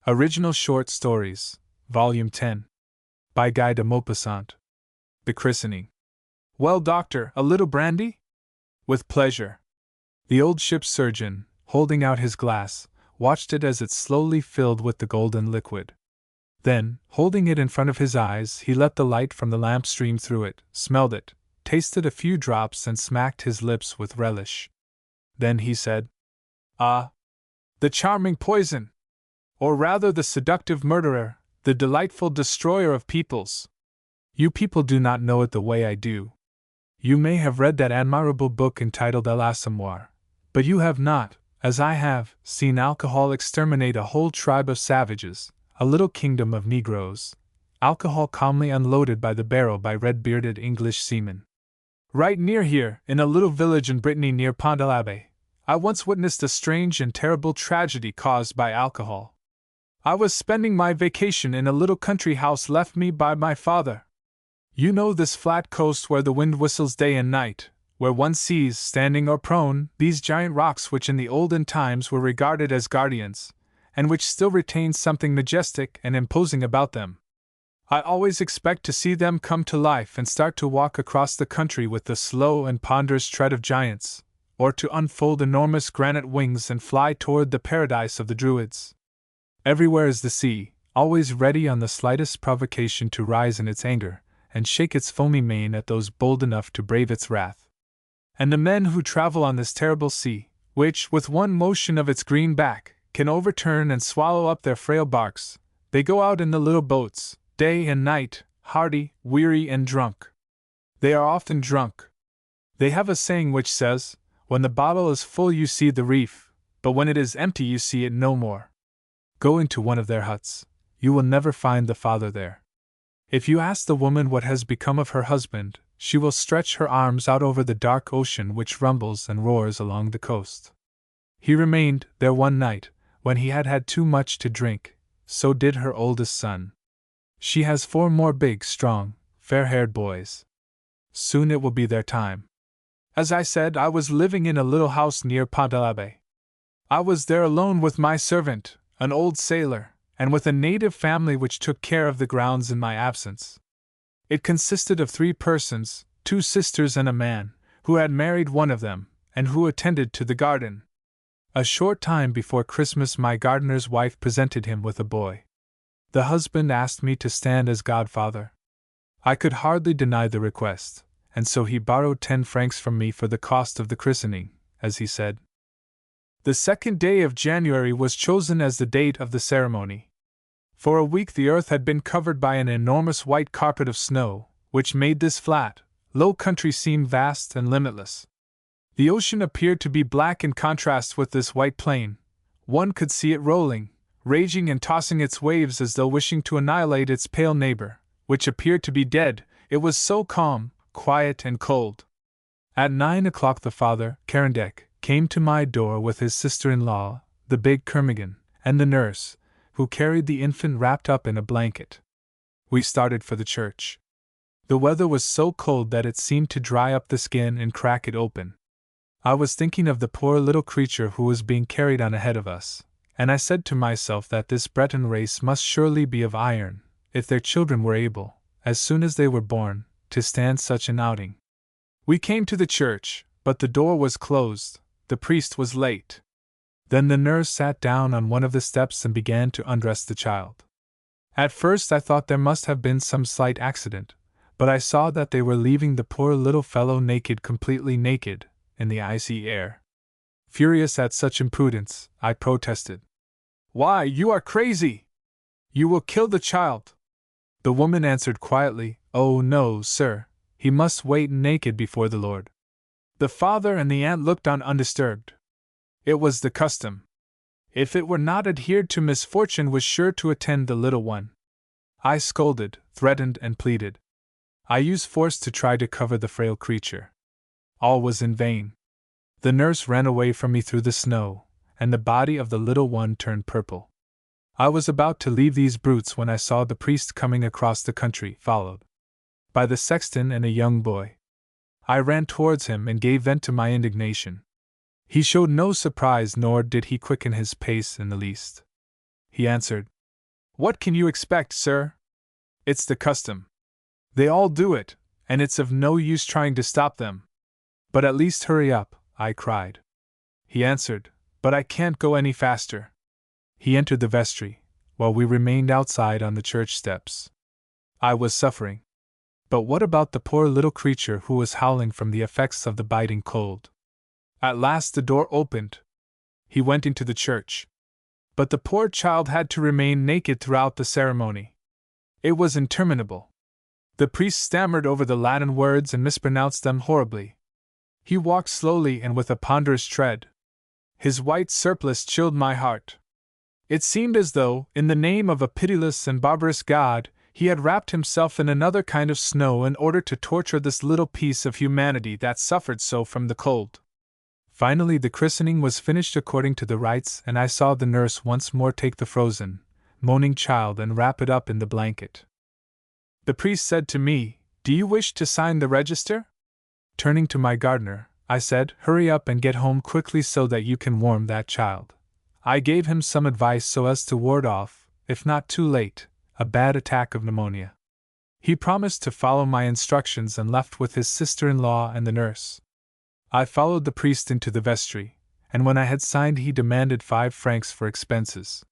Original Short Stories, Volume 10. By Guy de Maupassant. The Christening. Well, doctor, a little brandy? With pleasure. The old ship's surgeon, holding out his glass, watched it as it slowly filled with the golden liquid. Then, holding it in front of his eyes, he let the light from the lamp stream through it, smelled it, tasted a few drops, and smacked his lips with relish. Then he said, "Ah! The charming poison! Or rather the seductive murderer, the delightful destroyer of peoples. You people do not know it the way I do. You may have read that admirable book entitled L'Assommoir, but you have not, as I have, seen alcohol exterminate a whole tribe of savages, a little kingdom of Negroes, alcohol calmly unloaded by the barrel by red-bearded English seamen. Right near here, in a little village in Brittany near Pont de l'Abbé, I once witnessed a strange and terrible tragedy caused by alcohol. I was spending my vacation in a little country house left me by my father. You know this flat coast where the wind whistles day and night, where one sees, standing or prone, these giant rocks which in the olden times were regarded as guardians, and which still retain something majestic and imposing about them. I always expect to see them come to life and start to walk across the country with the slow and ponderous tread of giants, or to unfold enormous granite wings and fly toward the paradise of the Druids. Everywhere is the sea, always ready on the slightest provocation to rise in its anger, and shake its foamy mane at those bold enough to brave its wrath. And the men who travel on this terrible sea, which, with one motion of its green back, can overturn and swallow up their frail barks, they go out in the little boats, day and night, hardy, weary, and drunk. They are often drunk. They have a saying which says, when the bottle is full you see the reef, but when it is empty you see it no more. Go into one of their huts. You will never find the father there. If you ask the woman what has become of her husband, she will stretch her arms out over the dark ocean which rumbles and roars along the coast. He remained there one night, when he had had too much to drink, so did her oldest son. She has 4 more big, strong, fair-haired boys. Soon it will be their time. As I said, I was living in a little house near Pont de l'Abbé. I was there alone with my servant, an old sailor, and with a native family which took care of the grounds in my absence. It consisted of 3 persons, 2 sisters and a man, who had married one of them, and who attended to the garden. A short time before Christmas my gardener's wife presented him with a boy. The husband asked me to stand as godfather. I could hardly deny the request, and so he borrowed 10 francs from me for the cost of the christening, as he said. The 2nd day of January was chosen as the date of the ceremony. For a week the earth had been covered by an enormous white carpet of snow, which made this flat, low country seem vast and limitless. The ocean appeared to be black in contrast with this white plain. One could see it rolling, raging and tossing its waves as though wishing to annihilate its pale neighbor, which appeared to be dead. It was so calm, quiet, and cold. At 9 o'clock the father, Carendic, came to my door with his sister-in-law, the big Kermigan, and the nurse, who carried the infant wrapped up in a blanket. We started for the church. The weather was so cold that it seemed to dry up the skin and crack it open. I was thinking of the poor little creature who was being carried on ahead of us, and I said to myself that this Breton race must surely be of iron, if their children were able, as soon as they were born, to stand such an outing. We came to the church, but the door was closed. The priest was late. Then the nurse sat down on one of the steps and began to undress the child. At first I thought there must have been some slight accident, but I saw that they were leaving the poor little fellow naked, completely naked, in the icy air. Furious at such imprudence, I protested. "Why, you are crazy! You will kill the child!" The woman answered quietly, "Oh no, sir, he must wait naked before the Lord." The father and the aunt looked on undisturbed. It was the custom. If it were not adhered to, misfortune was sure to attend the little one. I scolded, threatened, and pleaded. I used force to try to cover the frail creature. All was in vain. The nurse ran away from me through the snow, and the body of the little one turned purple. I was about to leave these brutes when I saw the priest coming across the country, followed by the sexton and a young boy. I ran towards him and gave vent to my indignation. He showed no surprise, nor did he quicken his pace in the least. He answered, What can you expect, sir? It's the custom. They all do it, and it's of no use trying to stop them. But at least hurry up, I cried. He answered, but I can't go any faster. He entered the vestry, while we remained outside on the church steps. I was suffering. But what about the poor little creature who was howling from the effects of the biting cold? At last the door opened. He went into the church. But the poor child had to remain naked throughout the ceremony. It was interminable. The priest stammered over the Latin words and mispronounced them horribly. He walked slowly and with a ponderous tread. His white surplice chilled my heart. It seemed as though, in the name of a pitiless and barbarous God, he had wrapped himself in another kind of snow in order to torture this little piece of humanity that suffered so from the cold. Finally, the christening was finished according to the rites, and I saw the nurse once more take the frozen, moaning child and wrap it up in the blanket. The priest said to me, "Do you wish to sign the register?" Turning to my gardener, I said, "Hurry up and get home quickly so that you can warm that child." I gave him some advice so as to ward off, if not too late, a bad attack of pneumonia. He promised to follow my instructions and left with his sister-in-law and the nurse. I followed the priest into the vestry, and when I had signed he demanded 5 francs for expenses.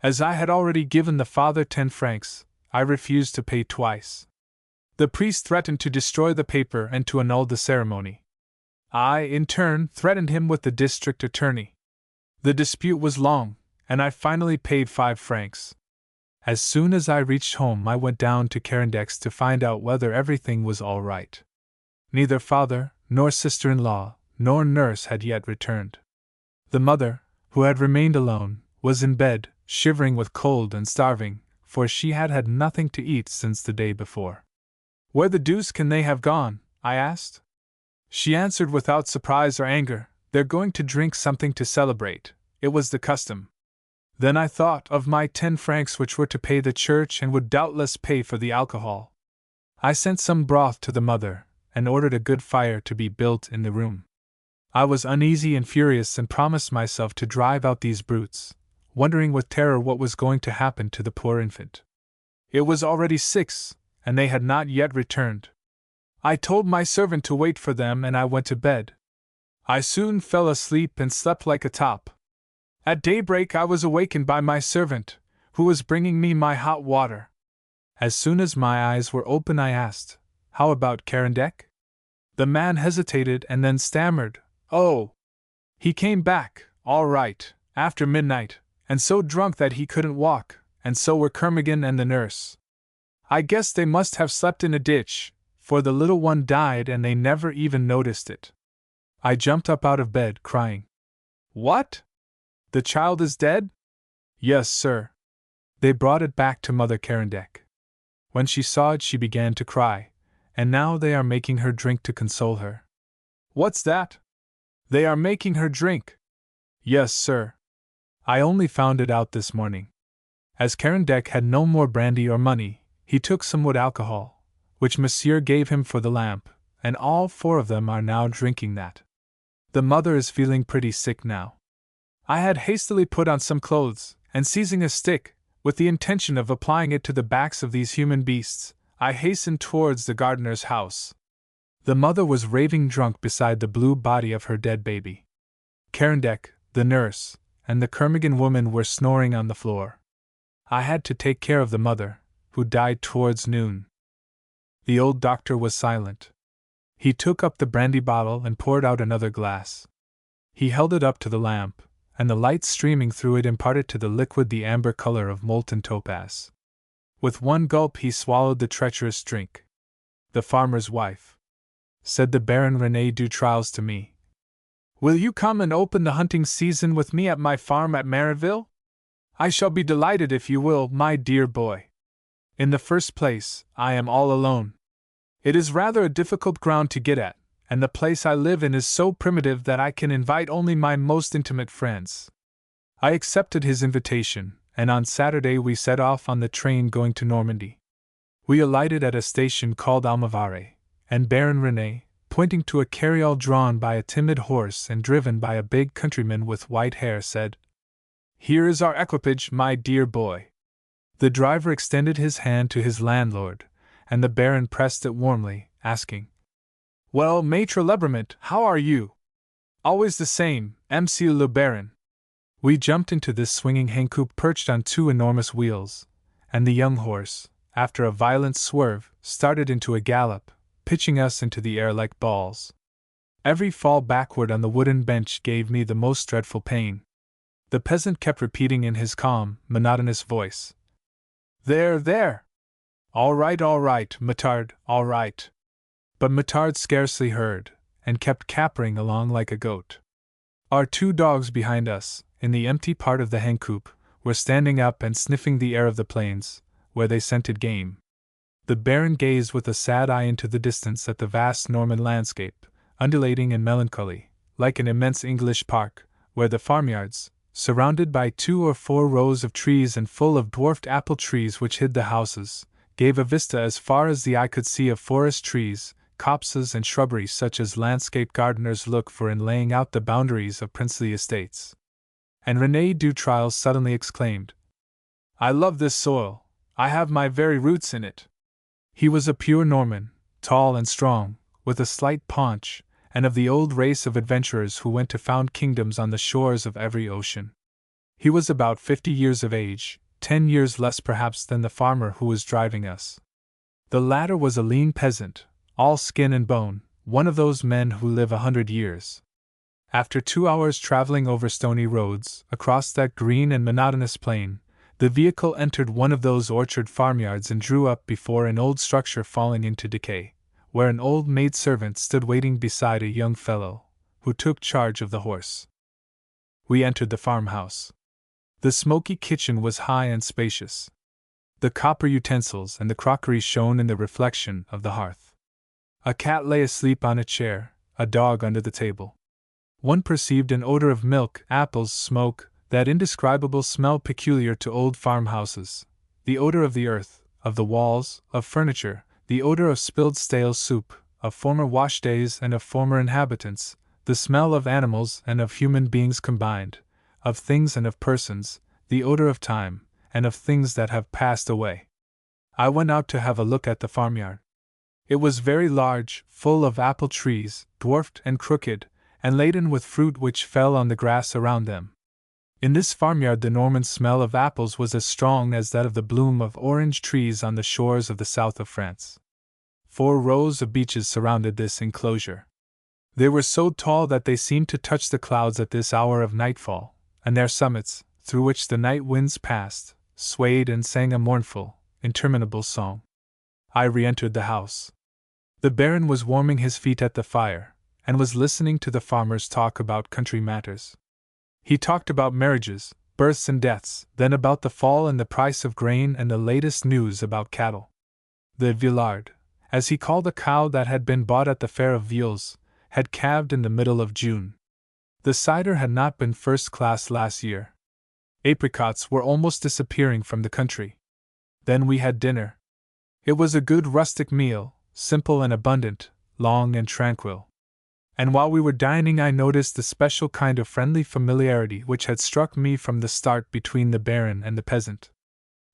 As I had already given the father 10 francs, I refused to pay twice. The priest threatened to destroy the paper and to annul the ceremony. I, in turn, threatened him with the district attorney. The dispute was long, and I finally paid 5 francs. As soon as I reached home, I went down to Carindec's to find out whether everything was all right. Neither father, nor sister-in-law, nor nurse had yet returned. The mother, who had remained alone, was in bed, shivering with cold and starving, for she had had nothing to eat since the day before. "Where the deuce can they have gone?" I asked. She answered without surprise or anger, "They're going to drink something to celebrate. It was the custom." Then I thought of my 10 francs which were to pay the church and would doubtless pay for the alcohol. I sent some broth to the mother, and ordered a good fire to be built in the room. I was uneasy and furious and promised myself to drive out these brutes, wondering with terror what was going to happen to the poor infant. It was already 6, and they had not yet returned. I told my servant to wait for them and I went to bed. I soon fell asleep and slept like a top. At daybreak I was awakened by my servant, who was bringing me my hot water. As soon as my eyes were open I asked, "How about Carindec?" The man hesitated and then stammered, "Oh! He came back, all right, after midnight, and so drunk that he couldn't walk, and so were Kermigan and the nurse. I guess they must have slept in a ditch, for the little one died and they never even noticed it." I jumped up out of bed, crying, "What? The child is dead?" "Yes, sir. They brought it back to Mother Carindec. When she saw it she began to cry, and now they are making her drink to console her." "What's that? They are making her drink?" "Yes, sir. I only found it out this morning. As Carindec had no more brandy or money, he took some wood alcohol, which Monsieur gave him for the lamp, and all 4 of them are now drinking that. The mother is feeling pretty sick now." I had hastily put on some clothes, and seizing a stick, with the intention of applying it to the backs of these human beasts, I hastened towards the gardener's house. The mother was raving drunk beside the blue body of her dead baby. Carindec, the nurse, and the Kermigan woman were snoring on the floor. I had to take care of the mother, who died towards noon. The old doctor was silent. He took up the brandy bottle and poured out another glass. He held it up to the lamp, and the light streaming through it imparted to the liquid the amber color of molten topaz. With one gulp he swallowed the treacherous drink. "The farmer's wife," said the Baron René Dutrals to me. "Will you come and open the hunting season with me at my farm at Maryville? I shall be delighted if you will, my dear boy. In the first place, I am all alone. It is rather a difficult ground to get at, and the place I live in is so primitive that I can invite only my most intimate friends." I accepted his invitation, and on Saturday we set off on the train going to Normandy. We alighted at a station called Almaviere, and Baron René, pointing to a carriole drawn by a timid horse and driven by a big countryman with white hair, said, "Here is our equipage, my dear boy." The driver extended his hand to his landlord, and the Baron pressed it warmly, asking, "Well, Maître Lebrament, how are you?" "Always the same, Monsieur le Baron." We jumped into this swinging hencoop perched on two enormous wheels, and the young horse, after a violent swerve, started into a gallop, pitching us into the air like balls. Every fall backward on the wooden bench gave me the most dreadful pain. The peasant kept repeating in his calm, monotonous voice, "There, there! All right, Matard, all right." But Matard scarcely heard, and kept capering along like a goat. Our two dogs behind us, in the empty part of the hencoop, were standing up and sniffing the air of the plains, where they scented game. The Baron gazed with a sad eye into the distance at the vast Norman landscape, undulating and melancholy, like an immense English park, where the farmyards, surrounded by 2 or 4 rows of trees and full of dwarfed apple trees which hid the houses, gave a vista as far as the eye could see of forest trees, copses and shrubbery such as landscape gardeners look for in laying out the boundaries of princely estates. And René Dutreuil suddenly exclaimed, "I love this soil, I have my very roots in it." He was a pure Norman, tall and strong, with a slight paunch, and of the old race of adventurers who went to found kingdoms on the shores of every ocean. He was about 50 years of age, 10 years less perhaps than the farmer who was driving us. The latter was a lean peasant, all skin and bone, one of those men who live 100 years. After 2 hours traveling over stony roads, across that green and monotonous plain, the vehicle entered one of those orchard farmyards and drew up before an old structure falling into decay, where an old maidservant stood waiting beside a young fellow, who took charge of the horse. We entered the farmhouse. The smoky kitchen was high and spacious. The copper utensils and the crockery shone in the reflection of the hearth. A cat lay asleep on a chair, a dog under the table. One perceived an odor of milk, apples, smoke, that indescribable smell peculiar to old farmhouses, the odor of the earth, of the walls, of furniture, the odor of spilled stale soup, of former wash days and of former inhabitants, the smell of animals and of human beings combined, of things and of persons, the odor of time, and of things that have passed away. I went out to have a look at the farmyard. It was very large, full of apple trees, dwarfed and crooked, and laden with fruit which fell on the grass around them. In this farmyard the Norman smell of apples was as strong as that of the bloom of orange trees on the shores of the south of France. 4 rows of beeches surrounded this enclosure. They were so tall that they seemed to touch the clouds at this hour of nightfall, and their summits, through which the night winds passed, swayed and sang a mournful, interminable song. I re-entered the house. The Baron was warming his feet at the fire, and was listening to the farmers talk about country matters. He talked about marriages, births and deaths, then about the fall and the price of grain and the latest news about cattle. The Villard, as he called a cow that had been bought at the fair of Vieulx, had calved in the middle of June. The cider had not been first class last year. Apricots were almost disappearing from the country. Then we had dinner. It was a good rustic meal, simple and abundant, long and tranquil. And while we were dining I noticed the special kind of friendly familiarity which had struck me from the start between the Baron and the peasant.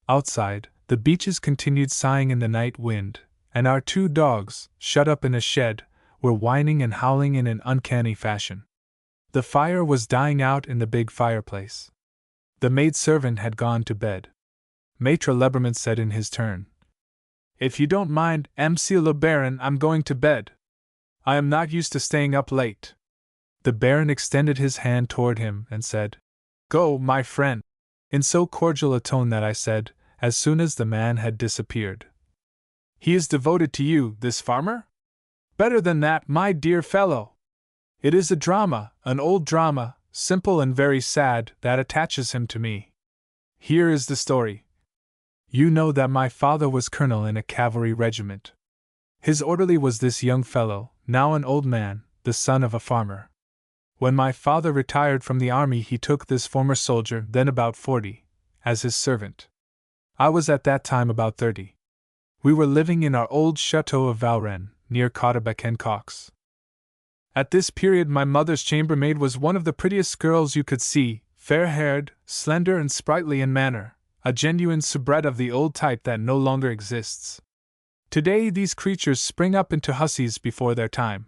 Outside, the beeches continued sighing in the night wind, and our 2 dogs, shut up in a shed, were whining and howling in an uncanny fashion. The fire was dying out in the big fireplace. The maidservant had gone to bed. Maître Lebrament said in his turn, "If you don't mind, Monsieur le Baron, I'm going to bed. I am not used to staying up late." The Baron extended his hand toward him and said, "Go, my friend," in so cordial a tone that I said, as soon as the man had disappeared, "He is devoted to you, this farmer? Better than that, my dear fellow. It is a drama, an old drama, simple and very sad, that attaches him to me. Here is the story. You know that my father was colonel in a cavalry regiment. His orderly was this young fellow, now an old man, the son of a farmer. When my father retired from the army he took this former soldier, then about 40, as his servant. I was at that time about 30. We were living in our old chateau of Valrennes, near Caudebec-en-Caux. At this period my mother's chambermaid was one of the prettiest girls you could see, fair-haired, slender and sprightly in manner, a genuine soubrette of the old type that no longer exists. Today these creatures spring up into hussies before their time.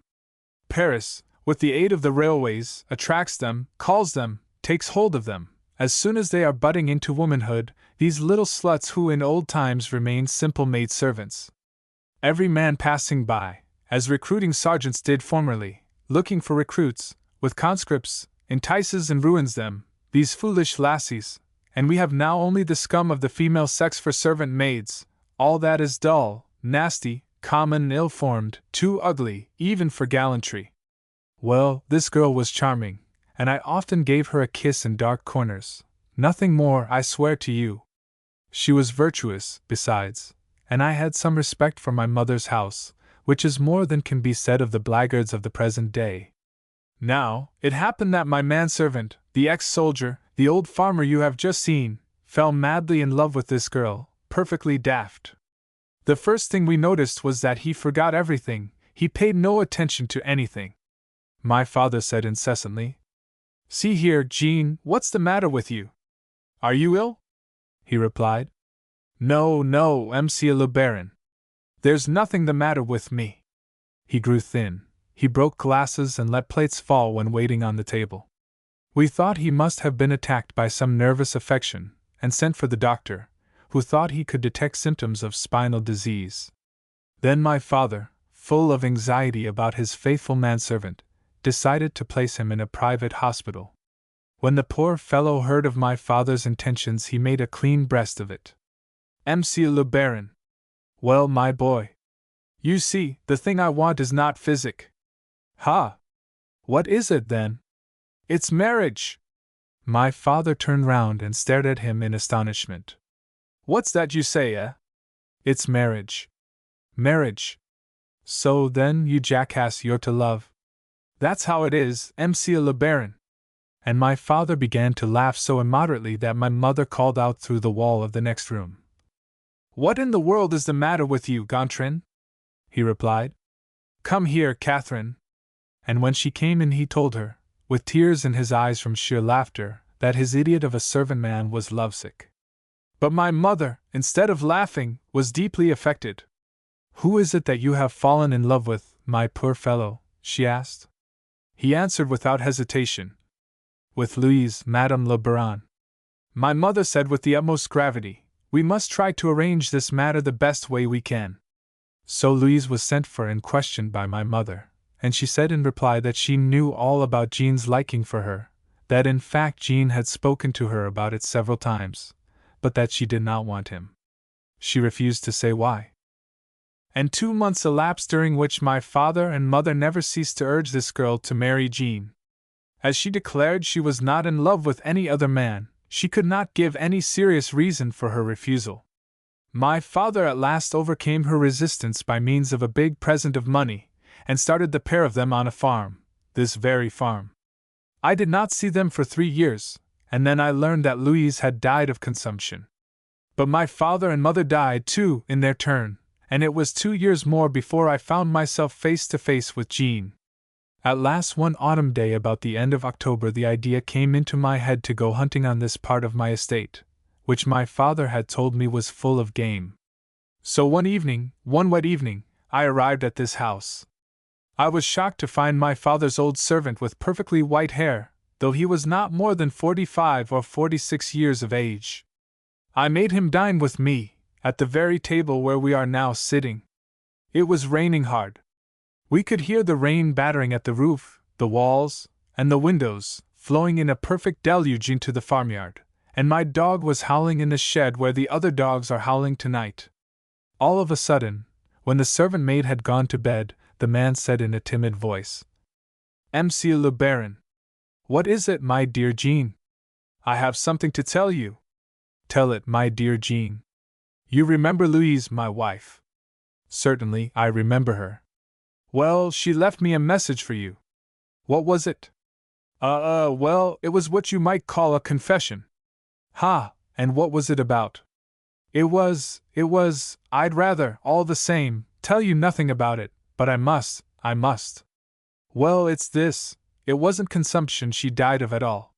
Paris, with the aid of the railways, attracts them, calls them, takes hold of them. As soon as they are budding into womanhood, these little sluts who in old times remained simple maidservants. Every man passing by, as recruiting sergeants did formerly, looking for recruits, with conscripts, entices and ruins them, these foolish lassies, and we have now only the scum of the female sex for servant maids, all that is dull, nasty, common, ill-formed, too ugly, even for gallantry. Well, this girl was charming, and I often gave her a kiss in dark corners. Nothing more, I swear to you. She was virtuous, besides, and I had some respect for my mother's house, which is more than can be said of the blackguards of the present day. Now, it happened that my manservant, the ex-soldier, the old farmer you have just seen, fell madly in love with this girl, perfectly daft. The first thing we noticed was that he forgot everything, he paid no attention to anything. My father said incessantly, "See here, Jean, what's the matter with you? Are you ill?" He replied, "No, no, Monsieur le Baron. There's nothing the matter with me." He grew thin, he broke glasses and let plates fall when waiting on the table. We thought he must have been attacked by some nervous affection, and sent for the doctor, who thought he could detect symptoms of spinal disease. Then my father, full of anxiety about his faithful manservant, decided to place him in a private hospital. When the poor fellow heard of my father's intentions, he made a clean breast of it. Monsieur le Baron. Well, my boy. You see, the thing I want is not physic. Ha! What is it, then? It's marriage! My father turned round and stared at him in astonishment. What's that you say, eh? It's marriage. Marriage. So then, you jackass, you're to love. That's how it is, Monsieur le Baron. And my father began to laugh so immoderately that my mother called out through the wall of the next room. What in the world is the matter with you, Gontran? He replied. Come here, Catherine. And when she came in, he told her, with tears in his eyes from sheer laughter, that his idiot of a servant man was lovesick. But my mother, instead of laughing, was deeply affected. Who is it that you have fallen in love with, my poor fellow? She asked. He answered without hesitation. With Louise, Madame le Baron. My mother said with the utmost gravity, we must try to arrange this matter the best way we can. So Louise was sent for and questioned by my mother, and she said in reply that she knew all about Jean's liking for her, that in fact Jean had spoken to her about it several times, but that she did not want him. She refused to say why. And 2 months elapsed, during which my father and mother never ceased to urge this girl to marry Jean. As she declared she was not in love with any other man, she could not give any serious reason for her refusal. My father at last overcame her resistance by means of a big present of money, and started the pair of them on a farm, this very farm. I did not see them for 3 years, and then I learned that Louise had died of consumption. But my father and mother died too, in their turn, and it was 2 years more before I found myself face to face with Jean. At last, one autumn day about the end of October, the idea came into my head to go hunting on this part of my estate, which my father had told me was full of game. So one wet evening, I arrived at this house. I was shocked to find my father's old servant with perfectly white hair, though he was not more than 45 or 46 years of age. I made him dine with me, at the very table where we are now sitting. It was raining hard. We could hear the rain battering at the roof, the walls, and the windows, flowing in a perfect deluge into the farmyard, and my dog was howling in the shed where the other dogs are howling tonight. All of a sudden, when the servant maid had gone to bed, the man said in a timid voice, Monsieur le Baron. What is it, my dear Jean? I have something to tell you. Tell it, my dear Jean. You remember Louise, my wife? Certainly, I remember her. Well, she left me a message for you. What was it? Well, it was what you might call a confession. Ha, and what was it about? It was, I'd rather, all the same, tell you nothing about it, but I must. Well, it's this, it wasn't consumption she died of at all.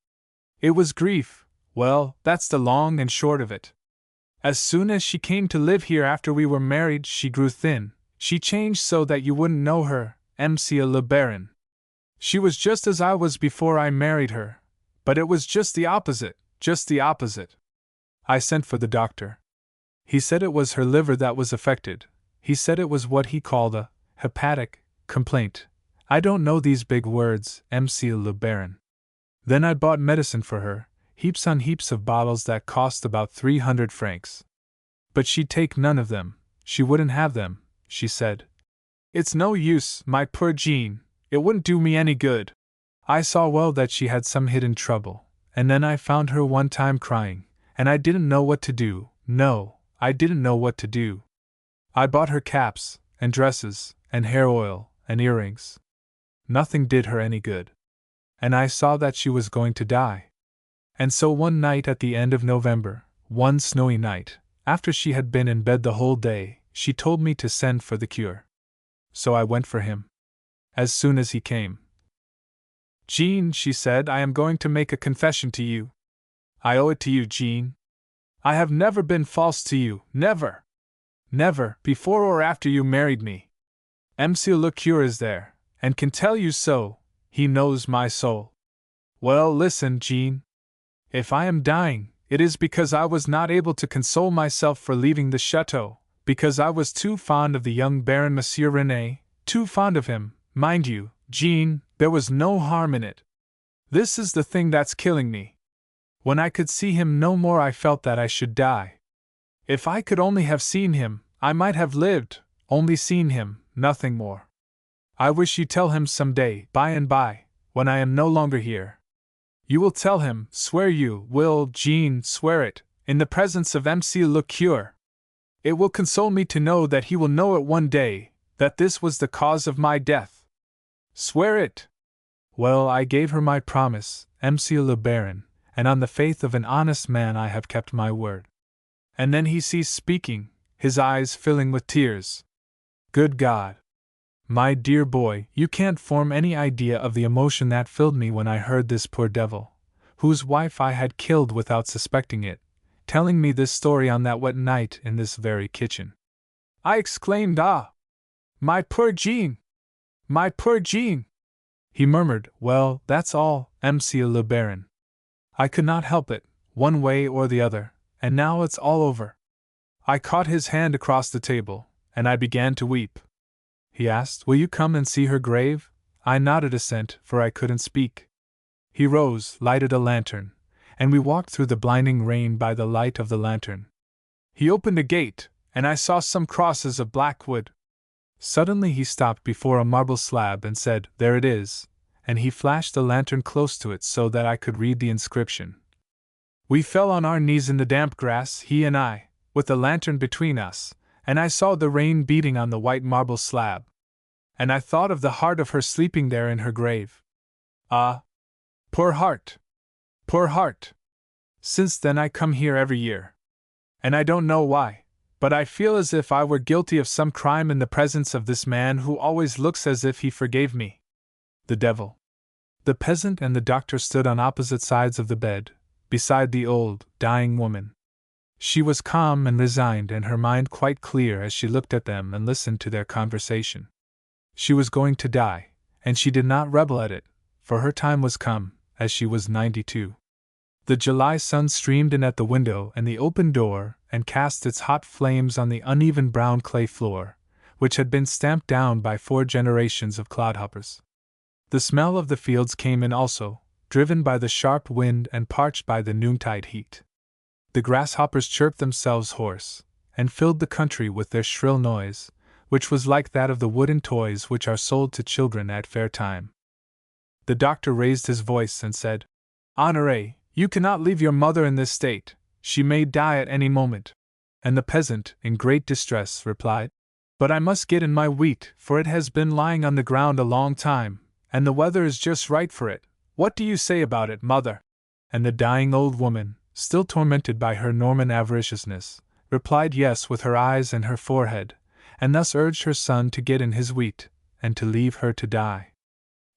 It was grief. Well, that's the long and short of it. As soon as she came to live here after we were married, she grew thin. She changed so that you wouldn't know her, Monsieur le Baron. She was just as I was before I married her, but it was just the opposite, just the opposite. I sent for the doctor. He said it was her liver that was affected. He said it was what he called a hepatic complaint. I don't know these big words, Monsieur le Baron. Then I bought medicine for her, heaps on heaps of bottles that cost about 300 francs. But she'd take none of them, she wouldn't have them, she said. It's no use, my poor Jean, it wouldn't do me any good. I saw well that she had some hidden trouble, and then I found her one time crying, and I didn't know what to do. No, I didn't know what to do. I bought her caps, and dresses, and hair oil, and earrings. Nothing did her any good. And I saw that she was going to die. And so one night at the end of November, one snowy night, after she had been in bed the whole day, she told me to send for the cure. So I went for him. As soon as he came. Jean, she said, I am going to make a confession to you. I owe it to you, Jean. I have never been false to you, never. Never, before or after you married me. Monsieur le Curé is there, and can tell you so, he knows my soul. Well, listen, Jean. If I am dying, it is because I was not able to console myself for leaving the chateau, because I was too fond of the young Baron Monsieur René, too fond of him, mind you, Jean, there was no harm in it. This is the thing that's killing me. When I could see him no more, I felt that I should die. If I could only have seen him, I might have lived, only seen him, nothing more. I wish you tell him some day, by and by, when I am no longer here. You will tell him, swear you will, Jean, swear it, in the presence of Monsieur le Curé. It will console me to know that he will know it one day, that this was the cause of my death. Swear it! Well, I gave her my promise, Monsieur le Baron, and on the faith of an honest man I have kept my word. And then he ceased speaking, his eyes filling with tears. Good God! My dear boy, you can't form any idea of the emotion that filled me when I heard this poor devil, whose wife I had killed without suspecting it, telling me this story on that wet night in this very kitchen. I exclaimed, Ah! My poor Jean! My poor Jean! He murmured, Well, that's all, Monsieur le Baron. I could not help it, one way or the other, and now it's all over. I caught his hand across the table, and I began to weep. He asked, Will you come and see her grave? I nodded assent, for I couldn't speak. He rose, lighted a lantern, and we walked through the blinding rain by the light of the lantern. He opened a gate, and I saw some crosses of black wood. Suddenly he stopped before a marble slab and said, There it is, and he flashed the lantern close to it so that I could read the inscription. We fell on our knees in the damp grass, he and I, with the lantern between us, and I saw the rain beating on the white marble slab. And I thought of the heart of her sleeping there in her grave. Ah! Poor heart! Poor heart! Since then I come here every year. And I don't know why, but I feel as if I were guilty of some crime in the presence of this man who always looks as if he forgave me. The devil. The peasant and the doctor stood on opposite sides of the bed, beside the old, dying woman. She was calm and resigned and her mind quite clear as she looked at them and listened to their conversation. She was going to die, and she did not rebel at it, for her time was come, as she was 92. The July sun streamed in at the window and the open door and cast its hot flames on the uneven brown clay floor, which had been stamped down by 4 generations of clodhoppers. The smell of the fields came in also, driven by the sharp wind and parched by the noontide heat. The grasshoppers chirped themselves hoarse, and filled the country with their shrill noise, which was like that of the wooden toys which are sold to children at fair time. The doctor raised his voice and said, Honoré, you cannot leave your mother in this state, she may die at any moment. And the peasant, in great distress, replied, But I must get in my wheat, for it has been lying on the ground a long time, and the weather is just right for it. What do you say about it, mother? And the dying old woman, still tormented by her Norman avariciousness, replied yes with her eyes and her forehead, and thus urged her son to get in his wheat, and to leave her to die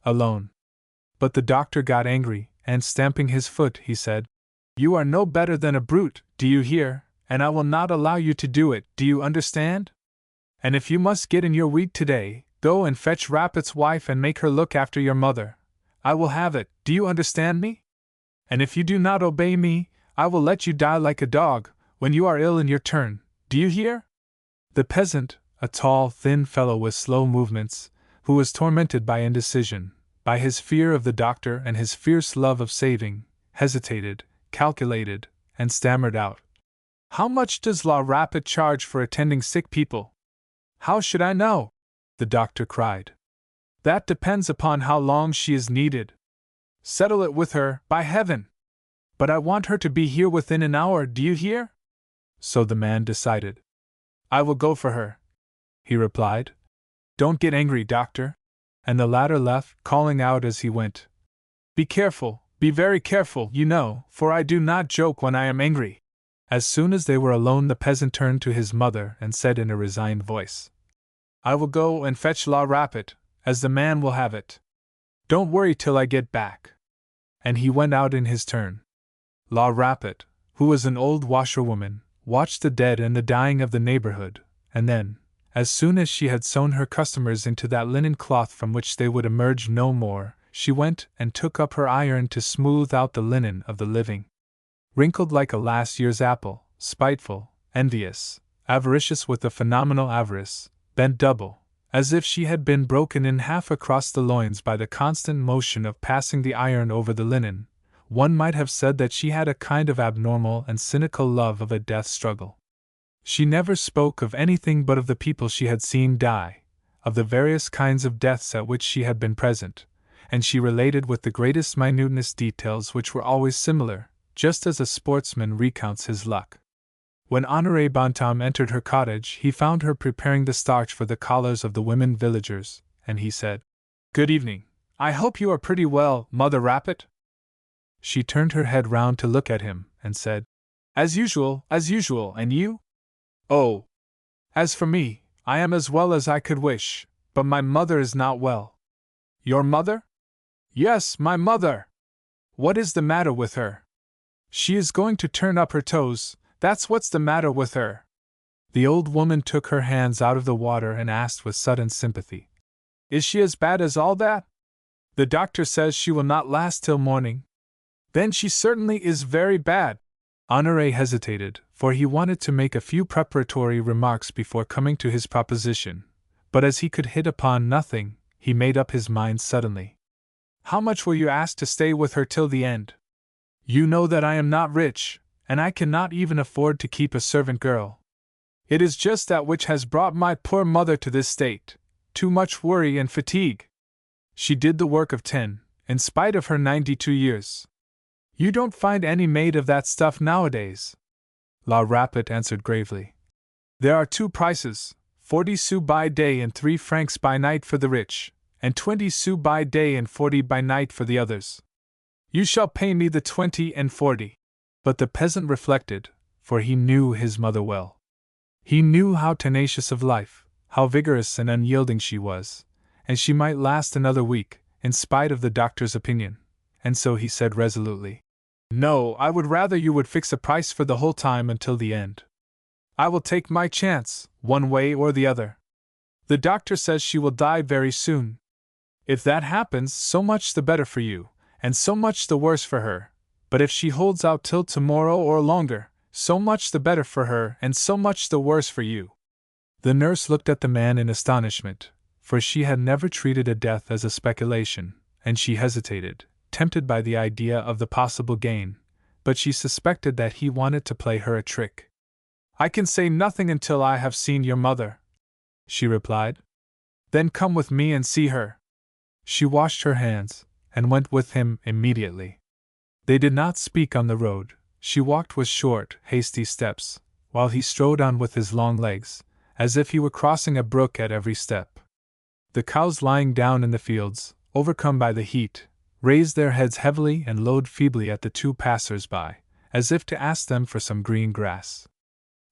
alone. But the doctor got angry, and stamping his foot, he said, You are no better than a brute, do you hear, and I will not allow you to do it, do you understand? And if you must get in your wheat today, go and fetch Rapet's wife and make her look after your mother. I will have it, do you understand me? And if you do not obey me, I will let you die like a dog, when you are ill in your turn, do you hear? The peasant, a tall, thin fellow with slow movements, who was tormented by indecision, by his fear of the doctor and his fierce love of saving, hesitated, calculated, and stammered out. How much does La Rapet charge for attending sick people? How should I know? The doctor cried. That depends upon how long she is needed. Settle it with her, by heaven! But I want her to be here within an hour, do you hear? So the man decided. I will go for her, he replied. Don't get angry, doctor. And the latter left, calling out as he went. Be careful, be very careful, you know, for I do not joke when I am angry. As soon as they were alone, the peasant turned to his mother and said in a resigned voice, I will go and fetch La Rapet, as the man will have it. Don't worry till I get back. And he went out in his turn. La Rapet, who was an old washerwoman, watched the dead and the dying of the neighborhood, and then, as soon as she had sewn her customers into that linen cloth from which they would emerge no more, she went and took up her iron to smooth out the linen of the living. Wrinkled like a last year's apple, spiteful, envious, avaricious with a phenomenal avarice, bent double, as if she had been broken in half across the loins by the constant motion of passing the iron over the linen, one might have said that she had a kind of abnormal and cynical love of a death struggle. She never spoke of anything but of the people she had seen die, of the various kinds of deaths at which she had been present, and she related with the greatest minuteness details which were always similar, just as a sportsman recounts his luck. When Honoré Bontemps entered her cottage, he found her preparing the starch for the collars of the women villagers, and he said, Good evening. I hope you are pretty well, Mother Rapet? She turned her head round to look at him, and said, as usual, and you? Oh! As for me, I am as well as I could wish, but my mother is not well. Your mother? Yes, my mother! What is the matter with her? She is going to turn up her toes, that's what's the matter with her. The old woman took her hands out of the water and asked with sudden sympathy, Is she as bad as all that? The doctor says she will not last till morning. Then she certainly is very bad. Honoré hesitated, for he wanted to make a few preparatory remarks before coming to his proposition, but as he could hit upon nothing, he made up his mind suddenly. How much will you ask to stay with her till the end? You know that I am not rich, and I cannot even afford to keep a servant girl. It is just that which has brought my poor mother to this state, too much worry and fatigue. She did the work of 10, in spite of her 92 years. You don't find any maid of that stuff nowadays. La Rapet answered gravely. There are 2 prices, 40 sous by day and 3 francs by night for the rich, and 20 sous by day and 40 by night for the others. You shall pay me the 20 and 40. But the peasant reflected, for he knew his mother well. He knew how tenacious of life, how vigorous and unyielding she was, and she might last another week, in spite of the doctor's opinion, and so he said resolutely, No, I would rather you would fix a price for the whole time until the end. I will take my chance, one way or the other. The doctor says she will die very soon. If that happens, so much the better for you, and so much the worse for her, but if she holds out till tomorrow or longer, so much the better for her and so much the worse for you. The nurse looked at the man in astonishment, for she had never treated a death as a speculation, and she hesitated, tempted by the idea of the possible gain, but she suspected that he wanted to play her a trick. I can say nothing until I have seen your mother, she replied. Then come with me and see her. She washed her hands, and went with him immediately. They did not speak on the road. She walked with short, hasty steps, while he strode on with his long legs, as if he were crossing a brook at every step. The cows lying down in the fields, overcome by the heat, raised their heads heavily and lowed feebly at the 2 passers-by, as if to ask them for some green grass.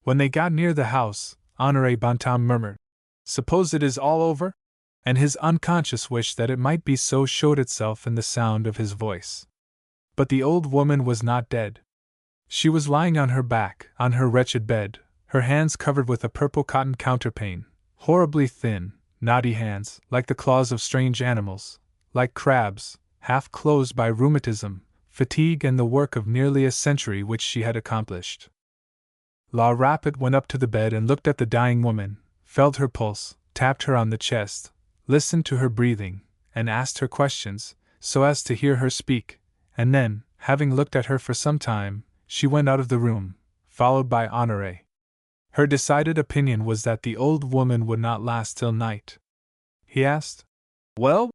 When they got near the house, Honoré Bontemps murmured, Suppose it is all over? And his unconscious wish that it might be so showed itself in the sound of his voice. But the old woman was not dead. She was lying on her back, on her wretched bed, her hands covered with a purple cotton counterpane, horribly thin, knotty hands, like the claws of strange animals, like crabs, half closed by rheumatism, fatigue, and the work of nearly a century which she had accomplished. La Rapet went up to the bed and looked at the dying woman, felt her pulse, tapped her on the chest, listened to her breathing, and asked her questions, so as to hear her speak, and then, having looked at her for some time, she went out of the room, followed by Honoré. Her decided opinion was that the old woman would not last till night. He asked, "Well?"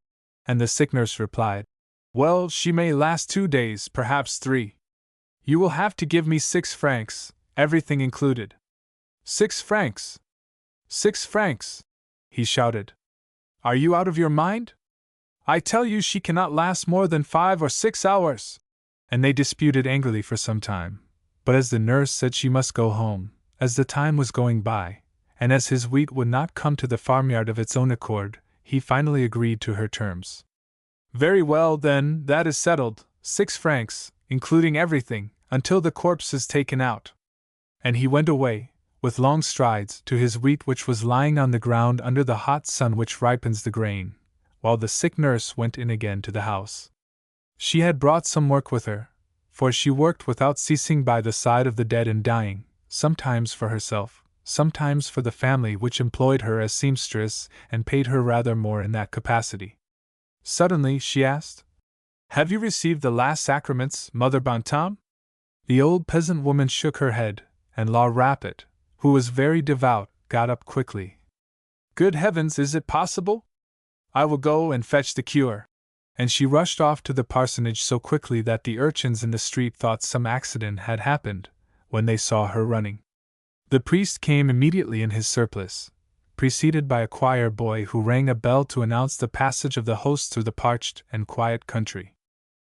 And the sick nurse replied, "Well, she may last 2 days, perhaps 3. You will have to give me 6 francs, everything included." 6 francs! 6 francs! He shouted. "Are you out of your mind? I tell you she cannot last more than 5 or 6 hours!" And they disputed angrily for some time, but as the nurse said she must go home, as the time was going by, and as his wheat would not come to the farmyard of its own accord, he finally agreed to her terms. "Very well, then, that is settled, 6 francs, including everything, until the corpse is taken out." And he went away, with long strides, to his wheat which was lying on the ground under the hot sun which ripens the grain, while the sick nurse went in again to the house. She had brought some work with her, for she worked without ceasing by the side of the dead and dying, sometimes for herself, sometimes for the family which employed her as seamstress and paid her rather more in that capacity. Suddenly she asked, "Have you received the last sacraments, Mother Bontemps?" The old peasant woman shook her head, and La Rapet, who was very devout, got up quickly. "Good heavens, is it possible? I will go and fetch the cure." And she rushed off to the parsonage so quickly that the urchins in the street thought some accident had happened when they saw her running. The priest came immediately in his surplice, preceded by a choir boy who rang a bell to announce the passage of the host through the parched and quiet country.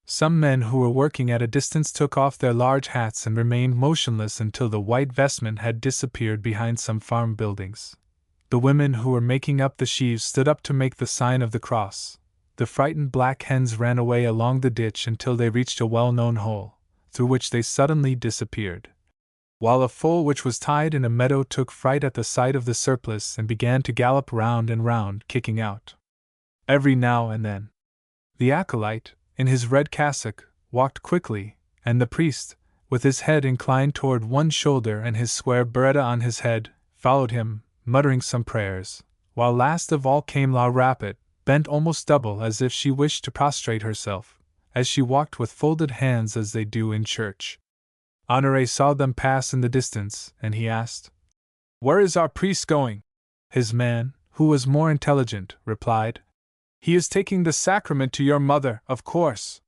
Some men who were working at a distance took off their large hats and remained motionless until the white vestment had disappeared behind some farm buildings. The women who were making up the sheaves stood up to make the sign of the cross. The frightened black hens ran away along the ditch until they reached a well-known hole, through which they suddenly disappeared. While a foal which was tied in a meadow took fright at the sight of the surplice and began to gallop round and round, kicking out every now and then. The acolyte, in his red cassock, walked quickly, and the priest, with his head inclined toward one shoulder and his square biretta on his head, followed him, muttering some prayers, while last of all came La Rapet, bent almost double as if she wished to prostrate herself, as she walked with folded hands as they do in church. Honoré saw them pass in the distance, and he asked, "Where is our priest going?" His man, who was more intelligent, replied, "He is taking the sacrament to your mother, of course."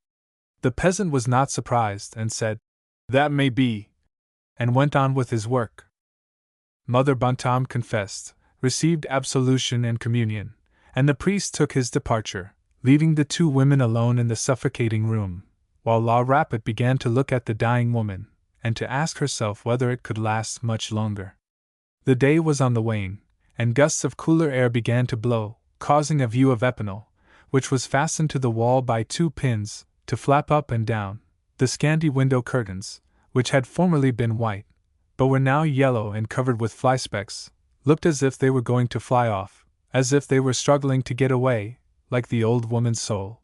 The peasant was not surprised, and said, "That may be," and went on with his work. Mother Bontemps confessed, received absolution and communion, and the priest took his departure, leaving the 2 women alone in the suffocating room, while La Rapet began to look at the dying woman, and to ask herself whether it could last much longer. The day was on the wane, and gusts of cooler air began to blow, causing a view of Epinal, which was fastened to the wall by 2 pins, to flap up and down. The scanty window curtains, which had formerly been white, but were now yellow and covered with fly specks, looked as if they were going to fly off, as if they were struggling to get away, like the old woman's soul.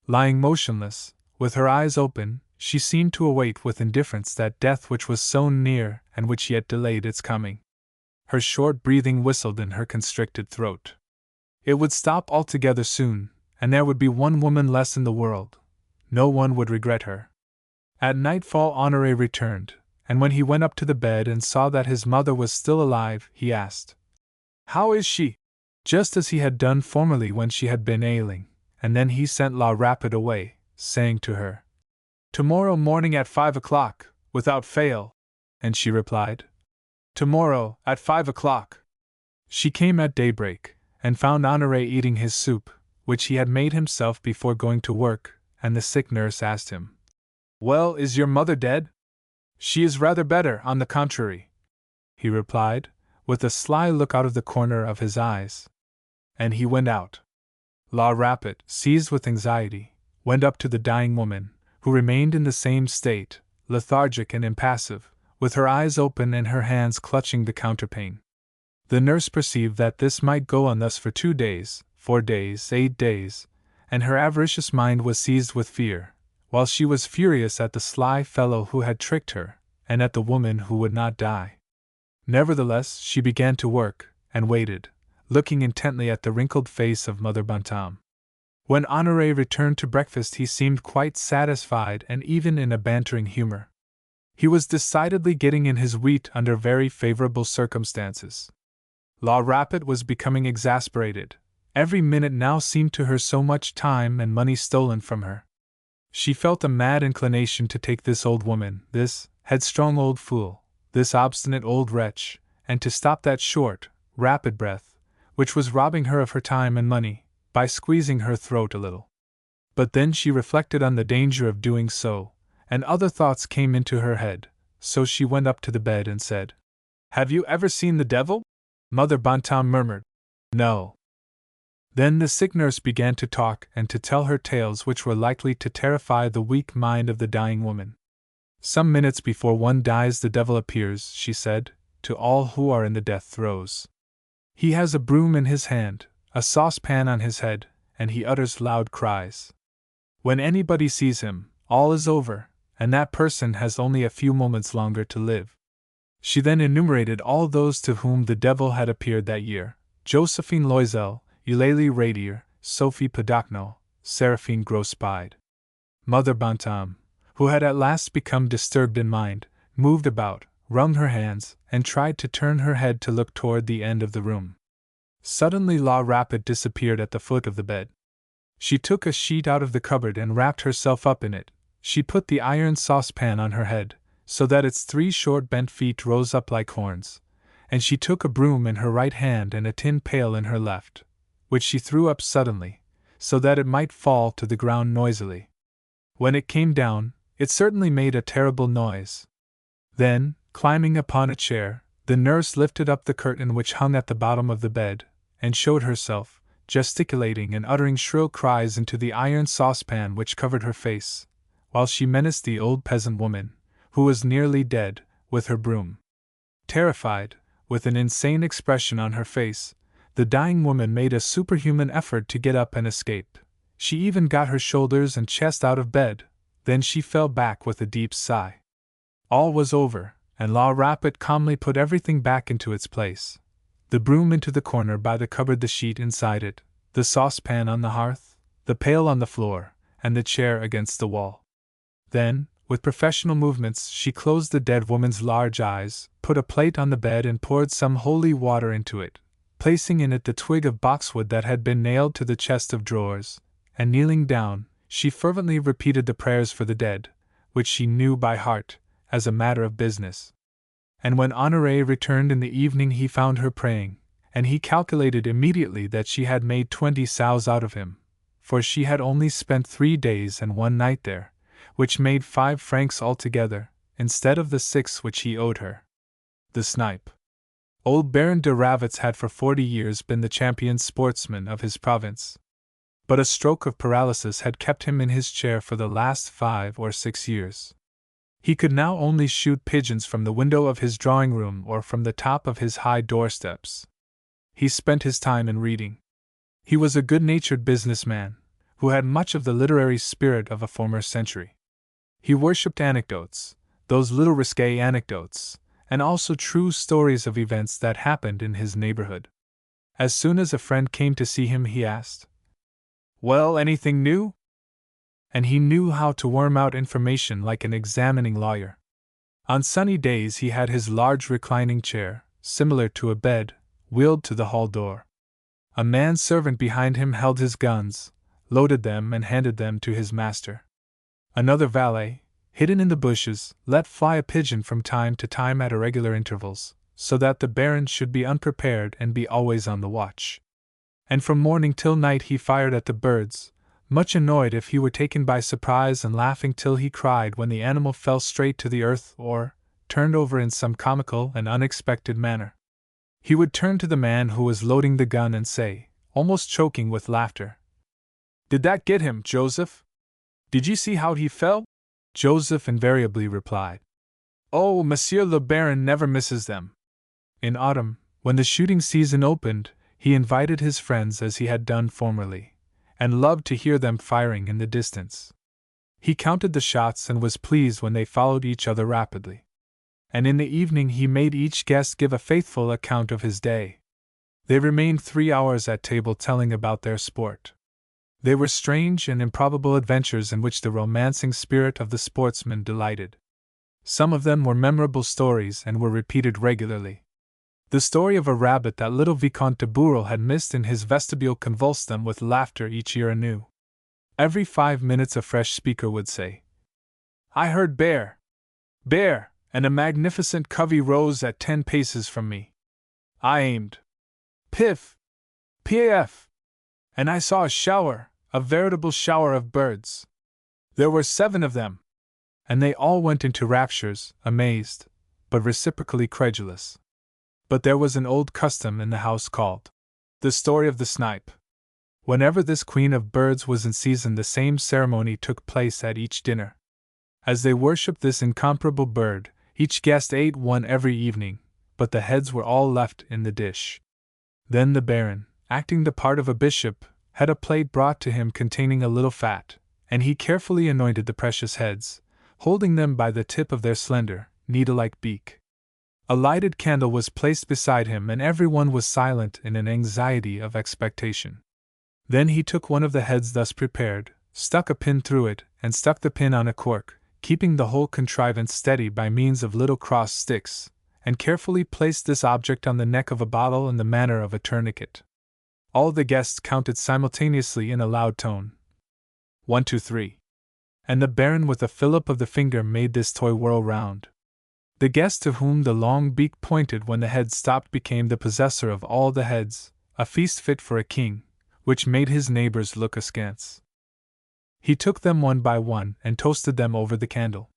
Lying motionless, with her eyes open, she seemed to await with indifference that death which was so near and which yet delayed its coming. Her short breathing whistled in her constricted throat. It would stop altogether soon, and there would be 1 woman less in the world. No one would regret her. At nightfall Honoré returned, and when he went up to the bed and saw that his mother was still alive, he asked, "How is she?" just as he had done formerly when she had been ailing, and then he sent La Rapet away, saying to her, "Tomorrow morning at 5 o'clock, without fail," and she replied, "Tomorrow, at 5 o'clock." She came at daybreak, and found Honoré eating his soup, which he had made himself before going to work, and the sick nurse asked him, "Well, is your mother dead?" "She is rather better, on the contrary," he replied, with a sly look out of the corner of his eyes. And he went out. La Rapet, seized with anxiety, went up to the dying woman, who remained in the same state, lethargic and impassive, with her eyes open and her hands clutching the counterpane. The nurse perceived that this might go on thus for 2 days, 4 days, 8 days, and her avaricious mind was seized with fear, while she was furious at the sly fellow who had tricked her, and at the woman who would not die. Nevertheless, she began to work, and waited, looking intently at the wrinkled face of Mother Bontemps. When Honoré returned to breakfast, he seemed quite satisfied and even in a bantering humor. He was decidedly getting in his wheat under very favorable circumstances. La Rapet was becoming exasperated. Every minute now seemed to her so much time and money stolen from her. She felt a mad inclination to take this old woman, this headstrong old fool, this obstinate old wretch, and to stop that short, rapid breath, which was robbing her of her time and money, by squeezing her throat a little. But then she reflected on the danger of doing so, and other thoughts came into her head, so she went up to the bed and said, "Have you ever seen the devil?" Mother Bontemps murmured, "No." Then the sick nurse began to talk and to tell her tales which were likely to terrify the weak mind of the dying woman. "Some minutes before one dies the devil appears," she said, "to all who are in the death throes. He has a broom in his hand, a saucepan on his head, and he utters loud cries. When anybody sees him, all is over, and that person has only a few moments longer to live." She then enumerated all those to whom the devil had appeared that year: Josephine Loisel, Eulalie Radier, Sophie Podocno, Seraphine Grospide. Mother Bontemps, who had at last become disturbed in mind, moved about, wrung her hands, and tried to turn her head to look toward the end of the room. Suddenly La Rapet disappeared at the foot of the bed. She took a sheet out of the cupboard and wrapped herself up in it. She put the iron saucepan on her head, so that its 3 short bent feet rose up like horns, and she took a broom in her right hand and a tin pail in her left, which she threw up suddenly, so that it might fall to the ground noisily. When it came down, it certainly made a terrible noise. Then, climbing upon a chair, the nurse lifted up the curtain which hung at the bottom of the bed, and showed herself, gesticulating and uttering shrill cries into the iron saucepan which covered her face, while she menaced the old peasant woman, who was nearly dead, with her broom. Terrified, with an insane expression on her face, the dying woman made a superhuman effort to get up and escape. She even got her shoulders and chest out of bed, then she fell back with a deep sigh. All was over, and La Rapet calmly put everything back into its place: the broom into the corner by the cupboard, the sheet inside it, the saucepan on the hearth, the pail on the floor, and the chair against the wall. Then, with professional movements, she closed the dead woman's large eyes, put a plate on the bed and poured some holy water into it, placing in it the twig of boxwood that had been nailed to the chest of drawers, and kneeling down, she fervently repeated the prayers for the dead, which she knew by heart, as a matter of business. And when Honoré returned in the evening he found her praying, and he calculated immediately that she had made 20 sous out of him, for she had only spent 3 days and 1 night there, which made 5 francs altogether, instead of the 6 which he owed her. The snipe. Old Baron de Ravitz had for 40 years been the champion sportsman of his province. But a stroke of paralysis had kept him in his chair for the last 5 or 6 years. He could now only shoot pigeons from the window of his drawing-room or from the top of his high doorsteps. He spent his time in reading. He was a good-natured businessman, who had much of the literary spirit of a former century. He worshipped anecdotes, those little risque anecdotes, and also true stories of events that happened in his neighborhood. As soon as a friend came to see him he asked, "Well, anything new?" And he knew how to worm out information like an examining lawyer. On sunny days he had his large reclining chair, similar to a bed, wheeled to the hall door. A man-servant behind him held his guns, loaded them and handed them to his master. Another valet, hidden in the bushes, let fly a pigeon from time to time at irregular intervals, so that the Baron should be unprepared and be always on the watch. And from morning till night he fired at the birds, much annoyed if he were taken by surprise and laughing till he cried when the animal fell straight to the earth or turned over in some comical and unexpected manner. He would turn to the man who was loading the gun and say, almost choking with laughter, "Did that get him, Joseph? Did you see how he fell?" Joseph invariably replied. Oh, Monsieur le Baron never misses them. In autumn, when the shooting season opened, he invited his friends as he had done formerly, and loved to hear them firing in the distance. He counted the shots and was pleased when they followed each other rapidly. And in the evening he made each guest give a faithful account of his day. They remained 3 hours at table telling about their sport. They were strange and improbable adventures in which the romancing spirit of the sportsman delighted. Some of them were memorable stories and were repeated regularly. The story of a rabbit that little Vicomte de Bourrel had missed in his vestibule convulsed them with laughter each year anew. Every 5 minutes a fresh speaker would say, I heard bear! Bear! And a magnificent covey rose at 10 paces from me. I aimed. Piff! Paf! And I saw a shower, a veritable shower of birds. There were 7 of them. And they all went into raptures, amazed, but reciprocally credulous. But there was an old custom in the house called the story of the snipe. Whenever this queen of birds was in season, the same ceremony took place at each dinner. As they worshipped this incomparable bird, each guest ate one every evening, but the heads were all left in the dish. Then the Baron, acting the part of a bishop, had a plate brought to him containing a little fat, and he carefully anointed the precious heads, holding them by the tip of their slender, needle-like beak. A lighted candle was placed beside him, and everyone was silent in an anxiety of expectation. Then he took one of the heads thus prepared, stuck a pin through it, and stuck the pin on a cork, keeping the whole contrivance steady by means of little cross sticks, and carefully placed this object on the neck of a bottle in the manner of a tourniquet. All the guests counted simultaneously in a loud tone. 1, 2, 3. And the Baron with a fillip of the finger made this toy whirl round. The guest to whom the long beak pointed when the head stopped became the possessor of all the heads, a feast fit for a king, which made his neighbors look askance. He took them one by one and toasted them over the candle.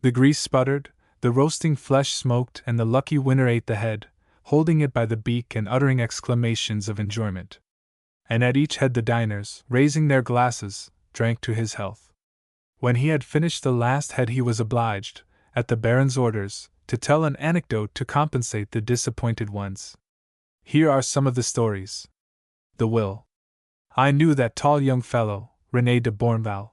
The grease sputtered, the roasting flesh smoked, and the lucky winner ate the head, holding it by the beak and uttering exclamations of enjoyment. And at each head the diners, raising their glasses, drank to his health. When he had finished the last head he was obliged, at the Baron's orders, to tell an anecdote to compensate the disappointed ones. Here are some of the stories. The will. I knew that tall young fellow, René de Bournval.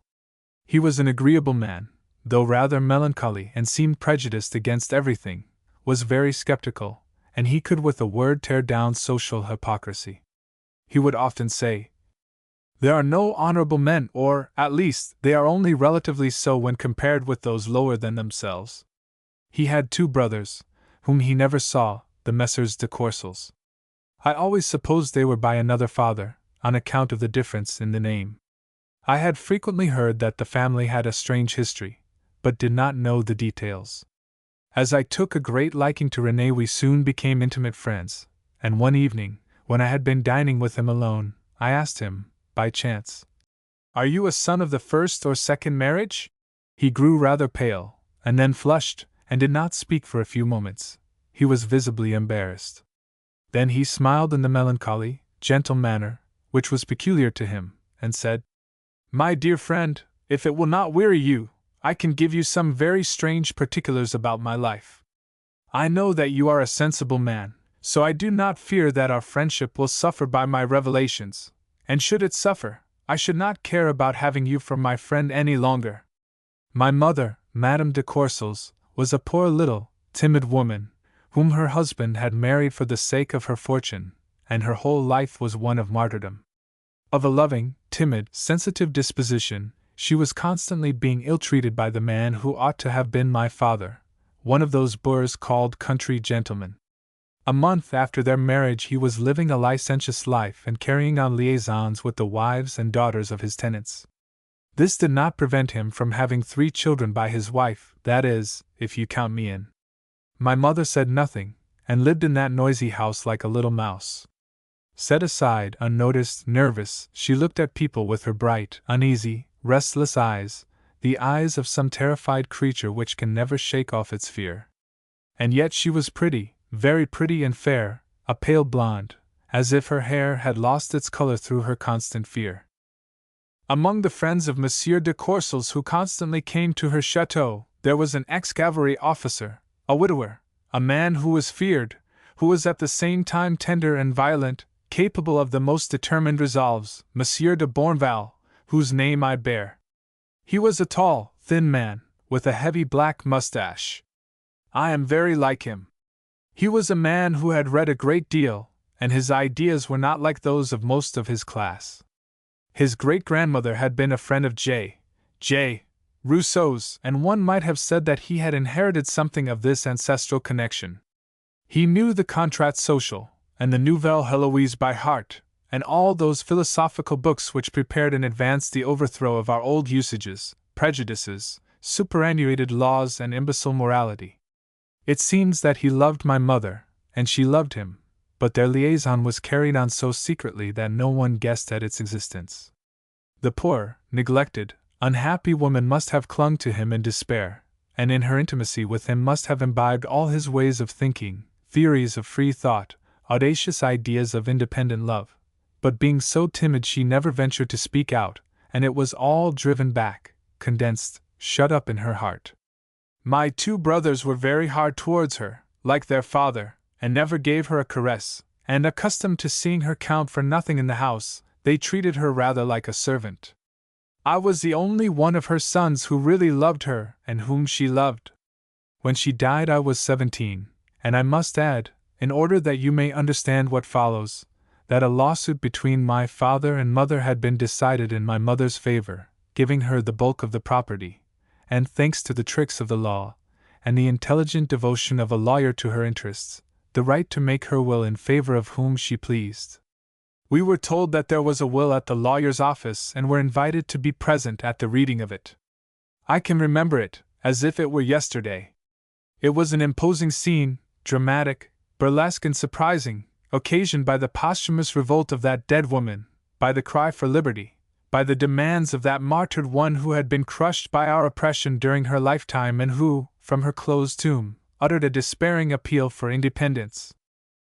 He was an agreeable man, though rather melancholy and seemed prejudiced against everything, was very skeptical, and he could with a word tear down social hypocrisy. He would often say, There are no honorable men, or, at least, they are only relatively so when compared with those lower than themselves. He had 2 brothers, whom he never saw, the Messrs. de Courcils. I always supposed they were by another father, on account of the difference in the name. I had frequently heard that the family had a strange history, but did not know the details. As I took a great liking to René, we soon became intimate friends, and one evening, when I had been dining with him alone, I asked him, by chance, Are you a son of the first or second marriage? He grew rather pale, and then flushed, and did not speak for a few moments. He was visibly embarrassed. Then he smiled in the melancholy, gentle manner, which was peculiar to him, and said, My dear friend, if it will not weary you, I can give you some very strange particulars about my life. I know that you are a sensible man, so I do not fear that our friendship will suffer by my revelations, and should it suffer, I should not care about having you for my friend any longer. My mother, Madame de Courcils, was a poor little, timid woman, whom her husband had married for the sake of her fortune, and her whole life was one of martyrdom. Of a loving, timid, sensitive disposition, she was constantly being ill-treated by the man who ought to have been my father, one of those boors called country gentlemen. A month after their marriage he was living a licentious life and carrying on liaisons with the wives and daughters of his tenants. This did not prevent him from having 3 children by his wife, that is, if you count me in. My mother said nothing, and lived in that noisy house like a little mouse. Set aside, unnoticed, nervous, she looked at people with her bright, uneasy, restless eyes, the eyes of some terrified creature which can never shake off its fear. And yet she was pretty, very pretty and fair, a pale blonde, as if her hair had lost its color through her constant fear. Among the friends of Monsieur de Courcelles who constantly came to her chateau, there was an ex-cavalry officer, a widower, a man who was feared, who was at the same time tender and violent, capable of the most determined resolves, Monsieur de Bournval, whose name I bear. He was a tall, thin man, with a heavy black mustache. I am very like him. He was a man who had read a great deal, and his ideas were not like those of most of his class. His great-grandmother had been a friend of J. Rousseau's, and one might have said that he had inherited something of this ancestral connection. He knew the Contrat Social, and the Nouvelle Heloise by heart, and all those philosophical books which prepared in advance the overthrow of our old usages, prejudices, superannuated laws, and imbecile morality. It seems that he loved my mother, and she loved him, but their liaison was carried on so secretly that no one guessed at its existence. The poor, neglected, unhappy woman must have clung to him in despair, and in her intimacy with him must have imbibed all his ways of thinking, theories of free thought, audacious ideas of independent love. But being so timid she never ventured to speak out, and it was all driven back, condensed, shut up in her heart. My 2 brothers were very hard towards her, like their father, and never gave her a caress, and accustomed to seeing her count for nothing in the house, they treated her rather like a servant. I was the only one of her sons who really loved her and whom she loved. When she died I was 17, and I must add, in order that you may understand what follows, that a lawsuit between my father and mother had been decided in my mother's favor, giving her the bulk of the property, and thanks to the tricks of the law, and the intelligent devotion of a lawyer to her interests, the right to make her will in favor of whom she pleased. We were told that there was a will at the lawyer's office and were invited to be present at the reading of it. I can remember it, as if it were yesterday. It was an imposing scene, dramatic, burlesque and surprising, occasioned by the posthumous revolt of that dead woman, by the cry for liberty, by the demands of that martyred one who had been crushed by our oppression during her lifetime and who, from her closed tomb, uttered a despairing appeal for independence.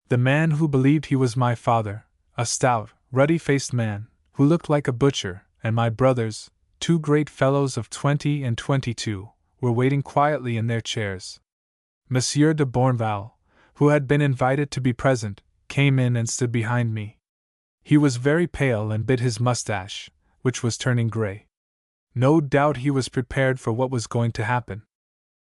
The man who believed he was my father, a stout, ruddy-faced man, who looked like a butcher, and my brothers, 2 great fellows of 20 and 22, were waiting quietly in their chairs. Monsieur de Bournval, who had been invited to be present, came in and stood behind me. He was very pale and bit his mustache, which was turning gray. No doubt he was prepared for what was going to happen.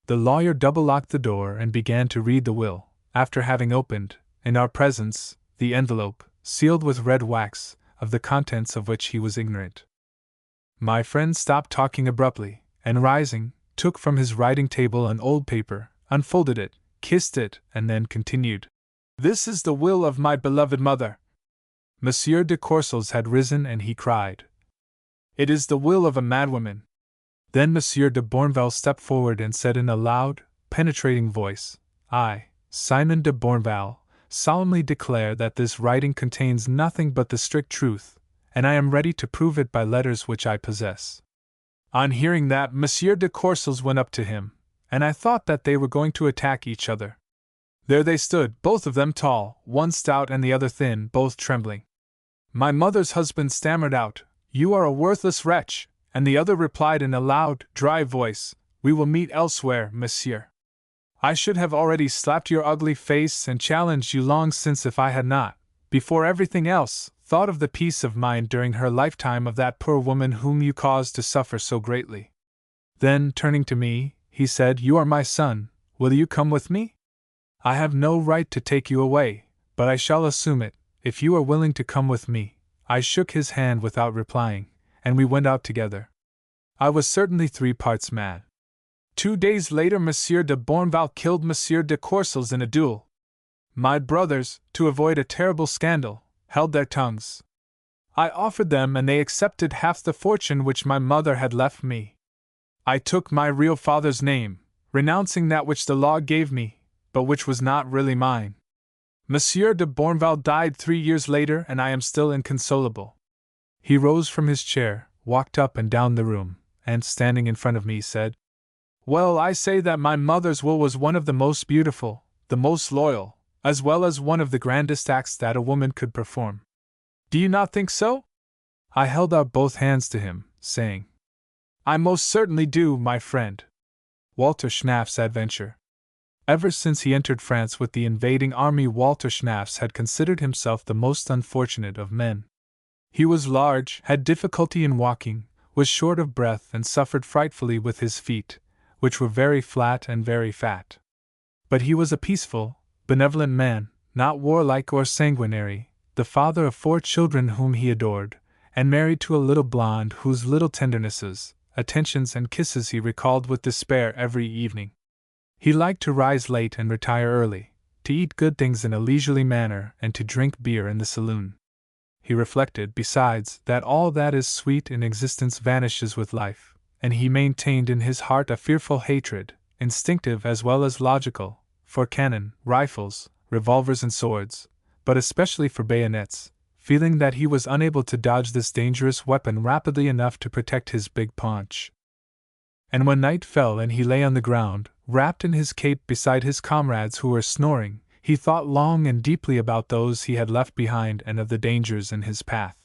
The lawyer double-locked the door and began to read the will, after having opened, in our presence, the envelope, sealed with red wax, of the contents of which he was ignorant. My friend stopped talking abruptly, and rising, took from his writing-table an old paper, unfolded it, kissed it, and then continued. "This is the will of my beloved mother." Monsieur de Courcelles had risen and he cried, "It is the will of a madwoman." Then Monsieur de Bournval stepped forward and said in a loud, penetrating voice, "I, Simon de Bournval, solemnly declare that this writing contains nothing but the strict truth, and I am ready to prove it by letters which I possess." On hearing that, Monsieur de Courcelles went up to him, and I thought that they were going to attack each other. There they stood, both of them tall, one stout and the other thin, both trembling. My mother's husband stammered out, "You are a worthless wretch," and the other replied in a loud, dry voice, "We will meet elsewhere, monsieur. I should have already slapped your ugly face and challenged you long since if I had not, before everything else, thought of the peace of mind during her lifetime of that poor woman whom you caused to suffer so greatly." Then, turning to me, he said, "You are my son, will you come with me? I have no right to take you away, but I shall assume it, if you are willing to come with me." I shook his hand without replying, and we went out together. I was certainly 3 parts mad. 2 days later Monsieur de Bournval killed Monsieur de Courcelles in a duel. My brothers, to avoid a terrible scandal, held their tongues. I offered them and they accepted half the fortune which my mother had left me. I took my real father's name, renouncing that which the law gave me, but which was not really mine. Monsieur de Bournval died 3 years later and I am still inconsolable. He rose from his chair, walked up and down the room, and standing in front of me said, "Well, I say that my mother's will was one of the most beautiful, the most loyal, as well as one of the grandest acts that a woman could perform. Do you not think so?" I held out both hands to him, saying, "I most certainly do, my friend." Walter Schnaff's adventure. Ever since he entered France with the invading army, Walter Schnaffs had considered himself the most unfortunate of men. He was large, had difficulty in walking, was short of breath, and suffered frightfully with his feet, which were very flat and very fat. But he was a peaceful, benevolent man, not warlike or sanguinary, the father of 4 children whom he adored, and married to a little blonde whose little tendernesses, attentions, and kisses he recalled with despair every evening. He liked to rise late and retire early, to eat good things in a leisurely manner, and to drink beer in the saloon. He reflected, besides, that all that is sweet in existence vanishes with life, and he maintained in his heart a fearful hatred, instinctive as well as logical, for cannon, rifles, revolvers, and swords, but especially for bayonets, feeling that he was unable to dodge this dangerous weapon rapidly enough to protect his big paunch. And when night fell and he lay on the ground, wrapped in his cape beside his comrades who were snoring, he thought long and deeply about those he had left behind and of the dangers in his path.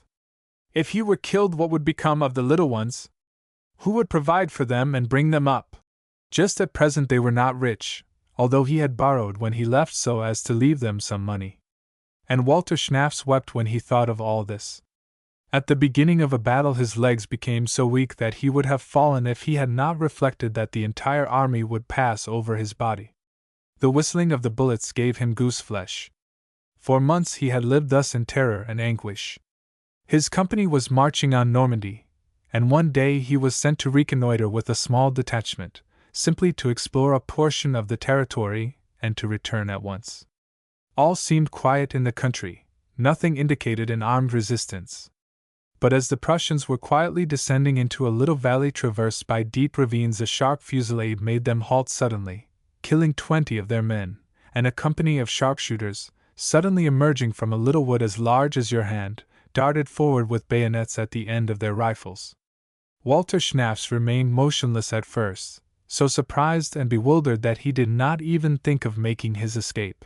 If he were killed, what would become of the little ones? Who would provide for them and bring them up? Just at present they were not rich, although he had borrowed when he left so as to leave them some money. And Walter Schnaffs wept when he thought of all this. At the beginning of a battle his legs became so weak that he would have fallen if he had not reflected that the entire army would pass over his body. The whistling of the bullets gave him gooseflesh. For months he had lived thus in terror and anguish. His company was marching on Normandy, and one day he was sent to reconnoiter with a small detachment, simply to explore a portion of the territory and to return at once. All seemed quiet in the country, nothing indicated an armed resistance. But as the Prussians were quietly descending into a little valley traversed by deep ravines, a sharp fusillade made them halt suddenly, killing 20 of their men, and a company of sharpshooters, suddenly emerging from a little wood as large as your hand, darted forward with bayonets at the end of their rifles. Walter Schnaffs remained motionless at first, so surprised and bewildered that he did not even think of making his escape.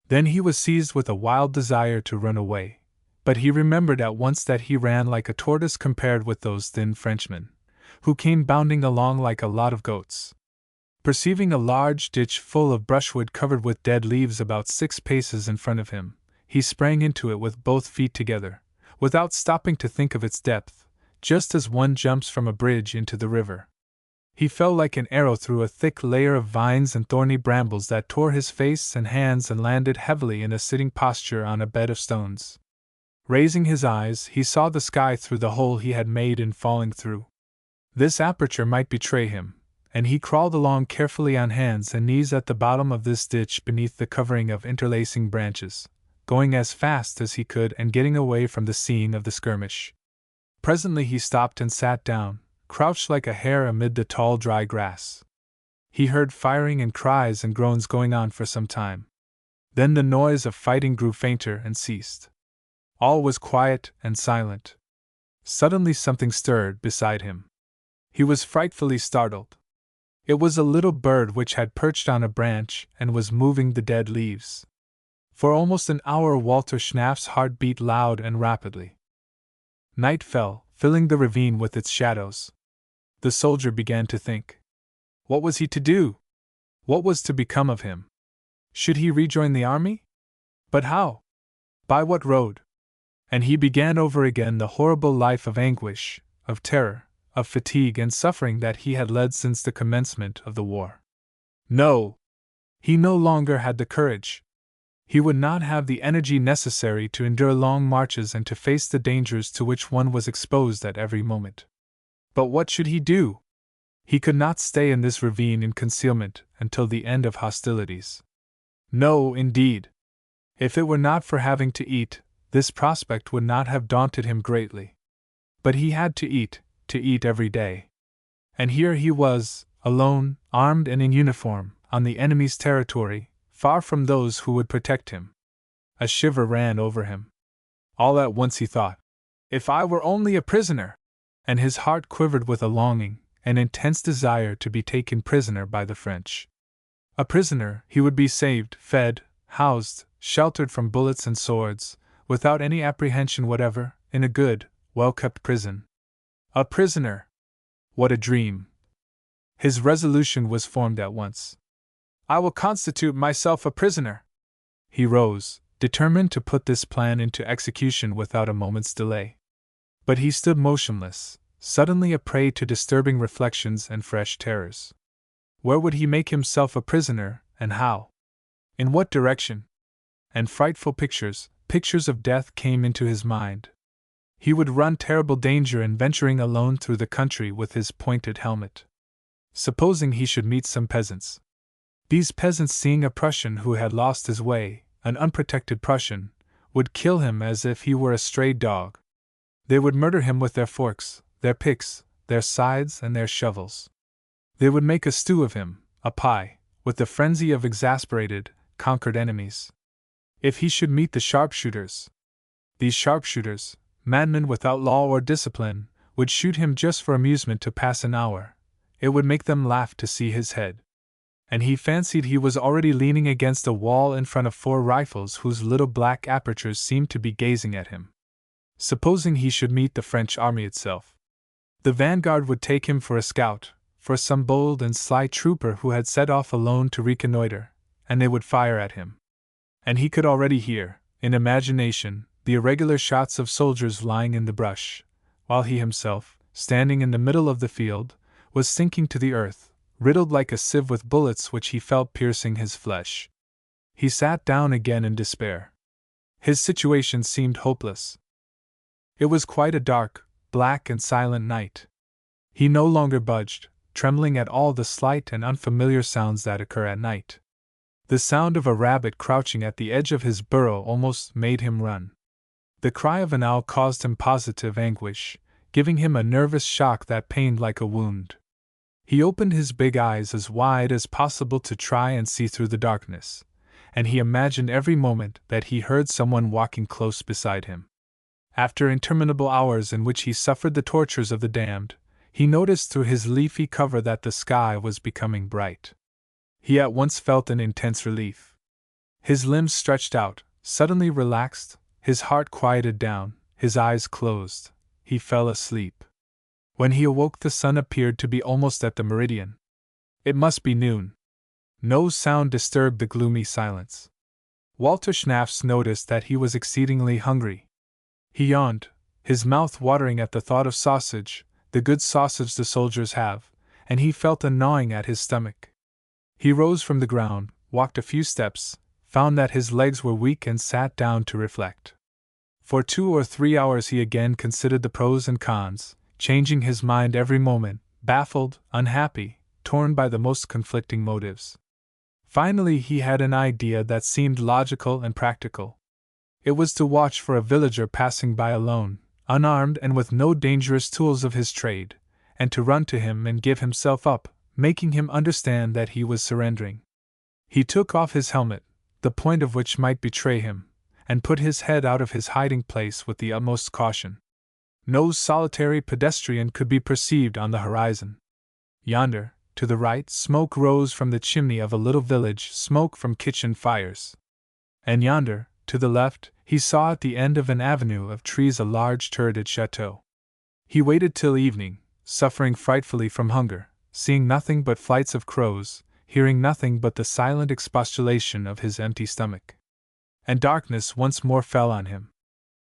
Then he was seized with a wild desire to run away, but he remembered at once that he ran like a tortoise compared with those thin Frenchmen, who came bounding along like a lot of goats. Perceiving a large ditch full of brushwood covered with dead leaves about 6 paces in front of him, he sprang into it with both feet together, without stopping to think of its depth, just as one jumps from a bridge into the river. He fell like an arrow through a thick layer of vines and thorny brambles that tore his face and hands and landed heavily in a sitting posture on a bed of stones. Raising his eyes, he saw the sky through the hole he had made in falling through. This aperture might betray him, and he crawled along carefully on hands and knees at the bottom of this ditch beneath the covering of interlacing branches, going as fast as he could and getting away from the scene of the skirmish. Presently he stopped and sat down, crouched like a hare amid the tall dry grass. He heard firing and cries and groans going on for some time. Then the noise of fighting grew fainter and ceased. All was quiet and silent. Suddenly something stirred beside him. He was frightfully startled. It was a little bird which had perched on a branch and was moving the dead leaves. For almost an hour Walter Schnaff's heart beat loud and rapidly. Night fell, filling the ravine with its shadows. The soldier began to think. What was he to do? What was to become of him? Should he rejoin the army? But how? By what road? And he began over again the horrible life of anguish, of terror, of fatigue and suffering that he had led since the commencement of the war. No! He no longer had the courage. He would not have the energy necessary to endure long marches and to face the dangers to which one was exposed at every moment. But what should he do? He could not stay in this ravine in concealment until the end of hostilities. No, indeed. If it were not for having to eat, this prospect would not have daunted him greatly. But he had to eat every day. And here he was, alone, armed and in uniform, on the enemy's territory, far from those who would protect him. A shiver ran over him. All at once he thought, if I were only a prisoner! And his heart quivered with a longing, an intense desire to be taken prisoner by the French. A prisoner, he would be saved, fed, housed, sheltered from bullets and swords, without any apprehension whatever, in a good, well-kept prison. A prisoner! What a dream! His resolution was formed at once. I will constitute myself a prisoner! He rose, determined to put this plan into execution without a moment's delay. But he stood motionless, suddenly a prey to disturbing reflections and fresh terrors. Where would he make himself a prisoner, and how? In what direction? And frightful pictures of death came into his mind. He would run terrible danger in venturing alone through the country with his pointed helmet. Supposing he should meet some peasants. These peasants, seeing a Prussian who had lost his way, an unprotected Prussian, would kill him as if he were a stray dog. They would murder him with their forks, their picks, their scythes, and their shovels. They would make a stew of him, a pie, with the frenzy of exasperated, conquered enemies. If he should meet the sharpshooters, these sharpshooters, madmen without law or discipline, would shoot him just for amusement to pass an hour. It would make them laugh to see his head. And he fancied he was already leaning against a wall in front of 4 rifles whose little black apertures seemed to be gazing at him. Supposing he should meet the French army itself. The vanguard would take him for a scout, for some bold and sly trooper who had set off alone to reconnoiter, and they would fire at him. And he could already hear, in imagination, the irregular shots of soldiers lying in the brush, while he himself, standing in the middle of the field, was sinking to the earth, riddled like a sieve with bullets which he felt piercing his flesh. He sat down again in despair. His situation seemed hopeless. It was quite a dark, black and silent night. He no longer budged, trembling at all the slight and unfamiliar sounds that occur at night. The sound of a rabbit crouching at the edge of his burrow almost made him run. The cry of an owl caused him positive anguish, giving him a nervous shock that pained like a wound. He opened his big eyes as wide as possible to try and see through the darkness, and he imagined every moment that he heard someone walking close beside him. After interminable hours in which he suffered the tortures of the damned, he noticed through his leafy cover that the sky was becoming bright. He at once felt an intense relief. His limbs stretched out, suddenly relaxed, his heart quieted down, his eyes closed. He fell asleep. When he awoke, the sun appeared to be almost at the meridian. It must be noon. No sound disturbed the gloomy silence. Walter Schnapps noticed that he was exceedingly hungry. He yawned, his mouth watering at the thought of sausage, the good sausage the soldiers have, and he felt a gnawing at his stomach. He rose from the ground, walked a few steps, found that his legs were weak and sat down to reflect. For 2 or 3 hours he again considered the pros and cons, changing his mind every moment, baffled, unhappy, torn by the most conflicting motives. Finally he had an idea that seemed logical and practical. It was to watch for a villager passing by alone, unarmed and with no dangerous tools of his trade, and to run to him and give himself up, making him understand that he was surrendering. He took off his helmet, the point of which might betray him, and put his head out of his hiding place with the utmost caution. No solitary pedestrian could be perceived on the horizon. Yonder, to the right, smoke rose from the chimney of a little village, smoke from kitchen fires. And yonder, to the left, he saw at the end of an avenue of trees a large turreted chateau. He waited till evening, suffering frightfully from hunger, seeing nothing but flights of crows, hearing nothing but the silent expostulation of his empty stomach. And darkness once more fell on him.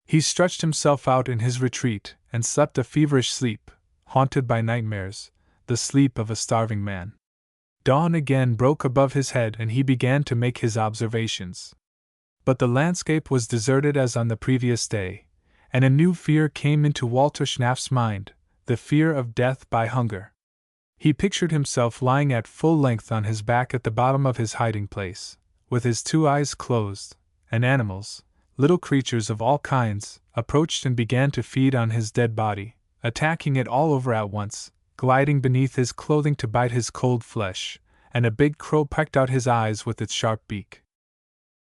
He stretched himself out in his retreat, and slept a feverish sleep, haunted by nightmares, the sleep of a starving man. Dawn again broke above his head and he began to make his observations. But the landscape was deserted as on the previous day, and a new fear came into Walter Schnapp's mind, the fear of death by hunger. He pictured himself lying at full length on his back at the bottom of his hiding place, with his 2 eyes closed, and animals, little creatures of all kinds, approached and began to feed on his dead body, attacking it all over at once, gliding beneath his clothing to bite his cold flesh, and a big crow pecked out his eyes with its sharp beak.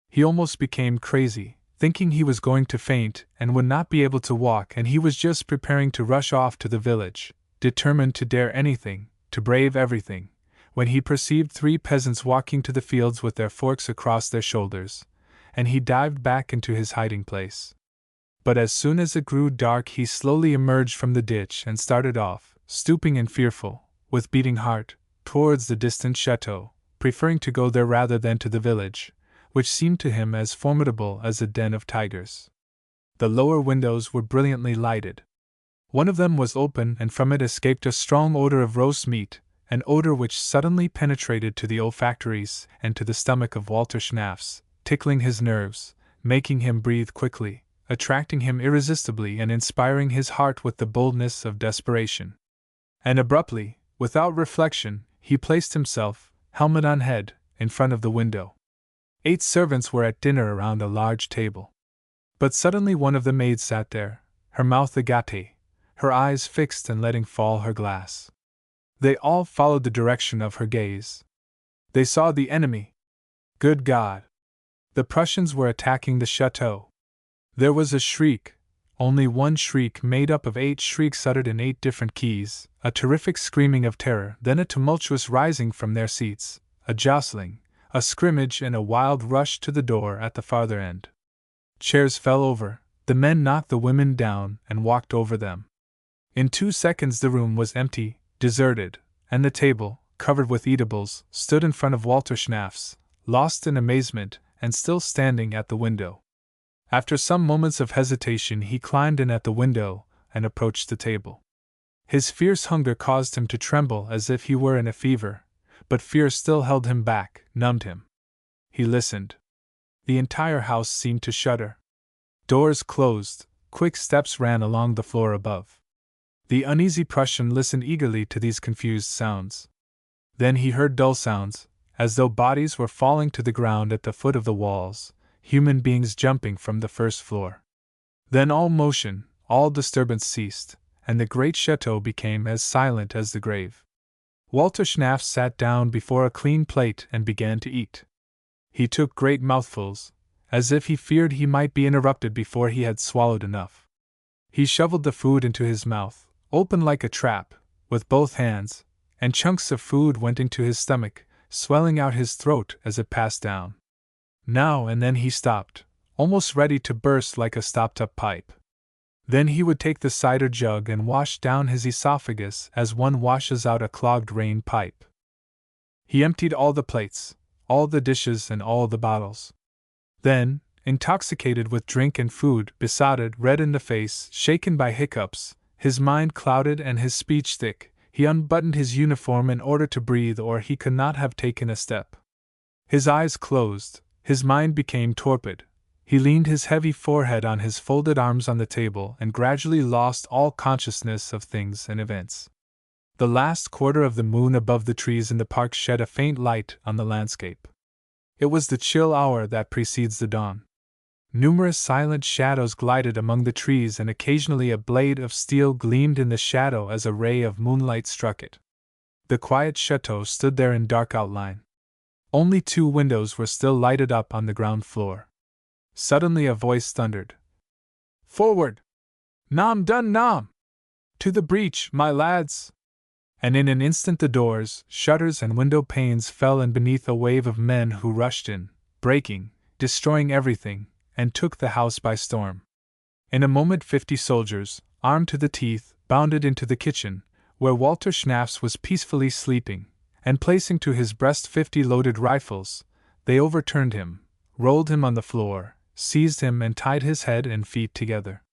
He almost became crazy, thinking he was going to faint and would not be able to walk, and he was just preparing to rush off to the village, determined to dare anything, to brave everything, when he perceived 3 peasants walking to the fields with their forks across their shoulders, and he dived back into his hiding place. but as soon as it grew dark he slowly emerged from the ditch and started off, stooping and fearful, with beating heart, towards the distant chateau, preferring to go there rather than to the village, which seemed to him as formidable as a den of tigers. The lower windows were brilliantly lighted. One of them was open, and from it escaped a strong odor of roast meat, an odor which suddenly penetrated to the olfactories and to the stomach of Walter Schnafs, tickling his nerves, making him breathe quickly, attracting him irresistibly and inspiring his heart with the boldness of desperation. And abruptly, without reflection, he placed himself, helmet on head, in front of the window. 8 servants were at dinner around a large table. But suddenly one of the maids sat there, her mouth agape, her eyes fixed and letting fall her glass. They all followed the direction of her gaze. They saw the enemy. Good God! The Prussians were attacking the chateau. There was a shriek, only one shriek made up of 8 shrieks uttered in 8 different keys, a terrific screaming of terror, then a tumultuous rising from their seats, a jostling, a scrimmage, and a wild rush to the door at the farther end. Chairs fell over, the men knocked the women down and walked over them. In 2 seconds the room was empty, deserted, and the table, covered with eatables, stood in front of Walter Schnafs, lost in amazement, and still standing at the window. After some moments of hesitation he climbed in at the window and approached the table. His fierce hunger caused him to tremble as if he were in a fever, but fear still held him back, numbed him. He listened. The entire house seemed to shudder. Doors closed, quick steps ran along the floor above. The uneasy Prussian listened eagerly to these confused sounds. Then he heard dull sounds, as though bodies were falling to the ground at the foot of the walls, human beings jumping from the first floor. Then all motion, all disturbance ceased, and the great chateau became as silent as the grave. Walter Schnafs sat down before a clean plate and began to eat. He took great mouthfuls, as if he feared he might be interrupted before he had swallowed enough. He shoveled the food into his mouth, open like a trap, with both hands, and chunks of food went into his stomach, swelling out his throat as it passed down. Now and then he stopped, almost ready to burst like a stopped-up pipe. Then he would take the cider jug and wash down his esophagus as one washes out a clogged rain pipe. He emptied all the plates, all the dishes and all the bottles. Then, intoxicated with drink and food, besotted, red in the face, shaken by hiccups, his mind clouded and his speech thick, he unbuttoned his uniform in order to breathe, or he could not have taken a step. His eyes closed, his mind became torpid. He leaned his heavy forehead on his folded arms on the table and gradually lost all consciousness of things and events. The last quarter of the moon above the trees in the park shed a faint light on the landscape. It was the chill hour that precedes the dawn. Numerous silent shadows glided among the trees, and occasionally a blade of steel gleamed in the shadow as a ray of moonlight struck it. The quiet chateau stood there in dark outline. Only 2 windows were still lighted up on the ground floor. Suddenly a voice thundered, "Forward! Nom dun nom! To the breach, my lads!" And in an instant the doors, shutters, and window panes fell in beneath a wave of men who rushed in, breaking, destroying everything, and took the house by storm. In a moment 50 soldiers, armed to the teeth, bounded into the kitchen, where Walter Schnafs was peacefully sleeping, and placing to his breast 50 loaded rifles, they overturned him, rolled him on the floor, seized him and tied his head and feet together.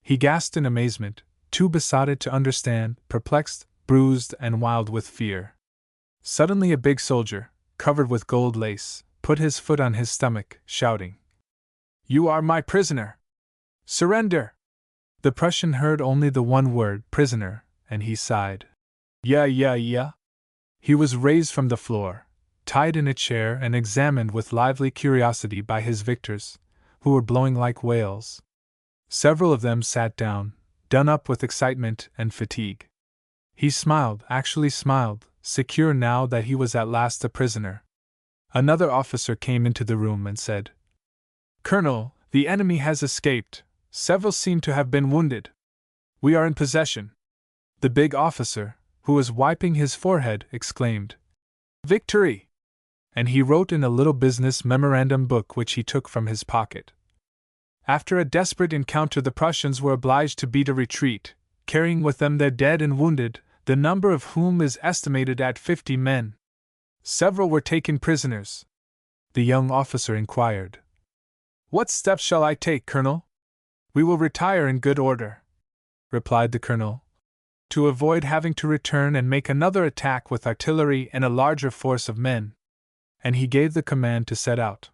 He gasped in amazement, too besotted to understand, perplexed, bruised, and wild with fear. Suddenly a big soldier, covered with gold lace, put his foot on his stomach, shouting, "You are my prisoner! Surrender!" The Prussian heard only the one word, prisoner, and he sighed. Yeah. He was raised from the floor, tied in a chair, and examined with lively curiosity by his victors, who were blowing like whales. Several of them sat down, done up with excitement and fatigue. He smiled, actually smiled, secure now that he was at last a prisoner. Another officer came into the room and said, "Colonel, the enemy has escaped. Several seem to have been wounded. We are in possession." The big officer, who was wiping his forehead, exclaimed, "Victory!" And he wrote in a little business memorandum book which he took from his pocket, After a desperate encounter, the Prussians were obliged to beat a retreat, carrying with them their dead and wounded, the number of whom is estimated at 50 men. Several were taken prisoners. The young officer inquired, "What steps shall I take, Colonel?" "We will retire in good order," replied the colonel, "to avoid having to return and make another attack with artillery and a larger force of men." And he gave the command to set out.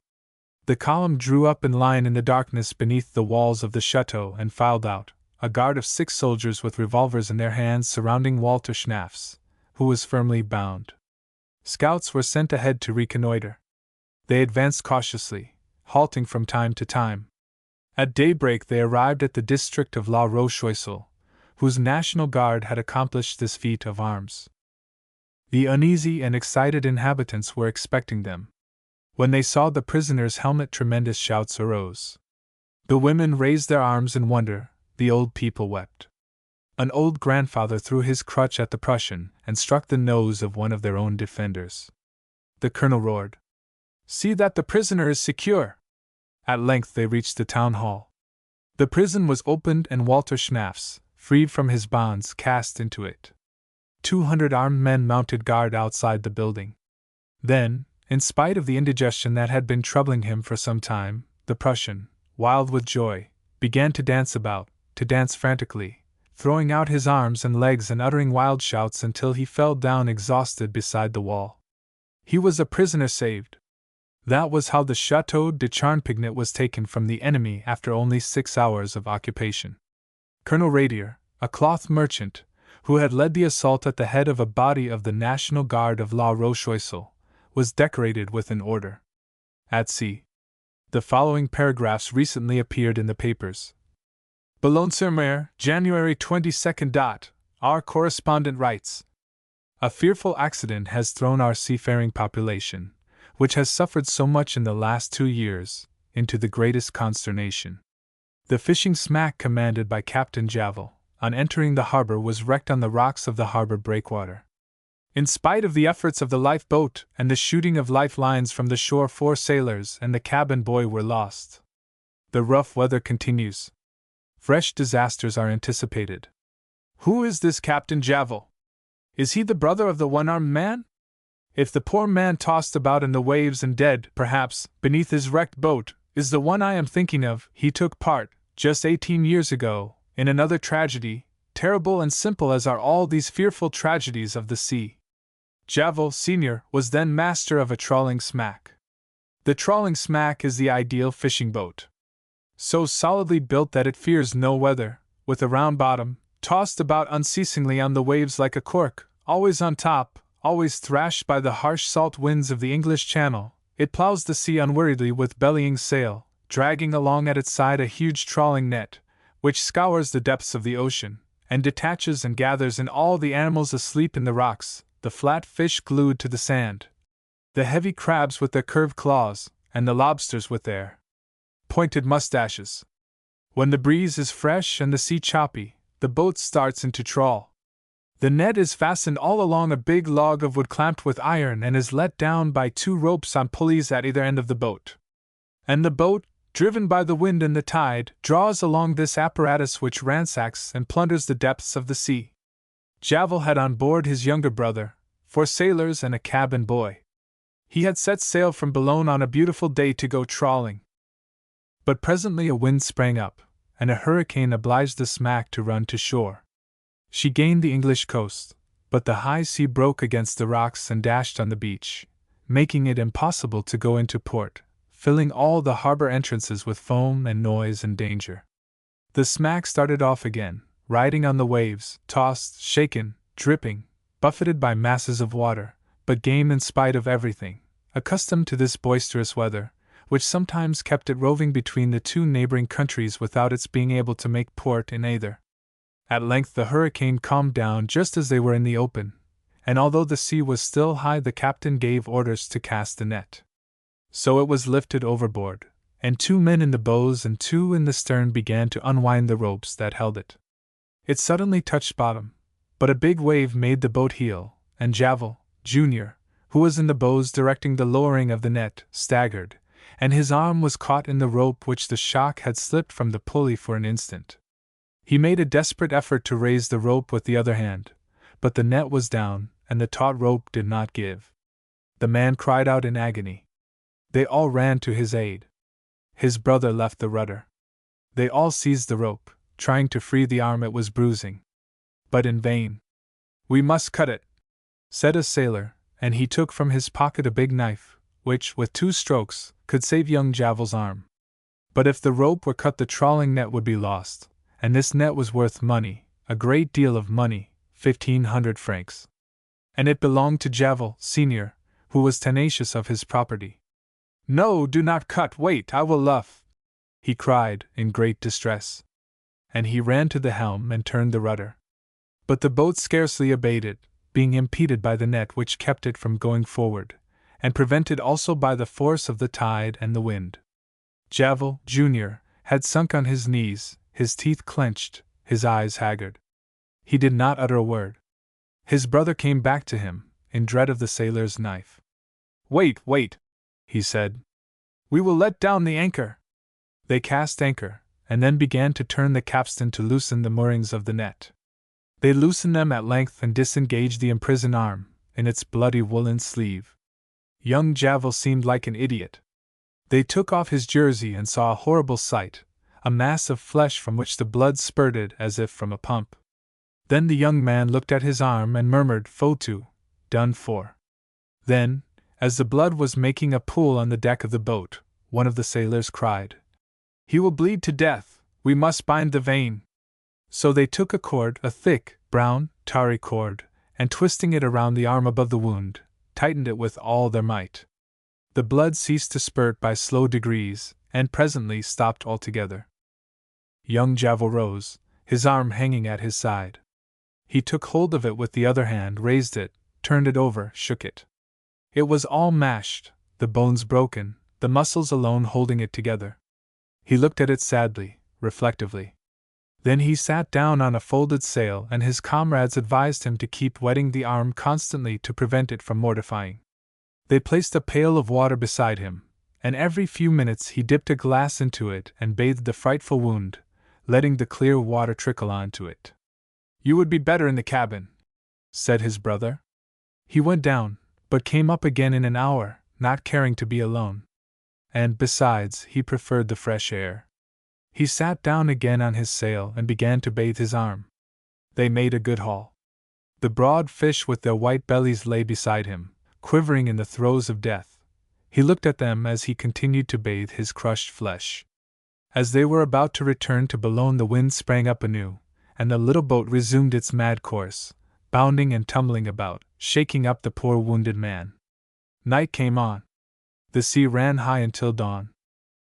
The column drew up in line in the darkness beneath the walls of the chateau and filed out, a guard of 6 soldiers with revolvers in their hands surrounding Walter Schnaffs, who was firmly bound. Scouts were sent ahead to reconnoiter. They advanced cautiously, halting from time to time. At daybreak they arrived at the district of La Roche-Oiselle, whose National Guard had accomplished this feat of arms. The uneasy and excited inhabitants were expecting them. When they saw the prisoner's helmet, tremendous shouts arose. The women raised their arms in wonder, the old people wept. An old grandfather threw his crutch at the Prussian and struck the nose of one of their own defenders. The colonel roared, "See that the prisoner is secure!" At length they reached the town hall. The prison was opened and Walter Schnaffs, freed from his bonds, cast into it. 200 armed men mounted guard outside the building. Then, in spite of the indigestion that had been troubling him for some time, the Prussian, wild with joy, began to dance frantically, throwing out his arms and legs and uttering wild shouts until he fell down exhausted beside the wall. He was a prisoner saved. That was how the Château de Charnpignet was taken from the enemy after only 6 hours of occupation. Colonel Radier, a cloth merchant, who had led the assault at the head of a body of the National Guard of La Roche-Oiselle, was decorated with an order. At sea. The following paragraphs recently appeared in the papers. Boulogne-sur-Mer, January 22. Our correspondent writes, "A fearful accident has thrown our seafaring population, which has suffered so much in the last 2 years, into the greatest consternation. The fishing smack commanded by Captain Javel, on entering the harbor, was wrecked on the rocks of the harbor breakwater. In spite of the efforts of the lifeboat and the shooting of lifelines from the shore, 4 sailors and the cabin boy were lost. The rough weather continues. Fresh disasters are anticipated. Who is this Captain Javel? Is he the brother of the one-armed man? If the poor man tossed about in the waves and dead, perhaps, beneath his wrecked boat, is the one I am thinking of, he took part, just 18 years ago, in another tragedy, terrible and simple as are all these fearful tragedies of the sea. Javel, Sr., was then master of a trawling smack. The trawling smack is the ideal fishing boat. So solidly built that it fears no weather, with a round bottom, tossed about unceasingly on the waves like a cork, always on top, always thrashed by the harsh salt winds of the English Channel, it plows the sea unweariedly with bellying sail, dragging along at its side a huge trawling net, which scours the depths of the ocean, and detaches and gathers in all the animals asleep in the rocks, the flat fish glued to the sand, the heavy crabs with their curved claws, and the lobsters with their pointed mustaches. When the breeze is fresh and the sea choppy, the boat starts into trawl. The net is fastened all along a big log of wood clamped with iron and is let down by 2 ropes on pulleys at either end of the boat. And the boat, driven by the wind and the tide, draws along this apparatus which ransacks and plunders the depths of the sea. Javel had on board his younger brother, 4 sailors and a cabin boy. He had set sail from Boulogne on a beautiful day to go trawling. But presently a wind sprang up, and a hurricane obliged the smack to run to shore. She gained the English coast, but the high sea broke against the rocks and dashed on the beach, making it impossible to go into port, filling all the harbor entrances with foam and noise and danger. The smack started off again, riding on the waves, tossed, shaken, dripping, buffeted by masses of water, but game in spite of everything, accustomed to this boisterous weather, which sometimes kept it roving between the 2 neighboring countries without its being able to make port in either. At length the hurricane calmed down just as they were in the open, and although the sea was still high, the captain gave orders to cast the net. So it was lifted overboard, and 2 men in the bows and 2 in the stern began to unwind the ropes that held it. It suddenly touched bottom, but a big wave made the boat heel, and Javel, Jr., who was in the bows directing the lowering of the net, staggered, and his arm was caught in the rope which the shock had slipped from the pulley for an instant. He made a desperate effort to raise the rope with the other hand, but the net was down, and the taut rope did not give. The man cried out in agony. They all ran to his aid. His brother left the rudder. They all seized the rope, trying to free the arm it was bruising. But in vain. "We must cut it," said a sailor, and he took from his pocket a big knife, which, with 2 strokes, could save young Javel's arm. But if the rope were cut, the trawling net would be lost, and this net was worth money, a great deal of money, 1,500 francs. And it belonged to Javel, senior, who was tenacious of his property. "No, do not cut, wait, I will luff," he cried, in great distress. And he ran to the helm and turned the rudder. But the boat scarcely abated, being impeded by the net which kept it from going forward, and prevented also by the force of the tide and the wind. Javel, Jr., had sunk on his knees, his teeth clenched, his eyes haggard. He did not utter a word. His brother came back to him, in dread of the sailor's knife. "Wait, wait," he said. "We will let down the anchor." They cast anchor, and then began to turn the capstan to loosen the moorings of the net. They loosened them at length and disengaged the imprisoned arm, in its bloody woolen sleeve. Young Javel seemed like an idiot. They took off his jersey and saw a horrible sight, a mass of flesh from which the blood spurted as if from a pump. Then the young man looked at his arm and murmured, "Foutu, done for." Then, as the blood was making a pool on the deck of the boat, one of the sailors cried, "He will bleed to death, we must bind the vein." So they took a cord, a thick, brown, tarry cord, and twisting it around the arm above the wound, tightened it with all their might. The blood ceased to spurt by slow degrees, and presently stopped altogether. Young Javel rose, his arm hanging at his side. He took hold of it with the other hand, raised it, turned it over, shook it. It was all mashed, the bones broken, the muscles alone holding it together. He looked at it sadly, reflectively. Then he sat down on a folded sail, and his comrades advised him to keep wetting the arm constantly to prevent it from mortifying. They placed a pail of water beside him, and every few minutes he dipped a glass into it and bathed the frightful wound, letting the clear water trickle onto it. "You would be better in the cabin," said his brother. He went down, but came up again in an hour, not caring to be alone. And, besides, he preferred the fresh air. He sat down again on his sail and began to bathe his arm. They made a good haul. The broad fish with their white bellies lay beside him, quivering in the throes of death. He looked at them as he continued to bathe his crushed flesh. As they were about to return to Boulogne, the wind sprang up anew, and the little boat resumed its mad course, bounding and tumbling about, shaking up the poor wounded man. Night came on. The sea ran high until dawn.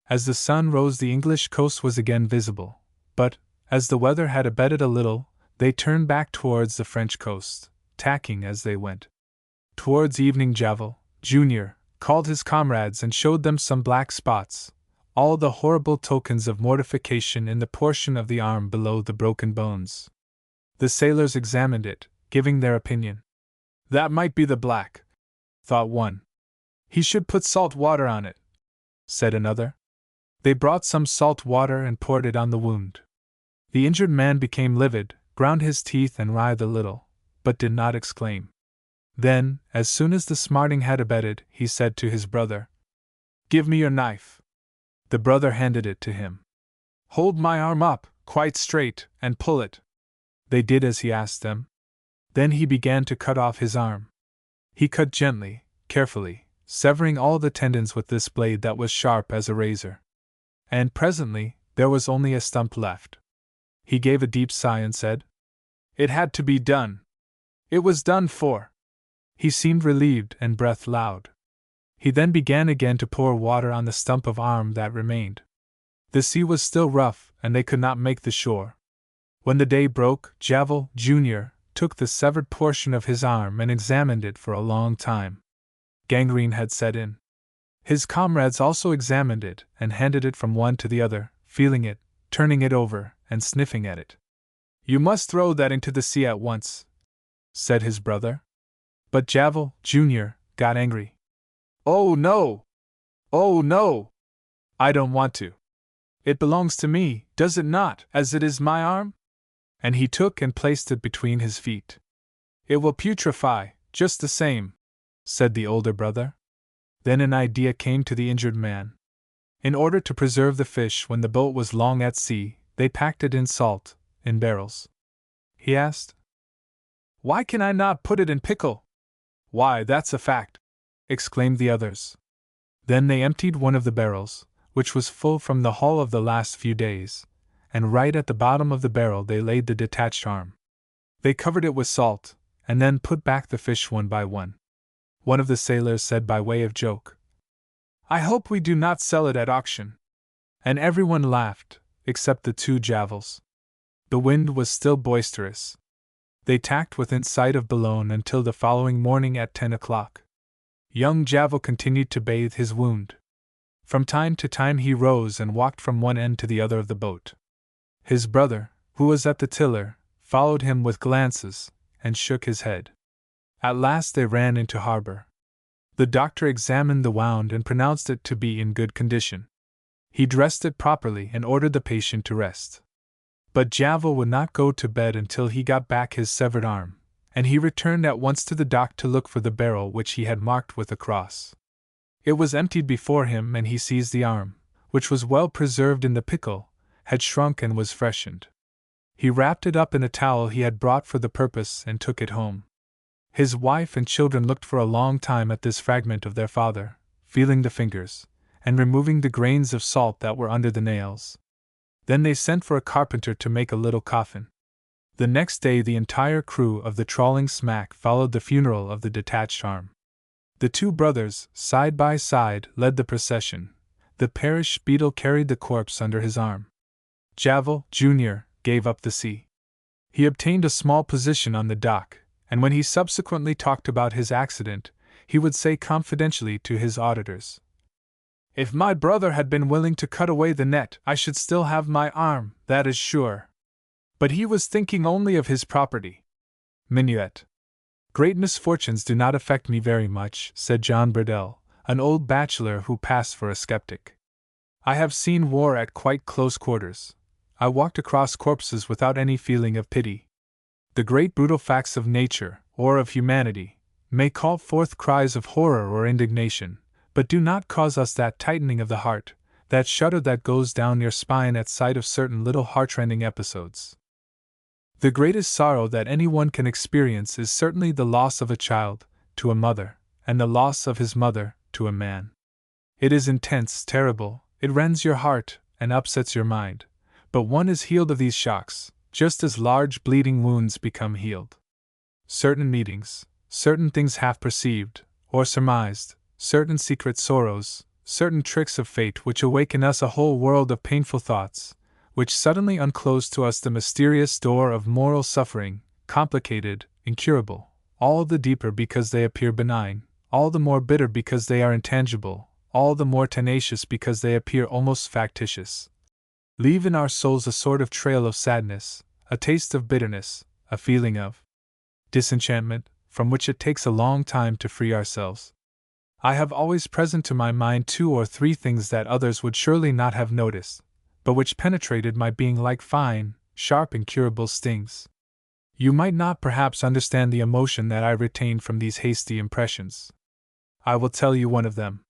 As the sun rose, the English coast was again visible, but, as the weather had abated a little, they turned back towards the French coast, tacking as they went. Towards evening, Javel, Jr., called his comrades and showed them some black spots, all the horrible tokens of mortification in the portion of the arm below the broken bones. The sailors examined it, giving their opinion. "That might be the black," thought one. "He should put salt water on it," said another. They brought some salt water and poured it on the wound. The injured man became livid, ground his teeth and writhed a little, but did not exclaim. Then, as soon as the smarting had abated, he said to his brother, "Give me your knife." The brother handed it to him. "Hold my arm up, quite straight, and pull it." They did as he asked them. Then he began to cut off his arm. He cut gently, carefully, severing all the tendons with this blade that was sharp as a razor. And presently, there was only a stump left. He gave a deep sigh and said, "It had to be done. It was done for." He seemed relieved and breathed loud. He then began again to pour water on the stump of arm that remained. The sea was still rough, and they could not make the shore. When the day broke, Javel, Jr., took the severed portion of his arm and examined it for a long time. Gangrene had set in. His comrades also examined it and handed it from one to the other, feeling it, turning it over, and sniffing at it. "You must throw that into the sea at once," said his brother. But Javel, Jr., got angry. "Oh no! Oh no!" I don't want to. It belongs to me, does it not, as it is my arm? And he took and placed it between his feet. It will putrefy, just the same, said the older brother. Then an idea came to the injured man. In order to preserve the fish when the boat was long at sea, they packed it in salt, in barrels. He asked, "Why can I not put it in pickle?" "Why, that's a fact," exclaimed the others. Then they emptied one of the barrels, which was full from the haul of the last few days, and right at the bottom of the barrel they laid the detached arm. They covered it with salt, and then put back the fish one by one. One of the sailors said by way of joke, "I hope we do not sell it at auction." And everyone laughed, except the two Javels. The wind was still boisterous. They tacked within sight of Boulogne until the following morning at 10 o'clock. Young Javel continued to bathe his wound. From time to time he rose and walked from one end to the other of the boat. His brother, who was at the tiller, followed him with glances, and shook his head. At last they ran into harbor. The doctor examined the wound and pronounced it to be in good condition. He dressed it properly and ordered the patient to rest. But Javel would not go to bed until he got back his severed arm, and he returned at once to the dock to look for the barrel which he had marked with a cross. It was emptied before him, and he seized the arm, which was well preserved in the pickle, had shrunk and was freshened. He wrapped it up in a towel he had brought for the purpose and took it home. His wife and children looked for a long time at this fragment of their father, feeling the fingers, and removing the grains of salt that were under the nails. Then they sent for a carpenter to make a little coffin. The next day the entire crew of the trawling smack followed the funeral of the detached arm. The two brothers, side by side, led the procession. The parish beadle carried the corpse under his arm. Javel, Jr., gave up the sea. He obtained a small position on the dock, and when he subsequently talked about his accident, he would say confidentially to his auditors, "If my brother had been willing to cut away the net, I should still have my arm, that is sure. But he was thinking only of his property." Minuet. "Great misfortunes do not affect me very much," said John Burdell, an old bachelor who passed for a skeptic. "I have seen war at quite close quarters. I walked across corpses without any feeling of pity. The great brutal facts of nature, or of humanity, may call forth cries of horror or indignation, but do not cause us that tightening of the heart, that shudder that goes down your spine at sight of certain little heartrending episodes. The greatest sorrow that anyone can experience is certainly the loss of a child, to a mother, and the loss of his mother, to a man. It is intense, terrible, it rends your heart, and upsets your mind, but one is healed of these shocks, just as large bleeding wounds become healed. Certain meetings, certain things half perceived, or surmised, certain secret sorrows, certain tricks of fate which awaken us a whole world of painful thoughts, which suddenly unclose to us the mysterious door of moral suffering, complicated, incurable, all the deeper because they appear benign, all the more bitter because they are intangible, all the more tenacious because they appear almost factitious. Leave in our souls a sort of trail of sadness, a taste of bitterness, a feeling of disenchantment, from which it takes a long time to free ourselves. I have always present to my mind 2 or 3 things that others would surely not have noticed, but which penetrated my being like fine, sharp, incurable stings. You might not perhaps understand the emotion that I retained from these hasty impressions. I will tell you one of them.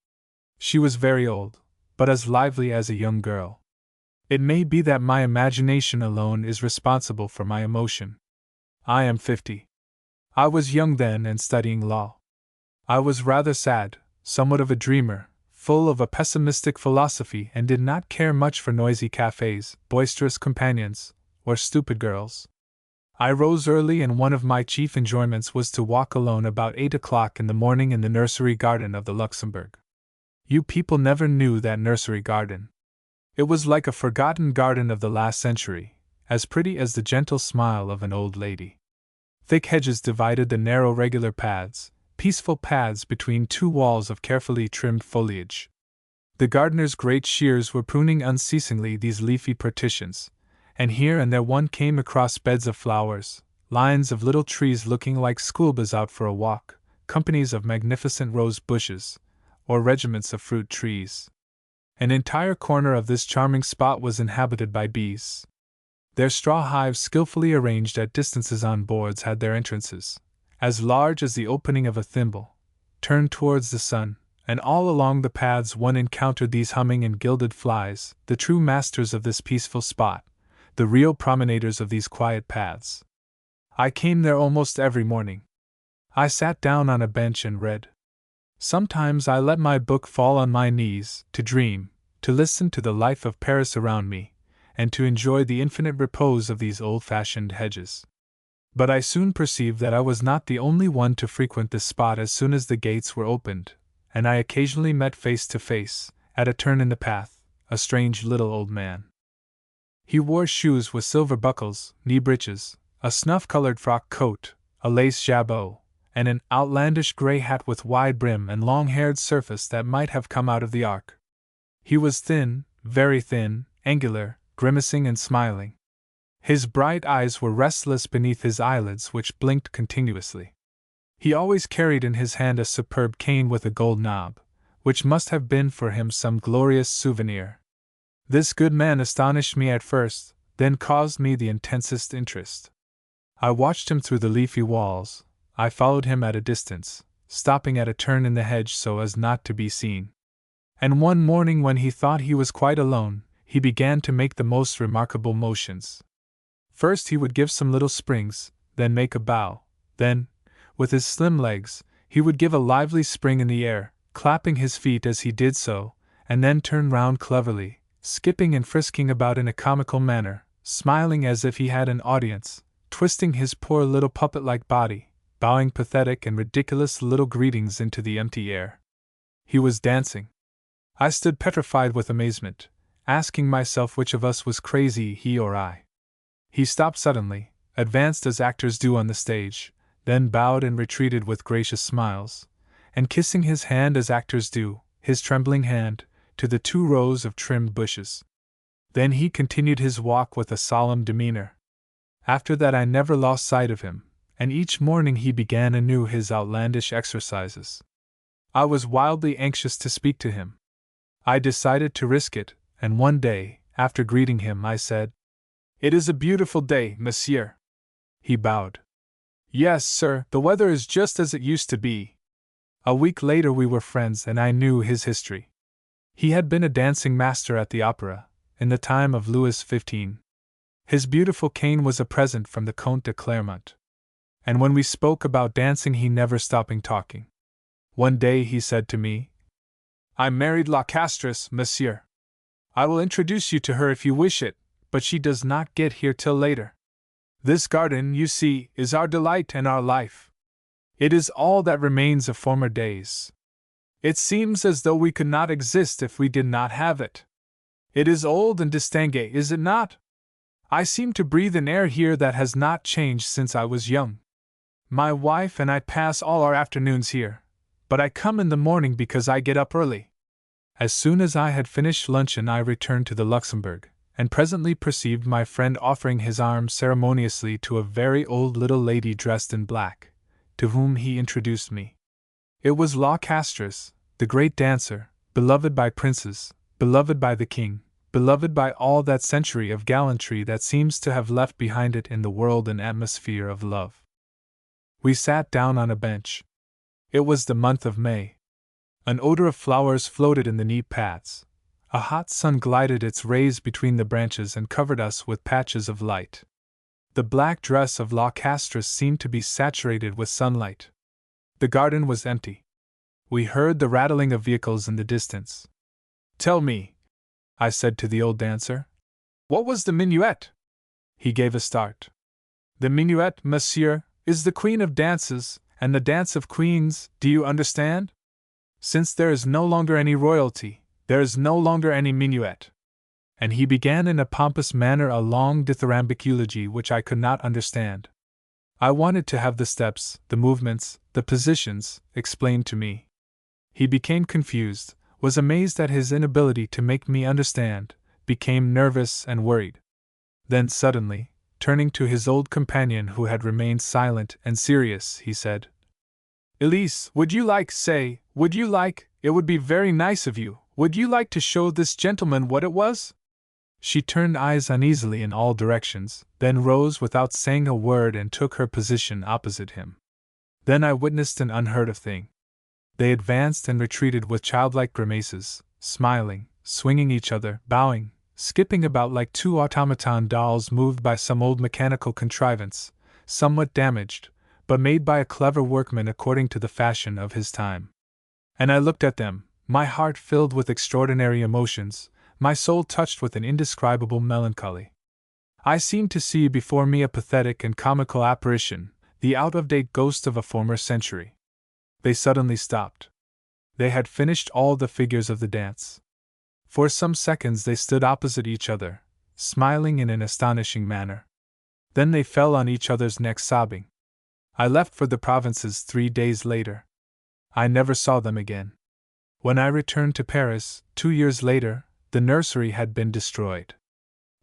She was very old, but as lively as a young girl. It may be that my imagination alone is responsible for my emotion. I am 50. I was young then and studying law. I was rather sad, somewhat of a dreamer, full of a pessimistic philosophy, and did not care much for noisy cafes, boisterous companions, or stupid girls. I rose early, and one of my chief enjoyments was to walk alone about 8 o'clock in the morning in the nursery garden of the Luxembourg. You people never knew that nursery garden. It was like a forgotten garden of the last century, as pretty as the gentle smile of an old lady. Thick hedges divided the narrow regular paths, peaceful paths between 2 walls of carefully trimmed foliage. The gardener's great shears were pruning unceasingly these leafy partitions, and here and there one came across beds of flowers, lines of little trees looking like schoolboys out for a walk, companies of magnificent rose bushes, or regiments of fruit trees. An entire corner of this charming spot was inhabited by bees. Their straw hives, skillfully arranged at distances on boards, had their entrances, as large as the opening of a thimble, turned towards the sun, and all along the paths one encountered these humming and gilded flies, the true masters of this peaceful spot, the real promenaders of these quiet paths. I came there almost every morning. I sat down on a bench and read. Sometimes I let my book fall on my knees, to dream, to listen to the life of Paris around me, and to enjoy the infinite repose of these old-fashioned hedges. But I soon perceived that I was not the only one to frequent this spot as soon as the gates were opened, and I occasionally met face to face, at a turn in the path, a strange little old man. He wore shoes with silver buckles, knee breeches, a snuff-colored frock coat, a lace jabot, and an outlandish grey hat with wide brim and long-haired surface that might have come out of the Ark. He was thin, very thin, angular, grimacing and smiling. His bright eyes were restless beneath his eyelids, which blinked continuously. He always carried in his hand a superb cane with a gold knob, which must have been for him some glorious souvenir. This good man astonished me at first, then caused me the intensest interest. I watched him through the leafy walls. I followed him at a distance, stopping at a turn in the hedge so as not to be seen. And one morning, when he thought he was quite alone, he began to make the most remarkable motions. First he would give some little springs, then make a bow, then, with his slim legs, he would give a lively spring in the air, clapping his feet as he did so, and then turn round cleverly, skipping and frisking about in a comical manner, smiling as if he had an audience, twisting his poor little puppet-like body, bowing pathetic and ridiculous little greetings into the empty air. He was dancing. I stood petrified with amazement, asking myself which of us was crazy, he or I. He stopped suddenly, advanced as actors do on the stage, then bowed and retreated with gracious smiles, and kissing his hand as actors do, his trembling hand, to the 2 rows of trimmed bushes. Then he continued his walk with a solemn demeanor. After that I never lost sight of him, and each morning he began anew his outlandish exercises. I was wildly anxious to speak to him. I decided to risk it, and one day, after greeting him, I said, "It is a beautiful day, monsieur." He bowed. "Yes, sir, the weather is just as it used to be." A week later we were friends, and I knew his history. He had been a dancing master at the opera, in the time of Louis XV. His beautiful cane was a present from the Comte de Clermont. And when we spoke about dancing he never stopping talking. One day he said to me, "I married La Castress, monsieur. I will introduce you to her if you wish it, but she does not get here till later. This garden, you see, is our delight and our life. It is all that remains of former days. It seems as though we could not exist if we did not have it. It is old and distingué, is it not? I seem to breathe an air here that has not changed since I was young. My wife and I pass all our afternoons here, but I come in the morning because I get up early." As soon as I had finished luncheon I returned to the Luxembourg, and presently perceived my friend offering his arm ceremoniously to a very old little lady dressed in black, to whom he introduced me. It was La Castress, the great dancer, beloved by princes, beloved by the king, beloved by all that century of gallantry that seems to have left behind it in the world an atmosphere of love. We sat down on a bench. It was the month of May. An odor of flowers floated in the neat paths. A hot sun glided its rays between the branches and covered us with patches of light. The black dress of La Castress seemed to be saturated with sunlight. The garden was empty. We heard the rattling of vehicles in the distance. "Tell me," I said to the old dancer, "what was the minuet?" He gave a start. "The minuet, monsieur, is the queen of dances, and the dance of queens, do you understand? Since there is no longer any royalty, there is no longer any minuet." And he began in a pompous manner a long dithyrambic eulogy which I could not understand. I wanted to have the steps, the movements, the positions, explained to me. He became confused, was amazed at his inability to make me understand, became nervous and worried. Then suddenly, turning to his old companion who had remained silent and serious, he said, "Elise, would you like, it would be very nice of you, Would you like to show this gentleman what it was? She turned eyes uneasily in all directions, then rose without saying a word and took her position opposite him. Then I witnessed an unheard of thing. They advanced and retreated with childlike grimaces, smiling, swinging each other, bowing, skipping about like two automaton dolls moved by some old mechanical contrivance, somewhat damaged, but made by a clever workman according to the fashion of his time. And I looked at them, my heart filled with extraordinary emotions, my soul touched with an indescribable melancholy. I seemed to see before me a pathetic and comical apparition, the out-of-date ghost of a former century. They suddenly stopped. They had finished all the figures of the dance. For some seconds they stood opposite each other, smiling in an astonishing manner. Then they fell on each other's necks sobbing. I left for the provinces 3 days later. I never saw them again. When I returned to Paris, 2 years later, the nursery had been destroyed.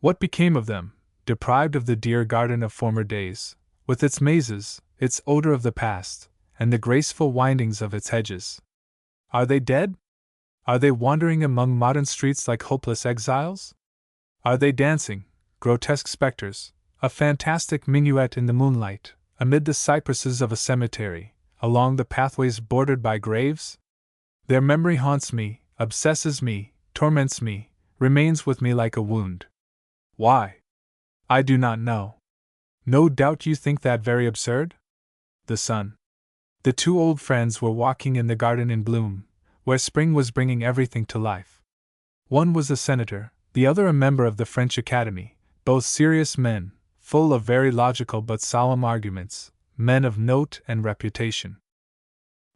What became of them, deprived of the dear garden of former days, with its mazes, its odor of the past, and the graceful windings of its hedges? Are they dead? Are they wandering among modern streets like hopeless exiles? Are they dancing, grotesque specters, a fantastic minuet in the moonlight, amid the cypresses of a cemetery, along the pathways bordered by graves? Their memory haunts me, obsesses me, torments me, remains with me like a wound. Why? I do not know. No doubt you think that very absurd? The sun. The two old friends were walking in the garden in bloom, where spring was bringing everything to life. One was a senator, the other a member of the French Academy, both serious men, full of very logical but solemn arguments, men of note and reputation.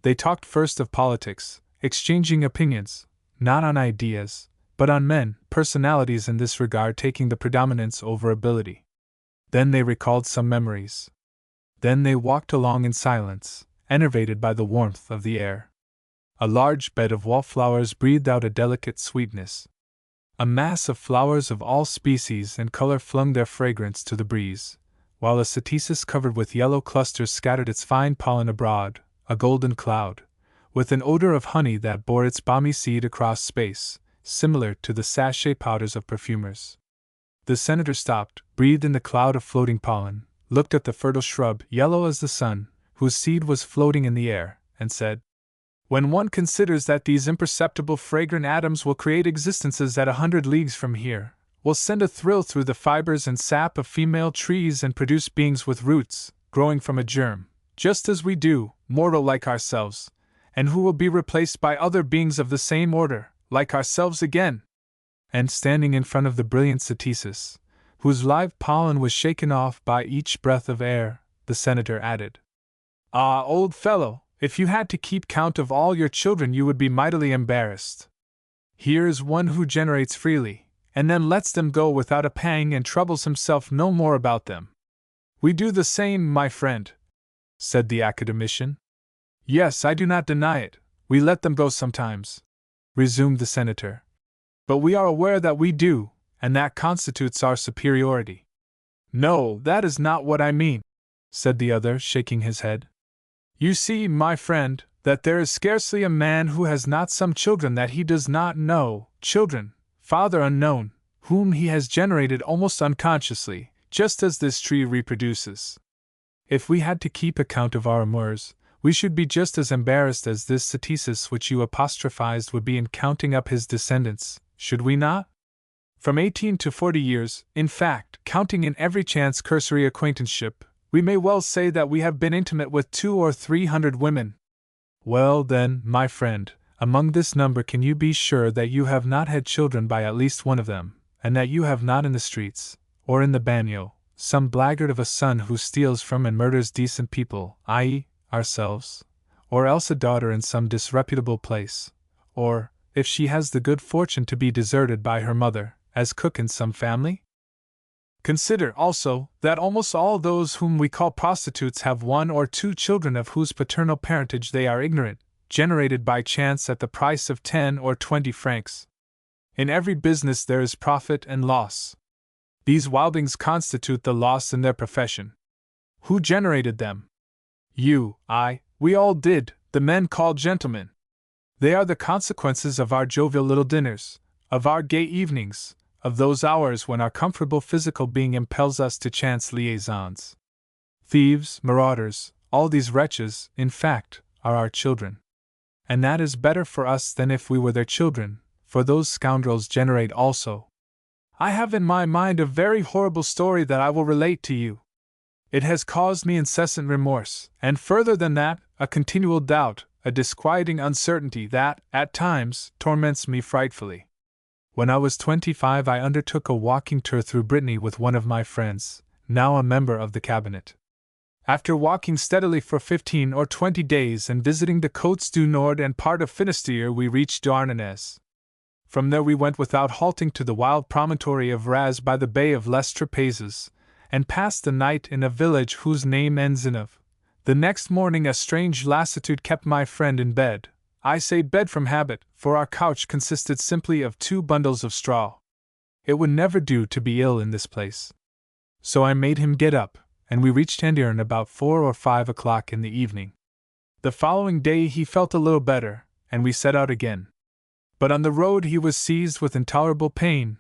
They talked first of politics, exchanging opinions, not on ideas, but on men, personalities in this regard taking the predominance over ability. Then they recalled some memories. Then they walked along in silence, enervated by the warmth of the air. A large bed of wallflowers breathed out a delicate sweetness. A mass of flowers of all species and color flung their fragrance to the breeze, while a cytisus covered with yellow clusters scattered its fine pollen abroad, a golden cloud, with an odor of honey that bore its balmy seed across space, similar to the sachet powders of perfumers. The senator stopped, breathed in the cloud of floating pollen, looked at the fertile shrub, yellow as the sun, whose seed was floating in the air, and said, "When one considers that these imperceptible fragrant atoms will create existences at 100 leagues from here, will send a thrill through the fibers and sap of female trees and produce beings with roots, growing from a germ, just as we do, mortal like ourselves, and who will be replaced by other beings of the same order, like ourselves again." And standing in front of the brilliant cytisus, whose live pollen was shaken off by each breath of air, the senator added, "Ah, old fellow, if you had to keep count of all your children you would be mightily embarrassed. Here is one who generates freely, and then lets them go without a pang and troubles himself no more about them." "We do the same, my friend," said the academician. "Yes, I do not deny it, we let them go sometimes," resumed the senator. "But we are aware that we do, and that constitutes our superiority." "No, that is not what I mean," said the other, shaking his head. "You see, my friend, that there is scarcely a man who has not some children that he does not know, children, father unknown, whom he has generated almost unconsciously, just as this tree reproduces. If we had to keep account of our amours, we should be just as embarrassed as this cytisus which you apostrophized would be in counting up his descendants, should we not? From 18 to 40 years, in fact, counting in every chance cursory acquaintanceship, we may well say that we have been intimate with 200 or 300 women. Well then, my friend, among this number can you be sure that you have not had children by at least one of them, and that you have not in the streets, or in the bagnio, some blackguard of a son who steals from and murders decent people, i.e., ourselves, or else a daughter in some disreputable place, or, if she has the good fortune to be deserted by her mother, as cook in some family? Consider, also, that almost all those whom we call prostitutes have 1 or 2 children of whose paternal parentage they are ignorant, generated by chance at the price of 10 or 20 francs. In every business there is profit and loss. These wildings constitute the loss in their profession. Who generated them? You, I, we all did, the men called gentlemen. They are the consequences of our jovial little dinners, of our gay evenings, of those hours when our comfortable physical being impels us to chance liaisons. Thieves, marauders, all these wretches, in fact, are our children. And that is better for us than if we were their children, for those scoundrels generate also. I have in my mind a very horrible story that I will relate to you. It has caused me incessant remorse, and further than that, a continual doubt, a disquieting uncertainty that, at times, torments me frightfully. When I was 25, I undertook a walking tour through Brittany with one of my friends, now a member of the cabinet. After walking steadily for 15 or 20 days and visiting the Côtes du Nord and part of Finistère, we reached Douarnenez. From there we went without halting to the wild promontory of Raz by the Bay of Les Trapezes, and passed the night in a village whose name ends in of. The next morning a strange lassitude kept my friend in bed. I say bed from habit, for our couch consisted simply of 2 bundles of straw. It would never do to be ill in this place. So I made him get up, and we reached Andiron about 4 or 5 o'clock in the evening. The following day he felt a little better, and we set out again. But on the road he was seized with intolerable pain,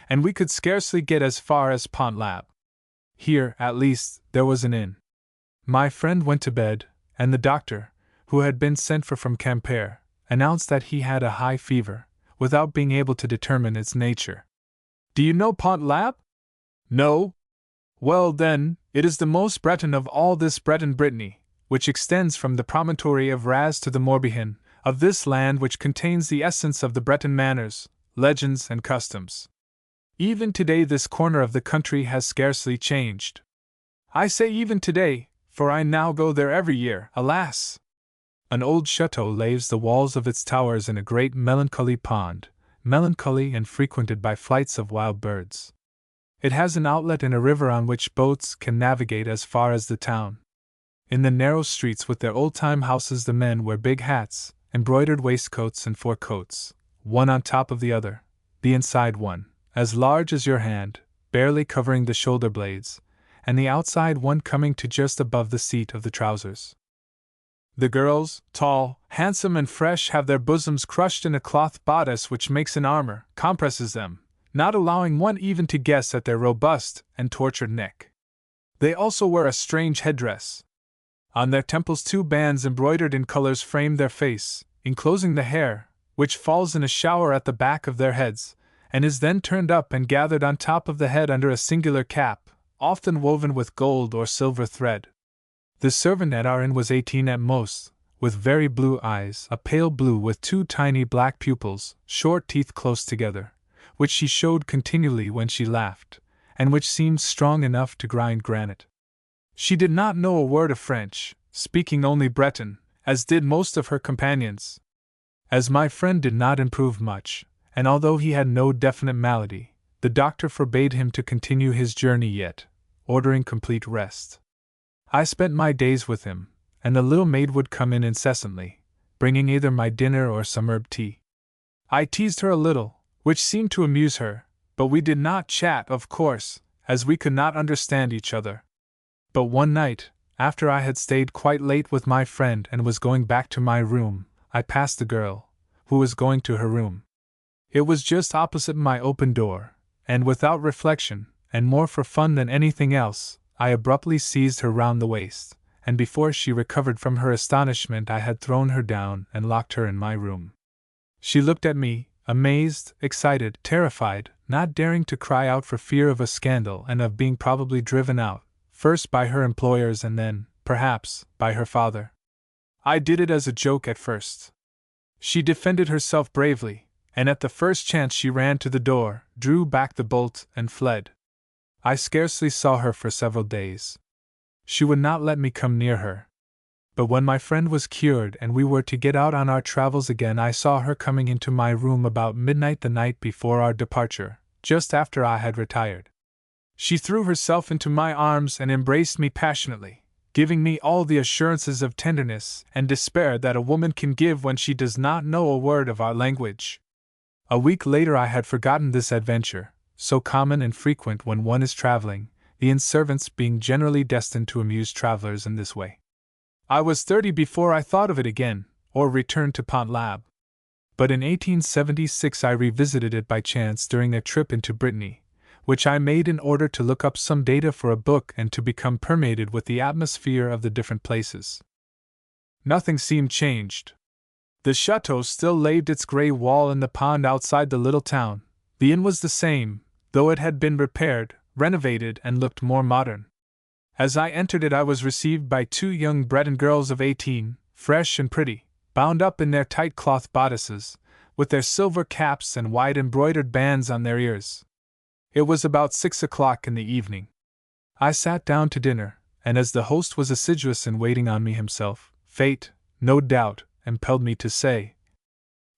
and we could scarcely get as far as Pont-l'Abbé. Here, at least, there was an inn. My friend went to bed, and the doctor, who had been sent for from Quimper, announced that he had a high fever, without being able to determine its nature. Do you know Pont-l'Abbé? No? Well, then, it is the most Breton of all this Breton Brittany, which extends from the promontory of Raz to the Morbihan, of this land which contains the essence of the Breton manners, legends, and customs. Even today this corner of the country has scarcely changed. I say even today, for I now go there every year, alas! An old chateau laves the walls of its towers in a great melancholy pond, melancholy and frequented by flights of wild birds. It has an outlet in a river on which boats can navigate as far as the town. In the narrow streets with their old-time houses the men wear big hats, embroidered waistcoats and 4 coats, one on top of the other, the inside one, as large as your hand, barely covering the shoulder blades, and the outside one coming to just above the seat of the trousers. The girls, tall, handsome and fresh, have their bosoms crushed in a cloth bodice which makes an armor, compresses them, not allowing one even to guess at their robust and tortured neck. They also wear a strange headdress. On their temples 2 bands embroidered in colors frame their face, enclosing the hair, which falls in a shower at the back of their heads, and is then turned up and gathered on top of the head under a singular cap, often woven with gold or silver thread. The servant at our inn was 18 at most, with very blue eyes, a pale blue with 2 tiny black pupils, short teeth close together, which she showed continually when she laughed, and which seemed strong enough to grind granite. She did not know a word of French, speaking only Breton, as did most of her companions. As my friend did not improve much, and although he had no definite malady, the doctor forbade him to continue his journey yet, ordering complete rest. I spent my days with him, and the little maid would come in incessantly, bringing either my dinner or some herb tea. I teased her a little, which seemed to amuse her, but we did not chat, of course, as we could not understand each other. But one night, after I had stayed quite late with my friend and was going back to my room, I passed the girl, who was going to her room. It was just opposite my open door, and without reflection, and more for fun than anything else, I abruptly seized her round the waist, and before she recovered from her astonishment I had thrown her down and locked her in my room. She looked at me, amazed, excited, terrified, not daring to cry out for fear of a scandal and of being probably driven out, first by her employers and then, perhaps, by her father. I did it as a joke at first. She defended herself bravely, and at the first chance she ran to the door, drew back the bolt, and fled. I scarcely saw her for several days. She would not let me come near her. But when my friend was cured and we were to get out on our travels again, I saw her coming into my room about midnight the night before our departure, just after I had retired. She threw herself into my arms and embraced me passionately, giving me all the assurances of tenderness and despair that a woman can give when she does not know a word of our language. A week later I had forgotten this adventure, so common and frequent when one is traveling, the inn servants being generally destined to amuse travelers in this way. I was 30 before I thought of it again, or returned to Pont-l'Abbé. but in 1876 I revisited it by chance during a trip into Brittany, which I made in order to look up some data for a book and to become permeated with the atmosphere of the different places. Nothing seemed changed. The chateau still laved its grey wall in the pond outside the little town. The inn was the same, though it had been repaired, renovated, and looked more modern. As I entered it, I was received by two young Breton girls of 18, fresh and pretty, bound up in their tight cloth bodices, with their silver caps and white embroidered bands on their ears. It was about 6 o'clock in the evening. I sat down to dinner, and as the host was assiduous in waiting on me himself, fate, no doubt, impelled me to say,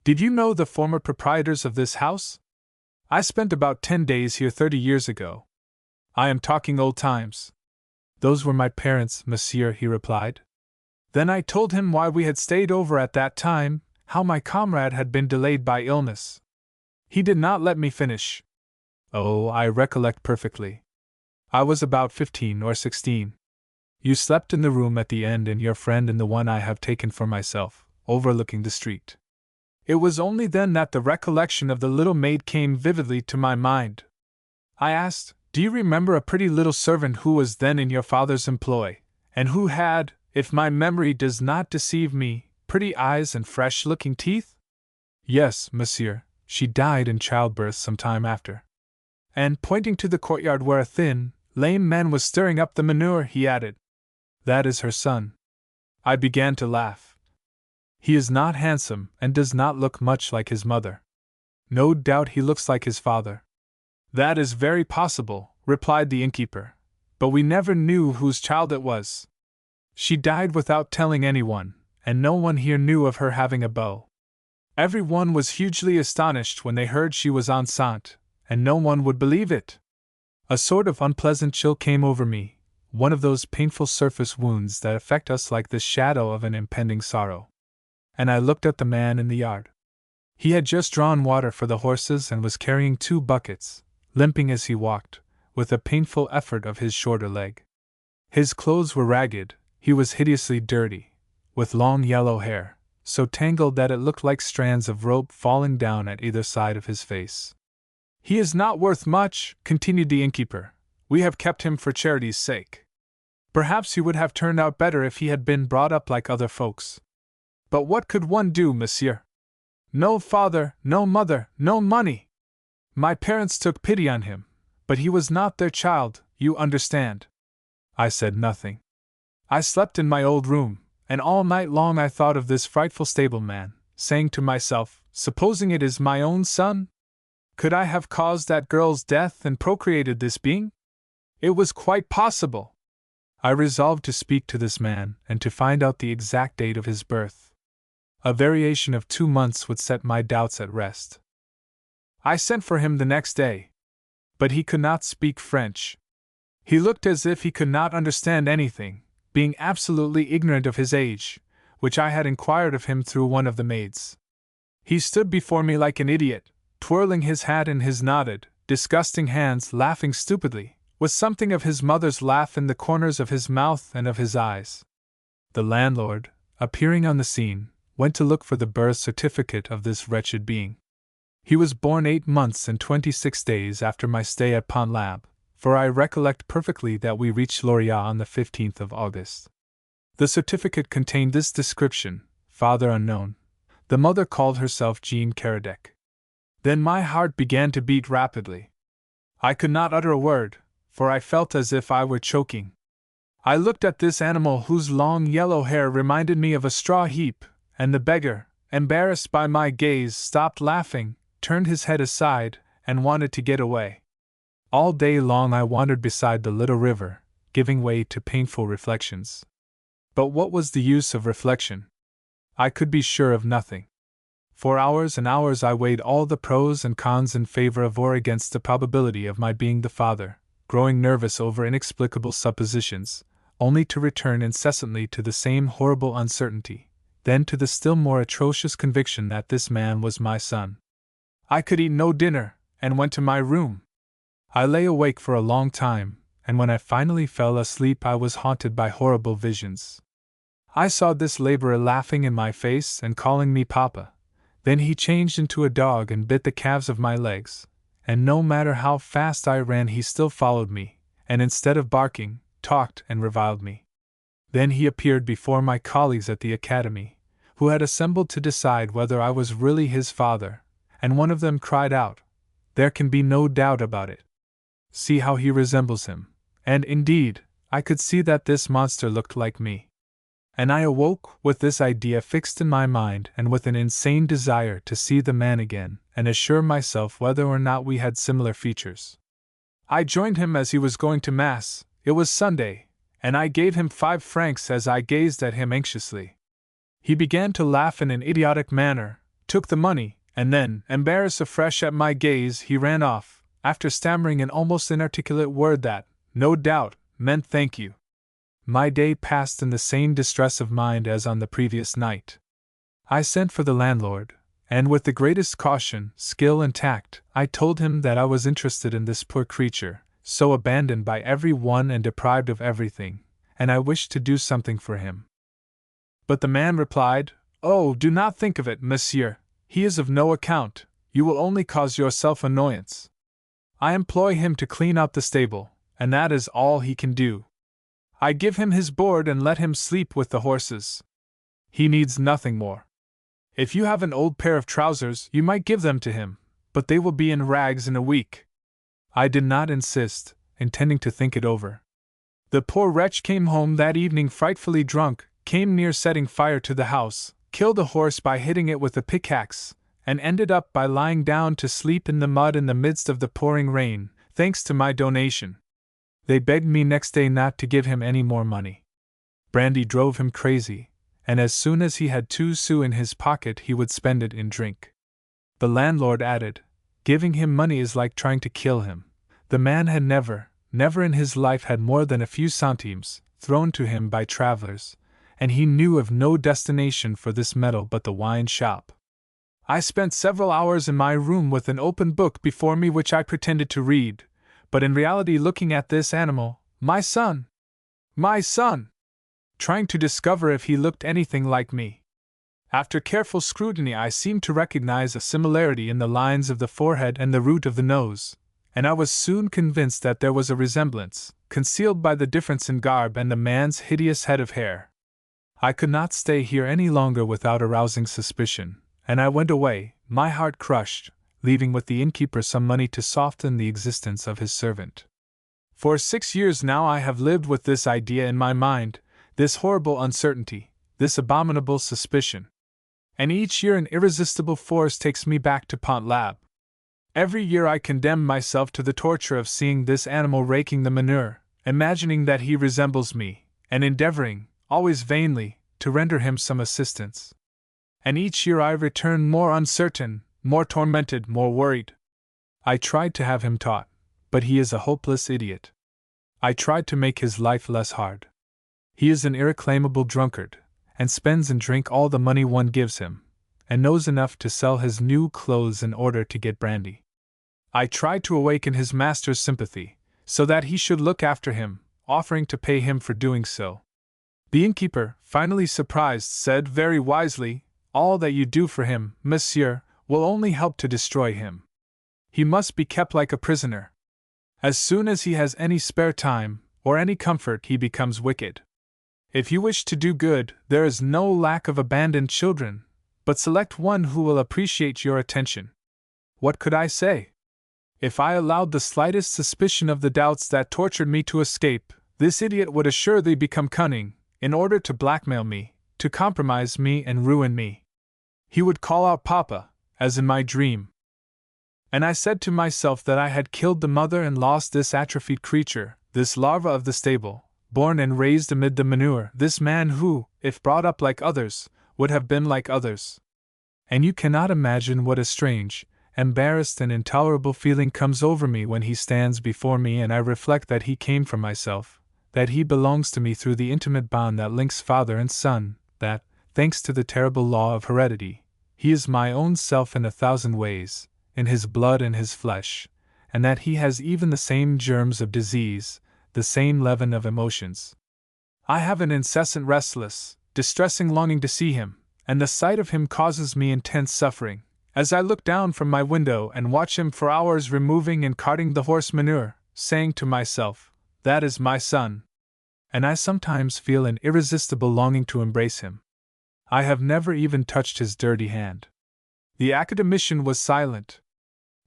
"Did you know the former proprietors of this house? I spent about 10 days here 30 years ago. I am talking old times." "Those were my parents, monsieur," he replied. Then I told him why we had stayed over at that time, how my comrade had been delayed by illness. He did not let me finish. "Oh, I recollect perfectly. I was about 15 or 16. You slept in the room at the end and your friend in the one I have taken for myself, overlooking the street." It was only then that the recollection of the little maid came vividly to my mind. I asked, "Do you remember a pretty little servant who was then in your father's employ, and who had, if my memory does not deceive me, pretty eyes and fresh-looking teeth?" "Yes, monsieur, she died in childbirth some time after." And pointing to the courtyard where a thin, lame man was stirring up the manure, he added, "That is her son." I began to laugh. "He is not handsome and does not look much like his mother." "No doubt he looks like his father." "That is very possible," replied the innkeeper, "but we never knew whose child it was. She died without telling anyone, and no one here knew of her having a beau. Every one was hugely astonished when they heard she was enceinte, and no one would believe it." A sort of unpleasant chill came over me, one of those painful surface wounds that affect us like the shadow of an impending sorrow. And I looked at the man in the yard. He had just drawn water for the horses and was carrying 2 buckets, limping as he walked, with a painful effort of his shorter leg. His clothes were ragged, he was hideously dirty, with long yellow hair, so tangled that it looked like strands of rope falling down at either side of his face. "He is not worth much," continued the innkeeper. "We have kept him for charity's sake. Perhaps he would have turned out better if he had been brought up like other folks. But what could one do, monsieur? No father, no mother, no money. My parents took pity on him, but he was not their child, you understand." I said nothing. I slept in my old room, and all night long I thought of this frightful stableman, saying to myself, "Supposing it is my own son? Could I have caused that girl's death and procreated this being? It was quite possible." I resolved to speak to this man and to find out the exact date of his birth. A variation of 2 months would set my doubts at rest. I sent for him the next day. But he could not speak French. He looked as if he could not understand anything, being absolutely ignorant of his age, which I had inquired of him through one of the maids. He stood before me like an idiot, twirling his hat in his knotted, disgusting hands, laughing stupidly, with something of his mother's laugh in the corners of his mouth and of his eyes. The landlord, appearing on the scene, went to look for the birth certificate of this wretched being. He was born 8 months and 26 days after my stay at Pont l'Abbé, for I recollect perfectly that we reached Lorient on the 15th of August. The certificate contained this description: father unknown. The mother called herself Jean Caradec. Then my heart began to beat rapidly. I could not utter a word, for I felt as if I were choking. I looked at this animal whose long yellow hair reminded me of a straw heap, and the beggar, embarrassed by my gaze, stopped laughing, turned his head aside, and wanted to get away. All day long I wandered beside the little river, giving way to painful reflections. But what was the use of reflection? I could be sure of nothing. For hours and hours I weighed all the pros and cons in favor of or against the probability of my being the father, growing nervous over inexplicable suppositions, only to return incessantly to the same horrible uncertainty, then to the still more atrocious conviction that this man was my son. I could eat no dinner, and went to my room. I lay awake for a long time, and when I finally fell asleep I was haunted by horrible visions. I saw this laborer laughing in my face and calling me Papa, Then he changed into a dog and bit the calves of my legs, and no matter how fast I ran he still followed me, and instead of barking, talked and reviled me. Then he appeared before my colleagues at the academy, who had assembled to decide whether I was really his father, and one of them cried out, "There can be no doubt about it. See how he resembles him." And indeed, I could see that this monster looked like me. And I awoke with this idea fixed in my mind and with an insane desire to see the man again and assure myself whether or not we had similar features. I joined him as he was going to Mass. It was Sunday, and I gave him 5 francs as I gazed at him anxiously. He began to laugh in an idiotic manner, took the money, and then, embarrassed afresh at my gaze, he ran off, after stammering an almost inarticulate word that, no doubt, meant thank you. My day passed in the same distress of mind as on the previous night. I sent for the landlord, and with the greatest caution, skill, and tact, I told him that I was interested in this poor creature, so abandoned by every one and deprived of everything, and I wished to do something for him. But the man replied, "Oh, do not think of it, monsieur. He is of no account. You will only cause yourself annoyance. I employ him to clean out the stable, and that is all he can do. I give him his board and let him sleep with the horses. He needs nothing more. If you have an old pair of trousers, you might give them to him, but they will be in rags in a week." I did not insist, intending to think it over. The poor wretch came home that evening frightfully drunk, came near setting fire to the house, killed a horse by hitting it with a pickaxe, and ended up by lying down to sleep in the mud in the midst of the pouring rain, thanks to my donation. They begged me next day not to give him any more money. Brandy drove him crazy, and as soon as he had 2 sous in his pocket he would spend it in drink. The landlord added, "Giving him money is like trying to kill him." The man had never in his life had more than a few centimes, thrown to him by travelers, and he knew of no destination for this metal but the wine shop. I spent several hours in my room with an open book before me which I pretended to read, but in reality looking at this animal, my son, trying to discover if he looked anything like me. After careful scrutiny I seemed to recognize a similarity in the lines of the forehead and the root of the nose, and I was soon convinced that there was a resemblance, concealed by the difference in garb and the man's hideous head of hair. I could not stay here any longer without arousing suspicion, and I went away, my heart crushed, leaving with the innkeeper some money to soften the existence of his servant. For 6 years now I have lived with this idea in my mind, this horrible uncertainty, this abominable suspicion. And each year an irresistible force takes me back to Pont l'Abbé. Every year I condemn myself to the torture of seeing this animal raking the manure, imagining that he resembles me, and endeavoring, always vainly, to render him some assistance. And each year I return more uncertain, more tormented, more worried. I tried to have him taught, but he is a hopeless idiot. I tried to make his life less hard. He is an irreclaimable drunkard, and spends in drink all the money one gives him, and knows enough to sell his new clothes in order to get brandy. I tried to awaken his master's sympathy, so that he should look after him, offering to pay him for doing so. The innkeeper, finally surprised, said very wisely, "All that you do for him, monsieur, will only help to destroy him. He must be kept like a prisoner. As soon as he has any spare time, or any comfort, he becomes wicked. If you wish to do good, there is no lack of abandoned children, but select one who will appreciate your attention." What could I say? If I allowed the slightest suspicion of the doubts that tortured me to escape, this idiot would assuredly become cunning, in order to blackmail me, to compromise me and ruin me. He would call out "Papa," as in my dream. And I said to myself that I had killed the mother and lost this atrophied creature, this larva of the stable, born and raised amid the manure, this man who, if brought up like others, would have been like others. And you cannot imagine what a strange, embarrassed and intolerable feeling comes over me when he stands before me and I reflect that he came from myself, that he belongs to me through the intimate bond that links father and son, that, thanks to the terrible law of heredity, he is my own self in 1,000 ways, in his blood and his flesh, and that he has even the same germs of disease, the same leaven of emotions. I have an incessant restless, distressing longing to see him, and the sight of him causes me intense suffering, as I look down from my window and watch him for hours removing and carting the horse manure, saying to myself, "That is my son." And I sometimes feel an irresistible longing to embrace him. I have never even touched his dirty hand. The academician was silent.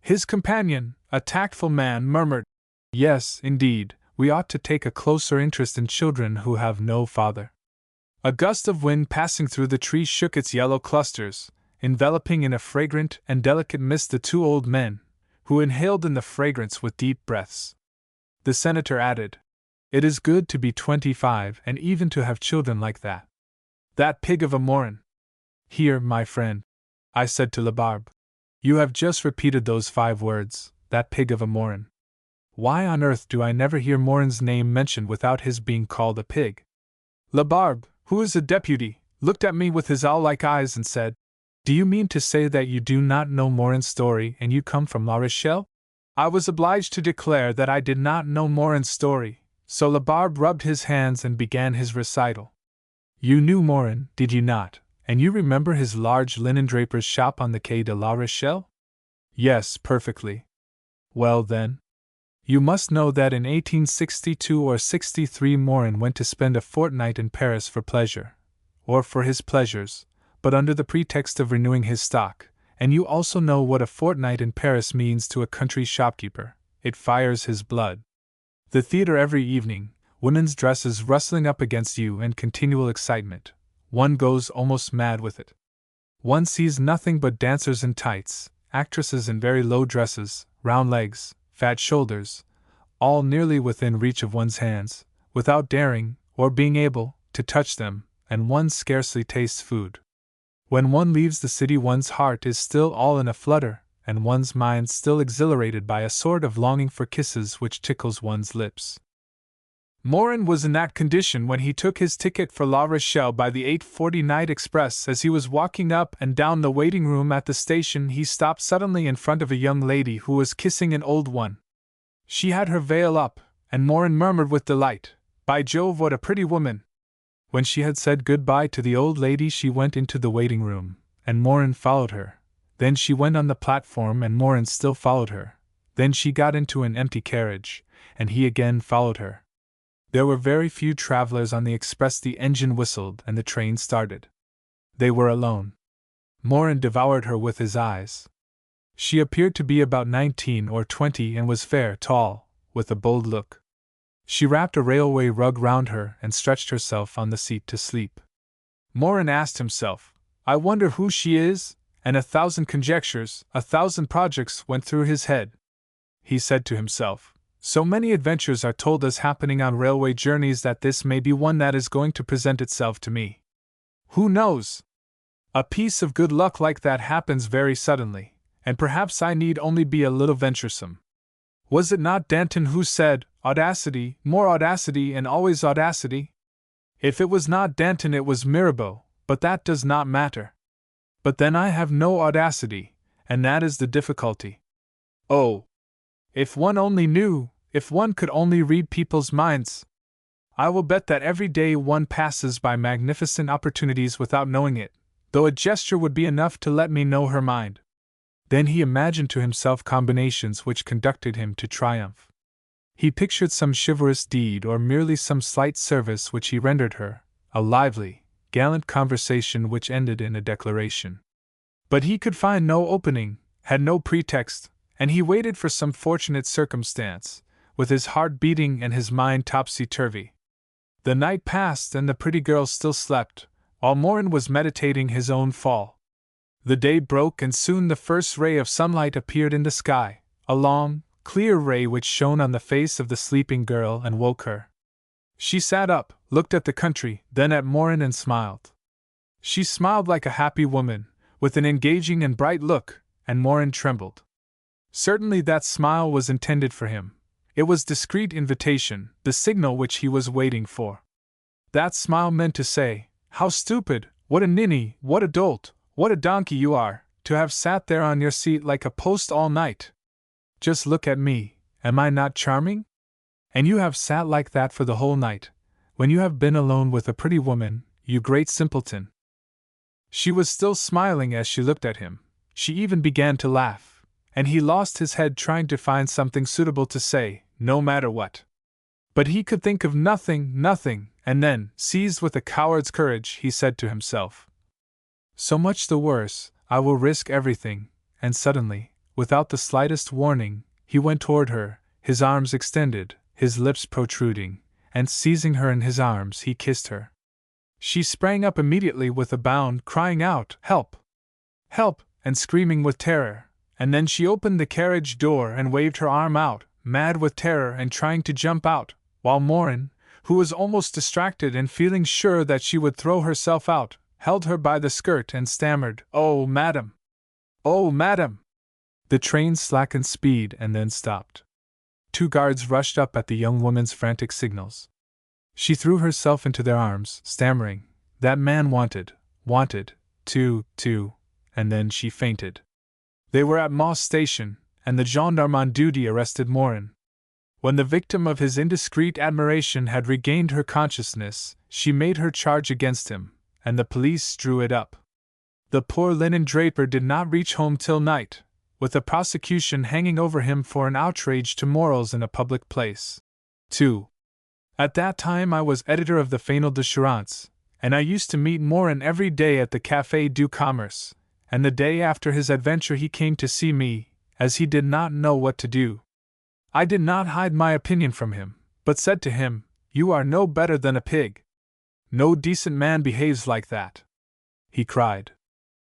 His companion, a tactful man, murmured, "Yes, indeed, we ought to take a closer interest in children who have no father." A gust of wind passing through the tree shook its yellow clusters, enveloping in a fragrant and delicate mist the two old men, who inhaled in the fragrance with deep breaths. The senator added, "It is good to be 25 and even to have children like that. That pig of a Morin." "Here, my friend," I said to Labarbe. "You have just repeated those 5 words, that pig of a Morin. Why on earth do I never hear Morin's name mentioned without his being called a pig?" Labarbe, who is a deputy, looked at me with his owl-like eyes and said, "Do you mean to say that you do not know Morin's story and you come from La Rochelle?" I was obliged to declare that I did not know Morin's story, so Labarbe rubbed his hands and began his recital. "You knew Morin, did you not, and you remember his large linen-draper's shop on the Quai de la Rochelle?" "Yes, perfectly." "Well, then, you must know that in 1862 or 63 Morin went to spend a fortnight in Paris for pleasure, or for his pleasures, but under the pretext of renewing his stock, and you also know what a fortnight in Paris means to a country shopkeeper. It fires his blood. The theater every evening, women's dresses rustling up against you and continual excitement. One goes almost mad with it. One sees nothing but dancers in tights, actresses in very low dresses, round legs, fat shoulders, all nearly within reach of one's hands, without daring, or being able, to touch them, and one scarcely tastes food. When one leaves the city, one's heart is still all in a flutter, and one's mind still exhilarated by a sort of longing for kisses which tickles one's lips. Morin was in that condition when he took his ticket for La Rochelle by the 8:40 night express. As he was walking up and down the waiting room at the station, he stopped suddenly in front of a young lady who was kissing an old one. She had her veil up, and Morin murmured with delight, "By Jove, what a pretty woman!" When she had said good-bye to the old lady, she went into the waiting room, and Morin followed her. Then she went on the platform, and Morin still followed her. Then she got into an empty carriage, and he again followed her. There were very few travelers on the express. The engine whistled, and the train started. They were alone. Morin devoured her with his eyes. She appeared to be about 19 or 20 and was fair, tall, with a bold look. She wrapped a railway rug round her and stretched herself on the seat to sleep. Morin asked himself, "I wonder who she is?" and 1,000 conjectures, 1,000 projects went through his head. He said to himself, "So many adventures are told as happening on railway journeys that this may be one that is going to present itself to me. Who knows? A piece of good luck like that happens very suddenly, and perhaps I need only be a little venturesome. Was it not Danton who said, 'Audacity, more audacity, and always audacity'? If it was not Danton, it was Mirabeau, but that does not matter. But then I have no audacity, and that is the difficulty. Oh! If one only knew, if one could only read people's minds! I will bet that every day one passes by magnificent opportunities without knowing it, though a gesture would be enough to let me know her mind." Then he imagined to himself combinations which conducted him to triumph. He pictured some chivalrous deed or merely some slight service which he rendered her, a lively, gallant conversation which ended in a declaration. But he could find no opening, had no pretext, and he waited for some fortunate circumstance, with his heart beating and his mind topsy-turvy. The night passed and the pretty girl still slept, while Morin was meditating his own fall. The day broke, and soon the first ray of sunlight appeared in the sky, a long, clear ray which shone on the face of the sleeping girl and woke her. She sat up, looked at the country, then at Morin and smiled. She smiled like a happy woman, with an engaging and bright look, and Morin trembled. Certainly that smile was intended for him. It was discreet invitation, the signal which he was waiting for. That smile meant to say, "How stupid, what a ninny, what a dolt, what a donkey you are, to have sat there on your seat like a post all night. Just look at me, am I not charming? And you have sat like that for the whole night, when you have been alone with a pretty woman, you great simpleton." She was still smiling as she looked at him. She even began to laugh, and he lost his head trying to find something suitable to say, no matter what. But he could think of nothing, and then, seized with a coward's courage, he said to himself, "So much the worse, I will risk everything," and suddenly, without the slightest warning, he went toward her, his arms extended, his lips protruding, and seizing her in his arms, he kissed her. She sprang up immediately with a bound, crying out, "Help! Help!" and screaming with terror, and then she opened the carriage door and waved her arm out, mad with terror and trying to jump out, while Morin, who was almost distracted and feeling sure that she would throw herself out, held her by the skirt and stammered, "Oh, madam! Oh, madam!" The train slackened speed and then stopped. 2 guards rushed up at the young woman's frantic signals. She threw herself into their arms, stammering, "That man wanted, to," and then she fainted. They were at Moss Station, and the gendarme on duty arrested Morin. When the victim of his indiscreet admiration had regained her consciousness, she made her charge against him, and the police drew it up. The poor linen draper did not reach home till night, with the prosecution hanging over him for an outrage to morals in a public place. 2. At that time I was editor of the Fanal d'Assurance, and I used to meet Morin every day at the Café du Commerce, and the day after his adventure he came to see me, as he did not know what to do. I did not hide my opinion from him, but said to him, "You are no better than a pig. No decent man behaves like that," he cried.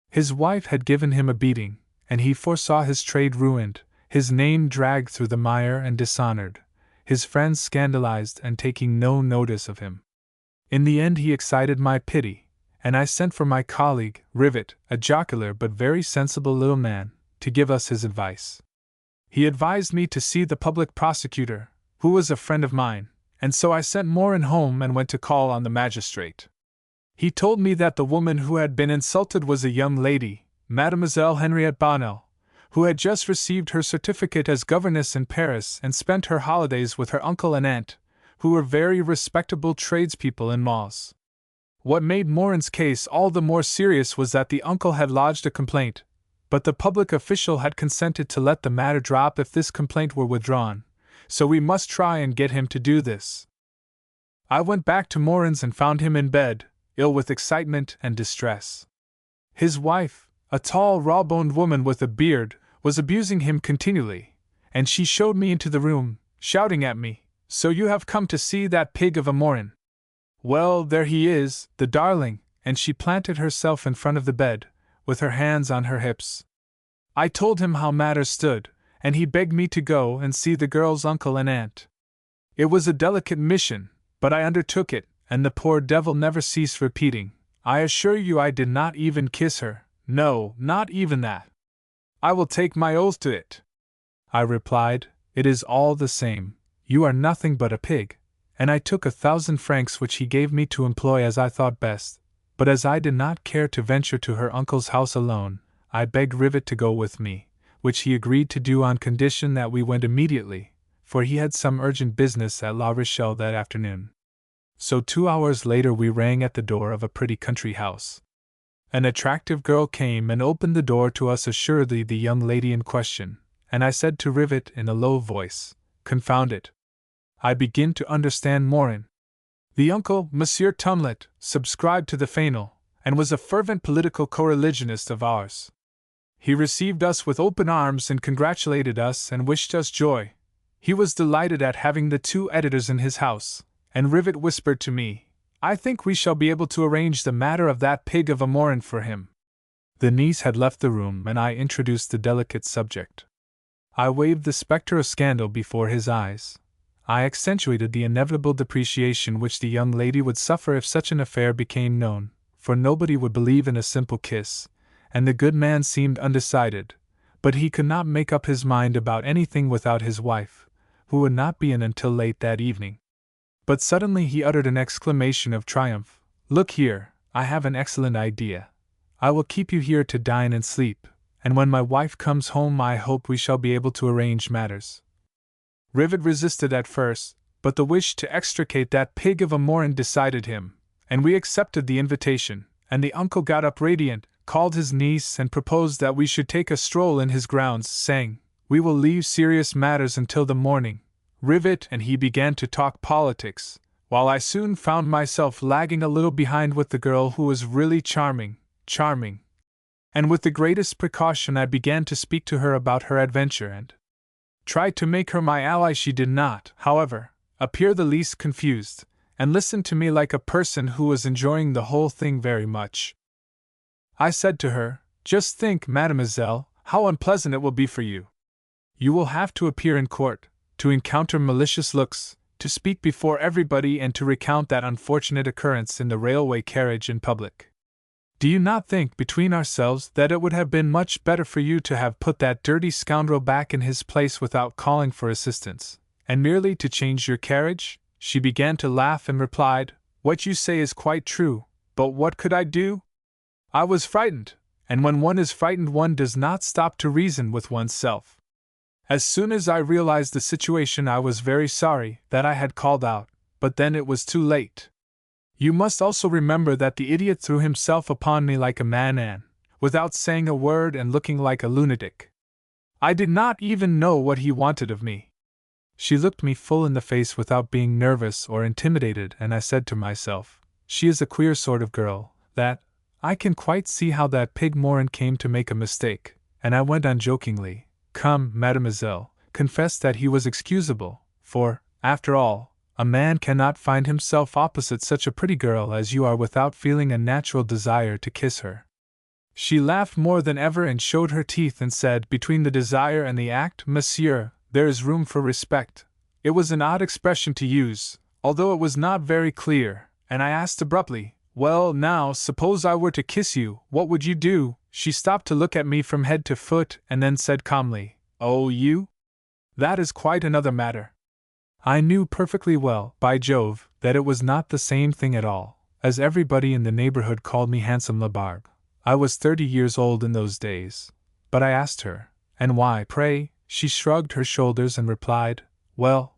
His wife had given him a beating, and he foresaw his trade ruined, his name dragged through the mire and dishonored, his friends scandalized and taking no notice of him. In the end he excited my pity, and I sent for my colleague, Rivet, a jocular but very sensible little man, to give us his advice. He advised me to see the public prosecutor, who was a friend of mine, and so I sent Morin home and went to call on the magistrate. He told me that the woman who had been insulted was a young lady, Mademoiselle Henriette Bonnel, who had just received her certificate as governess in Paris and spent her holidays with her uncle and aunt, who were very respectable tradespeople in Mons. What made Morin's case all the more serious was that the uncle had lodged a complaint, but the public official had consented to let the matter drop if this complaint were withdrawn, so we must try and get him to do this. I went back to Morin's and found him in bed, ill with excitement and distress. His wife, a tall, raw-boned woman with a beard, was abusing him continually, and she showed me into the room, shouting at me, "So you have come to see that pig of a Morin? Well, there he is, the darling," and she planted herself in front of the bed, with her hands on her hips. I told him how matters stood, and he begged me to go and see the girl's uncle and aunt. It was a delicate mission, but I undertook it, and the poor devil never ceased repeating, "I assure you I did not even kiss her, no, not even that." "I will take my oath to it," I replied. "It is all the same, you are nothing but a pig," and I took 1,000 francs which he gave me to employ as I thought best. But as I did not care to venture to her uncle's house alone, I begged Rivet to go with me, which he agreed to do on condition that we went immediately, for he had some urgent business at La Rochelle that afternoon. So 2 hours later we rang at the door of a pretty country house. An attractive girl came and opened the door to us, assuredly the young lady in question, and I said to Rivet in a low voice, "Confound it! I begin to understand Morin." The uncle, Monsieur Tumlet, subscribed to the Fanal, and was a fervent political co-religionist of ours. He received us with open arms and congratulated us and wished us joy. He was delighted at having the 2 editors in his house, and Rivet whispered to me, "I think we shall be able to arrange the matter of that pig of a Morin for him." The niece had left the room and I introduced the delicate subject. I waved the spectre of scandal before his eyes. I accentuated the inevitable depreciation which the young lady would suffer if such an affair became known, for nobody would believe in a simple kiss, and the good man seemed undecided, but he could not make up his mind about anything without his wife, who would not be in until late that evening. But suddenly he uttered an exclamation of triumph. "Look here, I have an excellent idea. I will keep you here to dine and sleep, and when my wife comes home I hope we shall be able to arrange matters." Rivet resisted at first, but the wish to extricate that pig of a Morin decided him, and we accepted the invitation, and the uncle got up radiant, called his niece and proposed that we should take a stroll in his grounds, saying, "We will leave serious matters until the morning." Rivet and he began to talk politics, while I soon found myself lagging a little behind with the girl who was really charming. And with the greatest precaution I began to speak to her about her adventure and tried to make her my ally. She did not, however, appear the least confused, and listened to me like a person who was enjoying the whole thing very much. I said to her, "Just think, mademoiselle, how unpleasant it will be for you. You will have to appear in court, to encounter malicious looks, to speak before everybody, and to recount that unfortunate occurrence in the railway carriage in public. Do you not think, between ourselves, that it would have been much better for you to have put that dirty scoundrel back in his place without calling for assistance, and merely to change your carriage?" She began to laugh and replied, "What you say is quite true, but what could I do? I was frightened, and when one is frightened one does not stop to reason with oneself." As soon as I realized the situation I was very sorry that I had called out, but then it was too late. You must also remember that the idiot threw himself upon me like a man, without saying a word and looking like a lunatic. I did not even know what he wanted of me. She looked me full in the face without being nervous or intimidated, and I said to myself, "She is a queer sort of girl, that. I can quite see how that pig Morin came to make a mistake." And I went on jokingly, "Come, mademoiselle, confess that he was excusable, for, after all, a man cannot find himself opposite such a pretty girl as you are without feeling a natural desire to kiss her." She laughed more than ever and showed her teeth and said, "Between the desire and the act, monsieur, there is room for respect." It was an odd expression to use, although it was not very clear, and I asked abruptly, "Well, now, suppose I were to kiss you, what would you do?" She stopped to look at me from head to foot and then said calmly, "Oh, you? That is quite another matter." I knew perfectly well, by Jove, that it was not the same thing at all, as everybody in the neighborhood called me Handsome Labarbe. I was 30 years old in those days. But I asked her, "And why, pray?" She shrugged her shoulders and replied, "Well,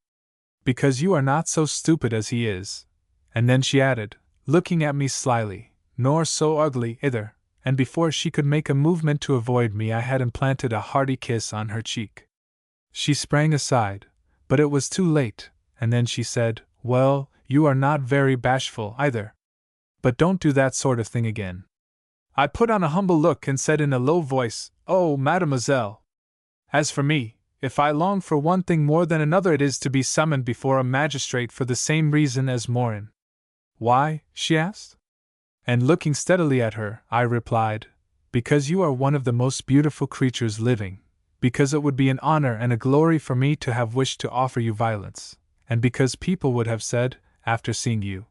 because you are not so stupid as he is." And then she added, looking at me slyly, "Nor so ugly either," and before she could make a movement to avoid me I had implanted a hearty kiss on her cheek. She sprang aside, but it was too late, and then she said, "Well, you are not very bashful either. But don't do that sort of thing again." I put on a humble look and said in a low voice, "Oh, mademoiselle! As for me, if I long for one thing more than another it is to be summoned before a magistrate for the same reason as Morin." "Why?" she asked. And looking steadily at her, I replied, "Because you are one of the most beautiful creatures living, because it would be an honor and a glory for me to have wished to offer you violence, and because people would have said, after seeing you,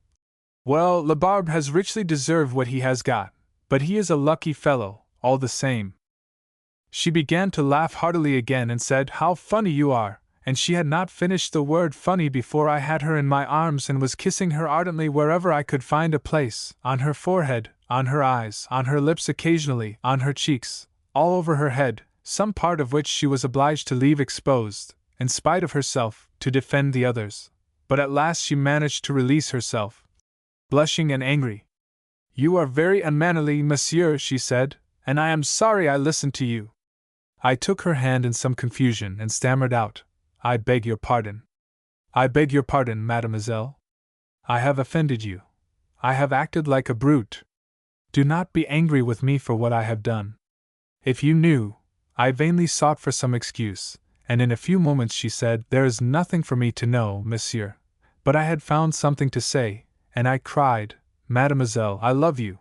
'Well, Labarbe has richly deserved what he has got, but he is a lucky fellow, all the same.'" She began to laugh heartily again and said, "How funny you are," and she had not finished the word funny before I had her in my arms and was kissing her ardently wherever I could find a place, on her forehead, on her eyes, on her lips occasionally, on her cheeks, all over her head, some part of which she was obliged to leave exposed, in spite of herself, to defend the others. But at last she managed to release herself, blushing and angry. "You are very unmannerly, monsieur," she said, "and I am sorry I listened to you." I took her hand in some confusion and stammered out, "I beg your pardon. I beg your pardon, mademoiselle. I have offended you. I have acted like a brute. Do not be angry with me for what I have done. If you knew—" I vainly sought for some excuse, and in a few moments she said, "There is nothing for me to know, monsieur." But I had found something to say, and I cried, "Mademoiselle, I love you."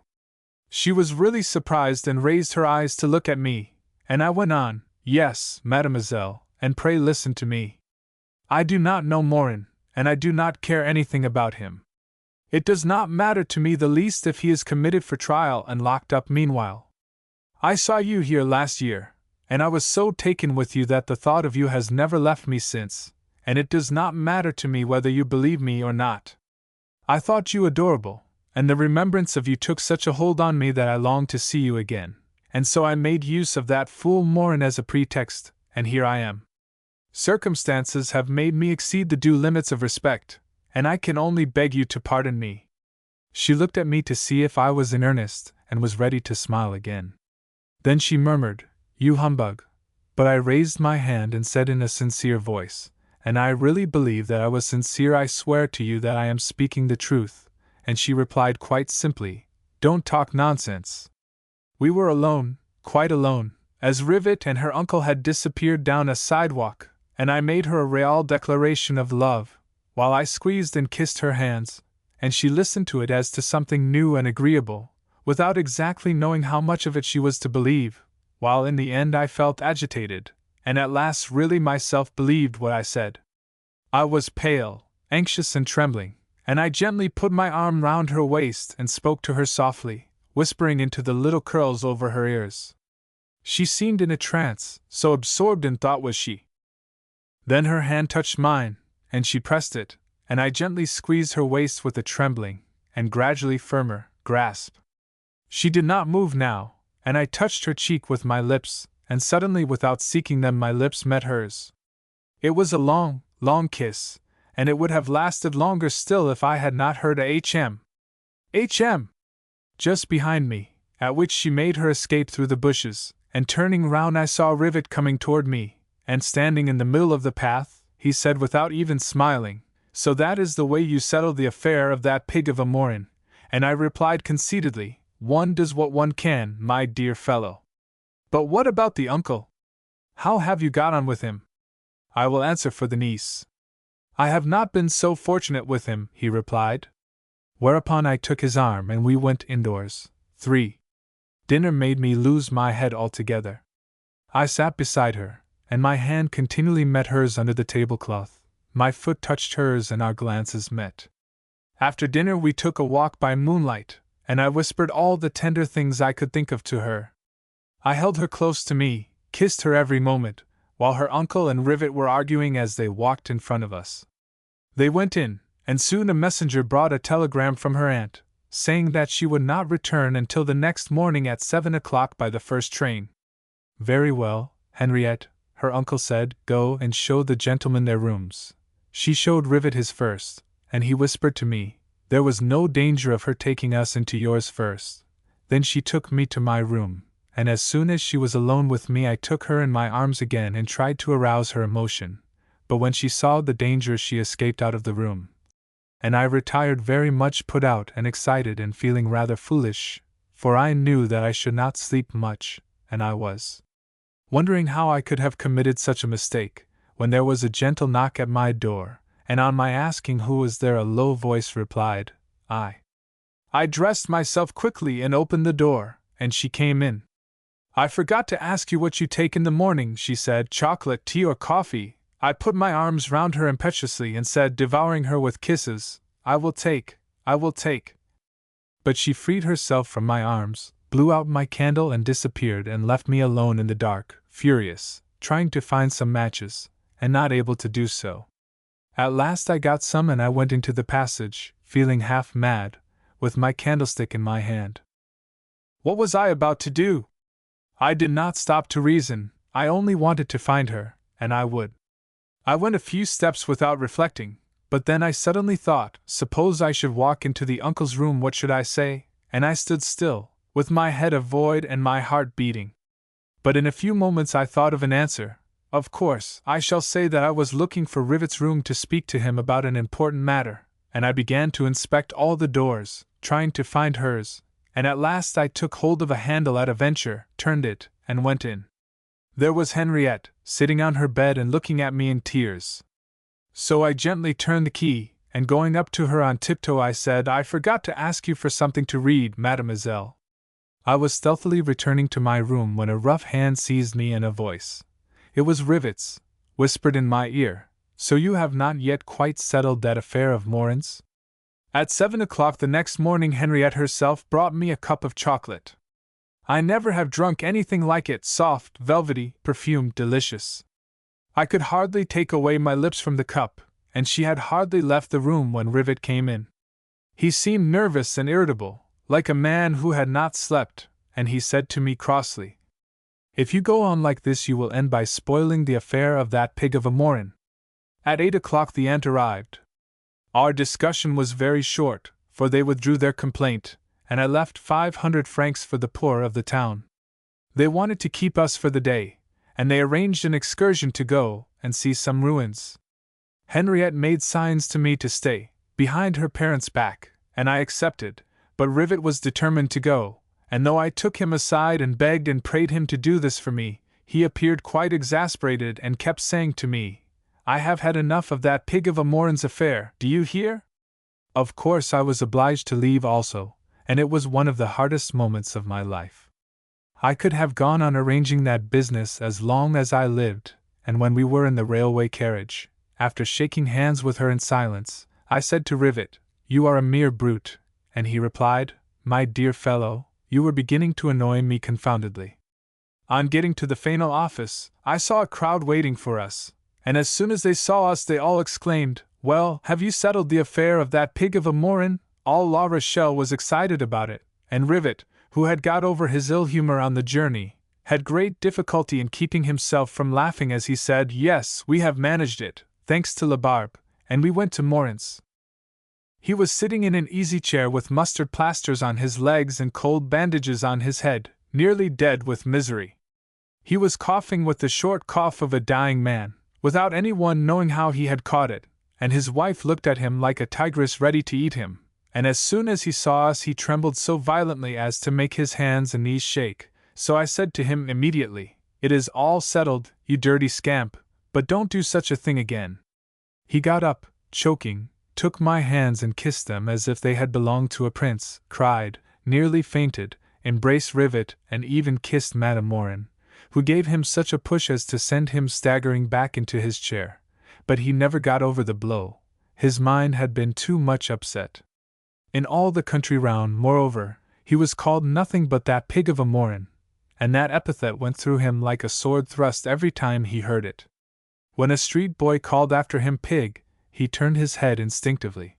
She was really surprised and raised her eyes to look at me, and I went on, "Yes, mademoiselle, and pray listen to me. I do not know Morin, and I do not care anything about him. It does not matter to me the least if he is committed for trial and locked up meanwhile. I saw you here last year, and I was so taken with you that the thought of you has never left me since, and it does not matter to me whether you believe me or not. I thought you adorable, and the remembrance of you took such a hold on me that I longed to see you again, and so I made use of that fool Morin as a pretext, and here I am. Circumstances have made me exceed the due limits of respect, and I can only beg you to pardon me." She looked at me to see if I was in earnest, and was ready to smile again. Then she murmured, "You humbug." But I raised my hand and said in a sincere voice, "And I really believe that I was sincere. I swear to you that I am speaking the truth." And she replied quite simply, "Don't talk nonsense." We were alone, quite alone, as Rivet and her uncle had disappeared down a sidewalk, and I made her a real declaration of love, while I squeezed and kissed her hands, and she listened to it as to something new and agreeable, without exactly knowing how much of it she was to believe, while in the end I felt agitated, and at last really myself believed what I said. I was pale, anxious and trembling, and I gently put my arm round her waist and spoke to her softly, whispering into the little curls over her ears. She seemed in a trance, so absorbed in thought was she. Then her hand touched mine, and she pressed it, and I gently squeezed her waist with a trembling, and gradually firmer, grasp. She did not move now, and I touched her cheek with my lips, and suddenly without seeking them my lips met hers. It was a long, long kiss, and it would have lasted longer still if I had not heard a H.M. H.M. just behind me, at which she made her escape through the bushes, and turning round I saw Rivet coming toward me, and standing in the middle of the path, he said without even smiling, "So that is the way you settled the affair of that pig of a Morin," and I replied conceitedly, "One does what one can, my dear fellow." "But what about the uncle? How have you got on with him?" "I will answer for the niece. I have not been so fortunate with him," he replied. Whereupon I took his arm and we went indoors. 3. Dinner made me lose my head altogether. I sat beside her, and my hand continually met hers under the tablecloth. My foot touched hers and our glances met. After dinner we took a walk by moonlight, and I whispered all the tender things I could think of to her. I held her close to me, kissed her every moment, while her uncle and Rivet were arguing as they walked in front of us. They went in, and soon a messenger brought a telegram from her aunt, saying that she would not return until the next morning at 7 o'clock by the first train. "Very well, Henriette," her uncle said, "go and show the gentlemen their rooms." She showed Rivet his first, and he whispered to me, "There was no danger of her taking us into yours first." Then she took me to my room, and as soon as she was alone with me I took her in my arms again and tried to arouse her emotion, but when she saw the danger she escaped out of the room, and I retired very much put out and excited and feeling rather foolish, for I knew that I should not sleep much, and I was wondering how I could have committed such a mistake, when there was a gentle knock at my door, and on my asking who was there a low voice replied, "I." I dressed myself quickly and opened the door, and she came in. "I forgot to ask you what you take in the morning," she said, "chocolate, tea or coffee?" I put my arms round her impetuously and said, devouring her with kisses, I will take. But she freed herself from my arms, blew out my candle and disappeared and left me alone in the dark, furious, trying to find some matches, and not able to do so. At last I got some and I went into the passage, feeling half mad, with my candlestick in my hand. What was I about to do? I did not stop to reason, I only wanted to find her, and I would. I went a few steps without reflecting, but then I suddenly thought, suppose I should walk into the uncle's room, what should I say? And I stood still, with my head void and my heart beating. But in a few moments I thought of an answer. Of course, I shall say that I was looking for Rivet's room to speak to him about an important matter, and I began to inspect all the doors, trying to find hers, and at last I took hold of a handle at a venture, turned it, and went in. There was Henriette, sitting on her bed and looking at me in tears. So I gently turned the key, and going up to her on tiptoe I said, I forgot to ask you for something to read, mademoiselle. I was stealthily returning to my room when a rough hand seized me and a voice, it was Rivet's, whispered in my ear, so you have not yet quite settled that affair of Morin's? At 7 o'clock the next morning Henriette herself brought me a cup of chocolate. I never have drunk anything like it, soft, velvety, perfumed, delicious. I could hardly take away my lips from the cup, and she had hardly left the room when Rivet came in. He seemed nervous and irritable, like a man who had not slept, and he said to me crossly, If you go on like this you will end by spoiling the affair of that pig of a Morin. At 8 o'clock the aunt arrived. Our discussion was very short, for they withdrew their complaint, and I left 500 francs for the poor of the town. They wanted to keep us for the day, and they arranged an excursion to go and see some ruins. Henriette made signs to me to stay, behind her parents' back, and I accepted, but Rivet was determined to go, and though I took him aside and begged and prayed him to do this for me, he appeared quite exasperated and kept saying to me, "I have had enough of that pig of a Morin's affair, do you hear?" Of course I was obliged to leave also, and it was one of the hardest moments of my life. I could have gone on arranging that business as long as I lived, and when we were in the railway carriage, after shaking hands with her in silence, I said to Rivet, "You are a mere brute," and he replied, "My dear fellow, you were beginning to annoy me confoundedly." On getting to the Faneuil office, I saw a crowd waiting for us, and as soon as they saw us they all exclaimed, "Well, have you settled the affair of that pig of a Morin?" All La Rochelle was excited about it, and Rivet, who had got over his ill humor on the journey, had great difficulty in keeping himself from laughing as he said, "Yes, we have managed it, thanks to Labarbe, and we went to Morin's." He was sitting in an easy chair with mustard plasters on his legs and cold bandages on his head, nearly dead with misery. He was coughing with the short cough of a dying man, without anyone knowing how he had caught it, and his wife looked at him like a tigress ready to eat him, and as soon as he saw us he trembled so violently as to make his hands and knees shake, so I said to him immediately, "It is all settled, you dirty scamp, but don't do such a thing again." He got up, choking, took my hands and kissed them as if they had belonged to a prince, cried, nearly fainted, embraced Rivet, and even kissed Madame Morin, who gave him such a push as to send him staggering back into his chair. But he never got over the blow. His mind had been too much upset. In all the country round, moreover, he was called nothing but that pig of a Morin, and that epithet went through him like a sword thrust every time he heard it. When a street boy called after him pig, he turned his head instinctively.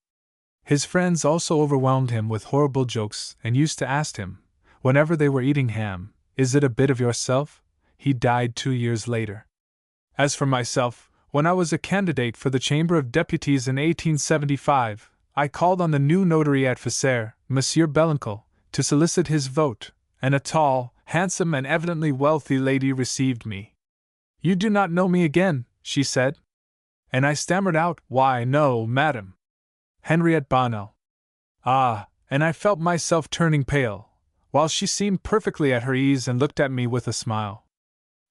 His friends also overwhelmed him with horrible jokes and used to ask him, whenever they were eating ham, "Is it a bit of yourself?" He died 2 years later. As for myself, when I was a candidate for the Chamber of Deputies in 1875, I called on the new notary at Fissure, Monsieur Belencourt, to solicit his vote, and a tall, handsome, and evidently wealthy lady received me. "You do not know me again," she said. And I stammered out, "Why, no, madam. Henriette Bonnel." Ah, and I felt myself turning pale, while she seemed perfectly at her ease and looked at me with a smile.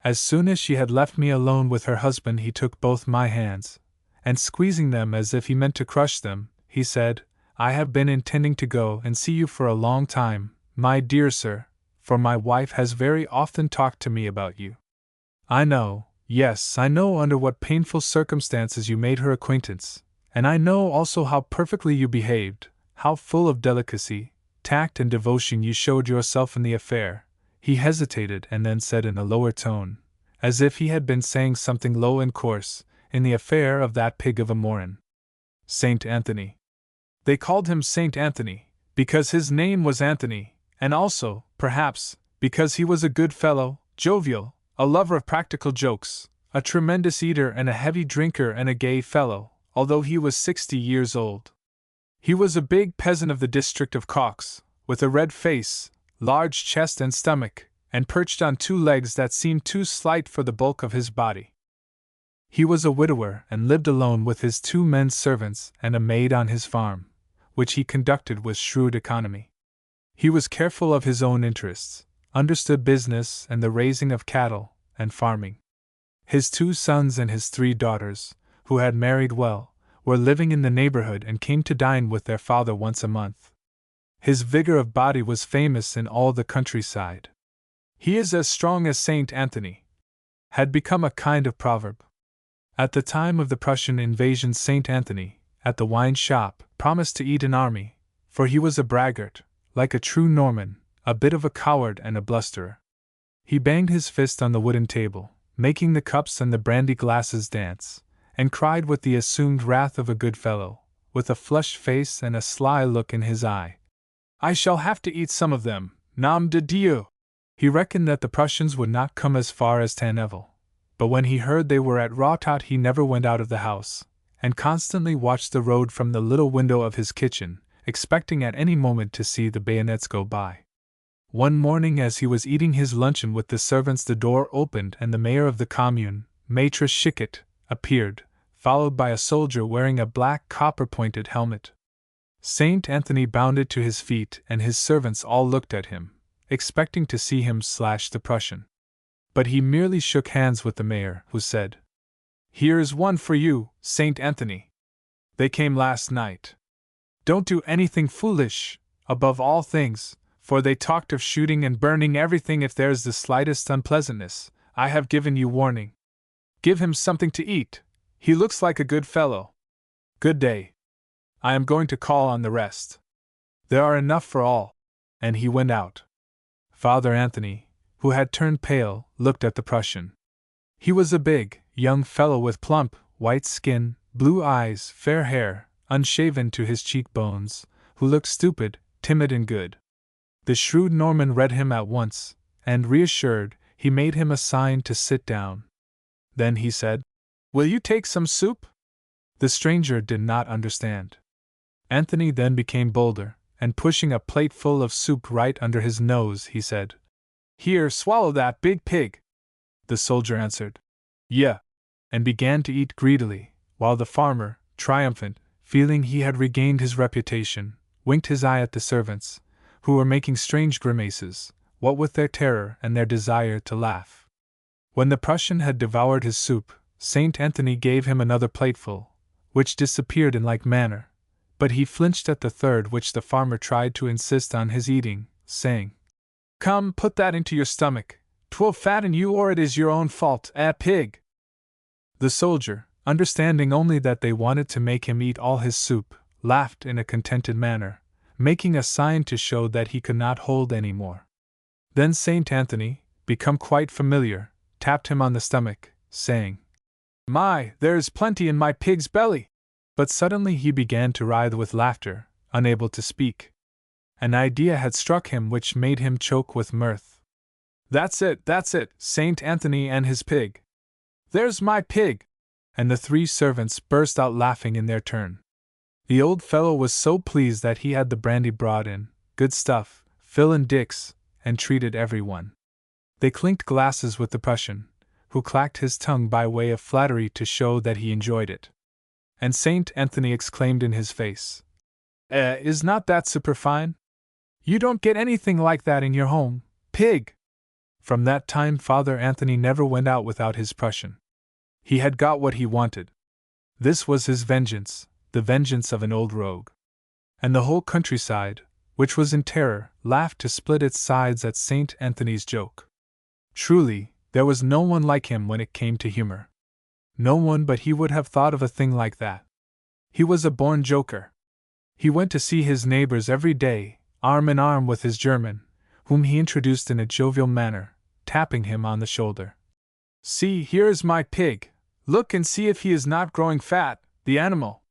As soon as she had left me alone with her husband, he took both my hands, and squeezing them as if he meant to crush them, he said, "I have been intending to go and see you for a long time, my dear sir, for my wife has very often talked to me about you. I know, yes, I know under what painful circumstances you made her acquaintance, and I know also how perfectly you behaved, how full of delicacy, tact, and devotion you showed yourself in the affair." He hesitated and then said in a lower tone, as if he had been saying something low and coarse, "In the affair of that pig of a Morin. Saint Anthony." They called him Saint Anthony, because his name was Anthony, and also, perhaps, because he was a good fellow, jovial, a lover of practical jokes, a tremendous eater and a heavy drinker and a gay fellow, although he was 60 years old. He was a big peasant of the district of Caux, with a red face, large chest and stomach, and perched on 2 legs that seemed too slight for the bulk of his body. He was a widower and lived alone with his 2 men servants and a maid on his farm, which he conducted with shrewd economy. He was careful of his own interests, understood business and the raising of cattle and farming. His 2 sons and his 3 daughters, who had married well, were living in the neighborhood and came to dine with their father once a month. His vigor of body was famous in all the countryside. "He is as strong as Saint Anthony," had become a kind of proverb. At the time of the Prussian invasion, Saint Anthony, at the wine shop, promised to eat an army, for he was a braggart, like a true Norman, a bit of a coward and a blusterer. He banged his fist on the wooden table, making the cups and the brandy glasses dance, and cried with the assumed wrath of a good fellow, with a flushed face and a sly look in his eye, "I shall have to eat some of them, nom de Dieu!" He reckoned that the Prussians would not come as far as Tanneval, but when he heard they were at Rawtot he never went out of the house, and constantly watched the road from the little window of his kitchen, expecting at any moment to see the bayonets go by. One morning, as he was eating his luncheon with the servants, the door opened and the mayor of the commune, Maître Chiquet, appeared, followed by a soldier wearing a black copper-pointed helmet. Saint Anthony bounded to his feet, and his servants all looked at him, expecting to see him slash the Prussian. But he merely shook hands with the mayor, who said, "Here's one for you, Saint Anthony. They came last night. Don't do anything foolish, above all things, for they talked of shooting and burning everything if there's the slightest unpleasantness. I have given you warning. Give him something to eat. He looks like a good fellow. Good day. I am going to call on the rest. There are enough for all." And he went out. Father Anthony, who had turned pale, looked at the Prussian. He was a big, young fellow with plump, white skin, blue eyes, fair hair, unshaven to his cheekbones, who looked stupid, timid, and good. The shrewd Norman read him at once, and, reassured, he made him a sign to sit down. Then he said, "Will you take some soup?" The stranger did not understand. Anthony then became bolder, and pushing a plate full of soup right under his nose, he said, "Here, swallow that, big pig." The soldier answered, "Yeah," and began to eat greedily, while the farmer, triumphant, feeling he had regained his reputation, winked his eye at the servants, who were making strange grimaces, what with their terror and their desire to laugh. When the Prussian had devoured his soup, Saint Anthony gave him another plateful, which disappeared in like manner, but he flinched at the third, which the farmer tried to insist on his eating, saying, "Come, put that into your stomach. 'Twill fatten you, or it is your own fault, pig." The soldier, understanding only that they wanted to make him eat all his soup, laughed in a contented manner, making a sign to show that he could not hold any more. Then Saint Anthony, become quite familiar, tapped him on the stomach, saying, "My, there is plenty in my pig's belly!" But suddenly he began to writhe with laughter, unable to speak. An idea had struck him which made him choke with mirth. That's it, Saint Anthony and his pig. There's my pig!" And the three servants burst out laughing in their turn. The old fellow was so pleased that he had the brandy brought in, good stuff, Phil and Dick's, and treated everyone. They clinked glasses with the Prussian, who clacked his tongue by way of flattery to show that he enjoyed it. And Saint Anthony exclaimed in his face, "Is not that superfine? You don't get anything like that in your home, pig!" From that time Father Anthony never went out without his Prussian. He had got what he wanted. This was his vengeance, the vengeance of an old rogue. And the whole countryside, which was in terror, laughed to split its sides at Saint Anthony's joke. Truly, there was no one like him when it came to humor. No one but he would have thought of a thing like that. He was a born joker. He went to see his neighbors every day, arm in arm with his German, whom he introduced in a jovial manner, tapping him on the shoulder. "See, here is my pig. Look and see if he is not growing fat, the animal."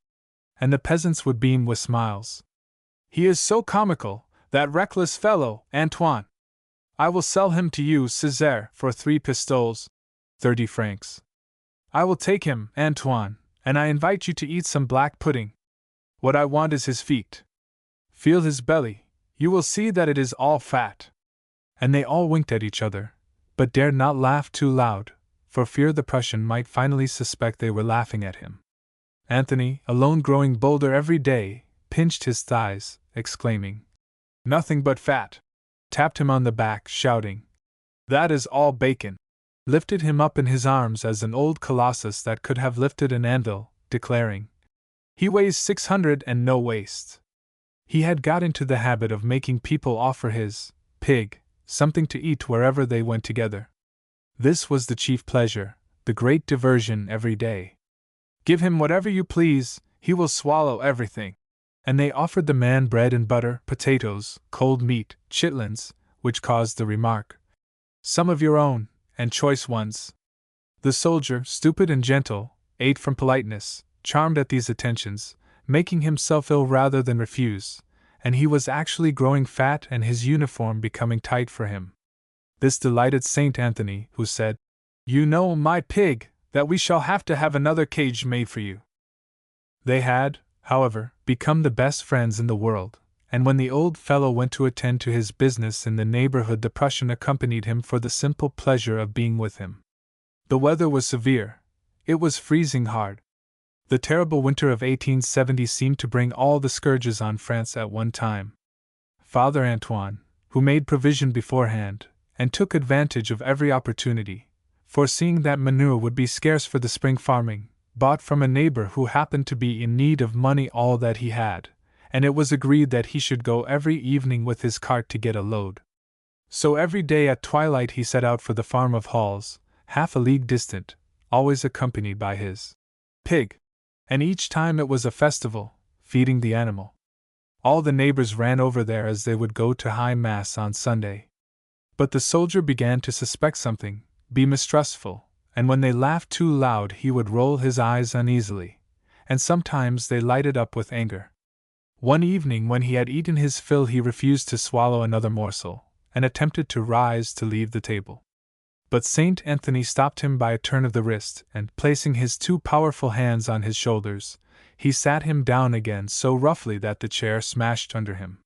And the peasants would beam with smiles. "He is so comical, that reckless fellow, Antoine. I will sell him to you, Césaire, for 3 pistoles, 30 francs. I will take him, Antoine, and I invite you to eat some black pudding. What I want is his feet. Feel his belly, you will see that it is all fat." And they all winked at each other, but dared not laugh too loud, for fear the Prussian might finally suspect they were laughing at him. Anthony, alone growing bolder every day, pinched his thighs, exclaiming, "Nothing but fat!" tapped him on the back, shouting, "That is all bacon!" lifted him up in his arms as an old colossus that could have lifted an anvil, declaring, "He weighs 600 and no waste." He had got into the habit of making people offer his pig something to eat wherever they went together. This was the chief pleasure, the great diversion every day. "Give him whatever you please, he will swallow everything." And they offered the man bread and butter, potatoes, cold meat, chitlins, which caused the remark, "Some of your own, and choice ones." The soldier, stupid and gentle, ate from politeness, charmed at these attentions, making himself ill rather than refuse, and he was actually growing fat and his uniform becoming tight for him. This delighted Saint Anthony, who said, "You know, my pig, that we shall have to have another cage made for you." They had, however, become the best friends in the world, and when the old fellow went to attend to his business in the neighborhood, the Prussian accompanied him for the simple pleasure of being with him. The weather was severe. It was freezing hard. The terrible winter of 1870 seemed to bring all the scourges on France at one time. Father Antoine, who made provision beforehand, and took advantage of every opportunity, foreseeing that manure would be scarce for the spring farming, bought from a neighbor who happened to be in need of money all that he had, and it was agreed that he should go every evening with his cart to get a load. So every day at twilight he set out for the farm of Halls, half a league distant, always accompanied by his pig. And each time it was a festival, feeding the animal. All the neighbors ran over there as they would go to high mass on Sunday. But the soldier began to suspect something, be mistrustful, and when they laughed too loud he would roll his eyes uneasily, and sometimes they lighted up with anger. One evening when he had eaten his fill he refused to swallow another morsel, and attempted to rise to leave the table. But Saint Anthony stopped him by a turn of the wrist, and placing his two powerful hands on his shoulders, he sat him down again so roughly that the chair smashed under him.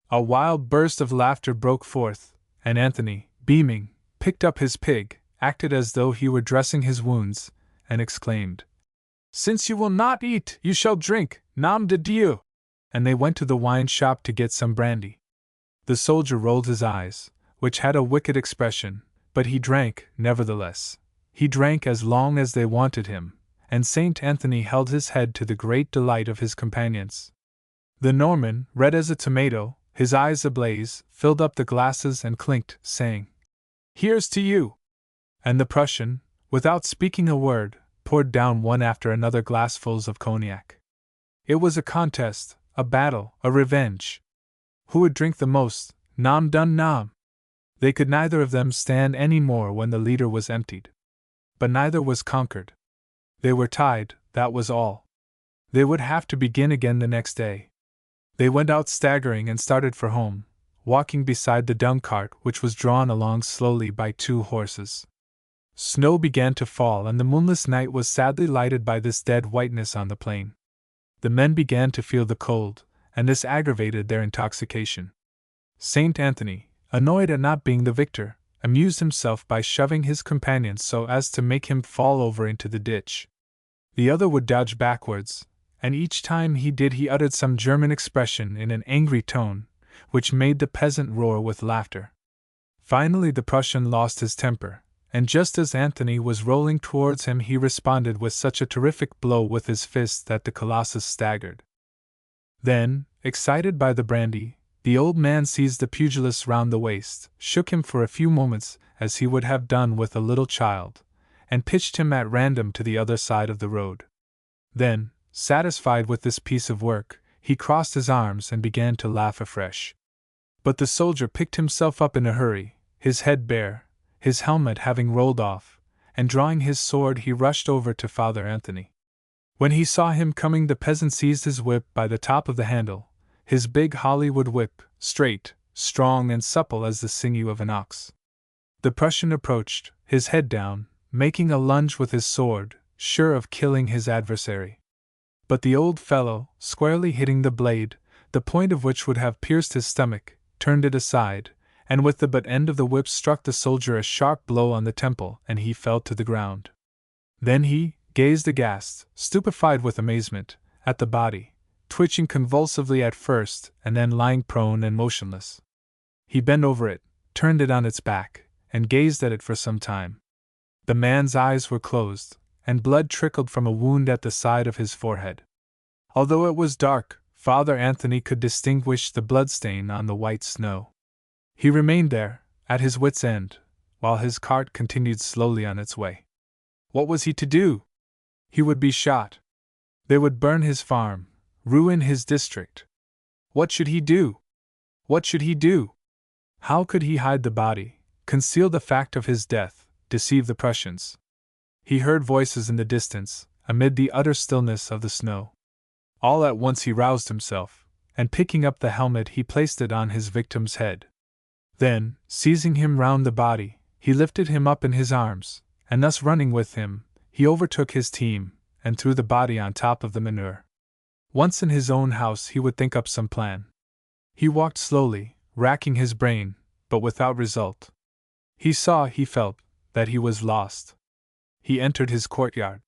A wild burst of laughter broke forth, and Anthony, beaming, picked up his pig, acted as though he were dressing his wounds, and exclaimed, "Since you will not eat, you shall drink, nom de Dieu!" And they went to the wine shop to get some brandy. The soldier rolled his eyes, which had a wicked expression, but he drank, nevertheless. He drank as long as they wanted him, and Saint Anthony held his head to the great delight of his companions. The Norman, red as a tomato, his eyes ablaze, filled up the glasses and clinked, saying, "Here's to you!" And the Prussian, without speaking a word, poured down one after another glassfuls of cognac. It was a contest, a battle, a revenge. Who would drink the most, nom d'un nom? They could neither of them stand any more when the leader was emptied. But neither was conquered. They were tied, that was all. They would have to begin again the next day. They went out staggering and started for home, walking beside the dung cart which was drawn along slowly by two horses. Snow began to fall and the moonless night was sadly lighted by this dead whiteness on the plain. The men began to feel the cold, and this aggravated their intoxication. Saint Anthony, annoyed at not being the victor, amused himself by shoving his companion so as to make him fall over into the ditch. The other would dodge backwards, and each time he did he uttered some German expression in an angry tone, which made the peasant roar with laughter. Finally the Prussian lost his temper, and just as Anthony was rolling towards him he responded with such a terrific blow with his fist that the colossus staggered. Then, excited by the brandy, the old man seized the pugilist round the waist, shook him for a few moments, as he would have done with a little child, and pitched him at random to the other side of the road. Then, satisfied with this piece of work, he crossed his arms and began to laugh afresh. But the soldier picked himself up in a hurry, his head bare, his helmet having rolled off, and drawing his sword he rushed over to Father Anthony. When he saw him coming the peasant seized his whip by the top of the handle, his big Hollywood whip, straight, strong and supple as the sinew of an ox. The Prussian approached, his head down, making a lunge with his sword, sure of killing his adversary. But the old fellow, squarely hitting the blade, the point of which would have pierced his stomach, turned it aside, and with the butt end of the whip struck the soldier a sharp blow on the temple, and he fell to the ground. Then he gazed aghast, stupefied with amazement, at the body, twitching convulsively at first and then lying prone and motionless. He bent over it, turned it on its back, and gazed at it for some time. The man's eyes were closed, and blood trickled from a wound at the side of his forehead. Although it was dark, Father Anthony could distinguish the bloodstain on the white snow. He remained there, at his wits' end, while his cart continued slowly on its way. What was he to do? He would be shot. They would burn his farm, ruin his district. What should he do? What should he do? How could he hide the body, conceal the fact of his death, deceive the Prussians? He heard voices in the distance, amid the utter stillness of the snow. All at once he roused himself, and picking up the helmet he placed it on his victim's head. Then, seizing him round the body, he lifted him up in his arms, and thus running with him, he overtook his team, and threw the body on top of the manure. Once in his own house, he would think up some plan. He walked slowly, racking his brain, but without result. He felt, that he was lost. He entered his courtyard.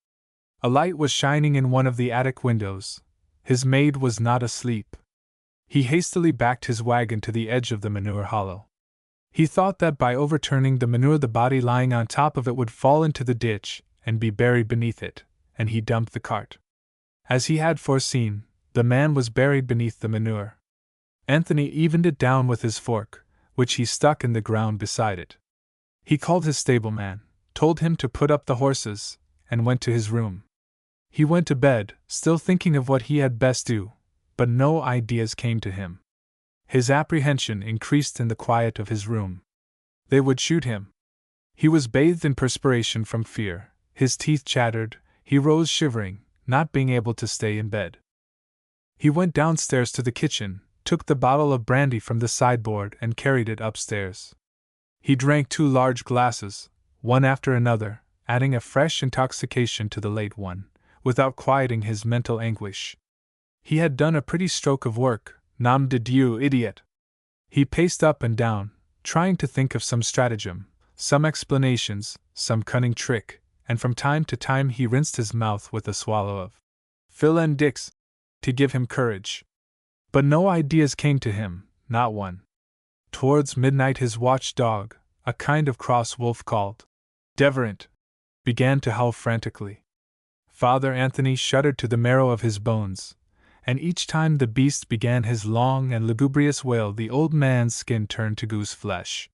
A light was shining in one of the attic windows. His maid was not asleep. He hastily backed his wagon to the edge of the manure hollow. He thought that by overturning the manure the body lying on top of it would fall into the ditch and be buried beneath it, and he dumped the cart. As he had foreseen, the man was buried beneath the manure. Anthony evened it down with his fork, which he stuck in the ground beside it. He called his stableman, told him to put up the horses, and went to his room. He went to bed, still thinking of what he had best do, but no ideas came to him. His apprehension increased in the quiet of his room. They would shoot him. He was bathed in perspiration from fear, his teeth chattered, he rose shivering, not being able to stay in bed. He went downstairs to the kitchen, took the bottle of brandy from the sideboard and carried it upstairs. He drank 2 large glasses, one after another, adding a fresh intoxication to the late one, without quieting his mental anguish. He had done a pretty stroke of work, nom de Dieu, idiot! He paced up and down, trying to think of some stratagem, some explanations, some cunning trick, and from time to time he rinsed his mouth with a swallow of Phil and Dix, to give him courage. But no ideas came to him, not one. Towards midnight his watchdog, a kind of cross wolf called Deverant, began to howl frantically. Father Anthony shuddered to the marrow of his bones, and each time the beast began his long and lugubrious wail the old man's skin turned to goose flesh.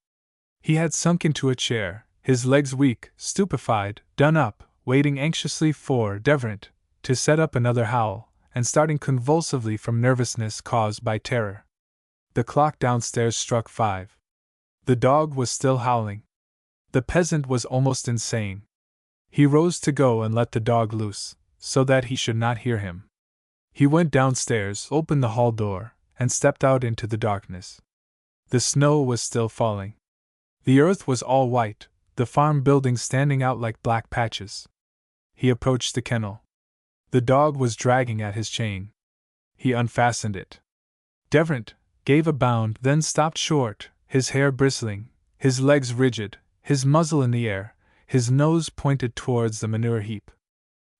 He had sunk into a chair, his legs weak, stupefied, done up, waiting anxiously for Deverant to set up another howl, and starting convulsively from nervousness caused by terror. The clock downstairs struck 5. The dog was still howling. The peasant was almost insane. He rose to go and let the dog loose, so that he should not hear him. He went downstairs, opened the hall door, and stepped out into the darkness. The snow was still falling. The earth was all white, the farm buildings standing out like black patches. He approached the kennel. The dog was dragging at his chain. He unfastened it. Deverant gave a bound, then stopped short, his hair bristling, his legs rigid, his muzzle in the air, his nose pointed towards the manure heap.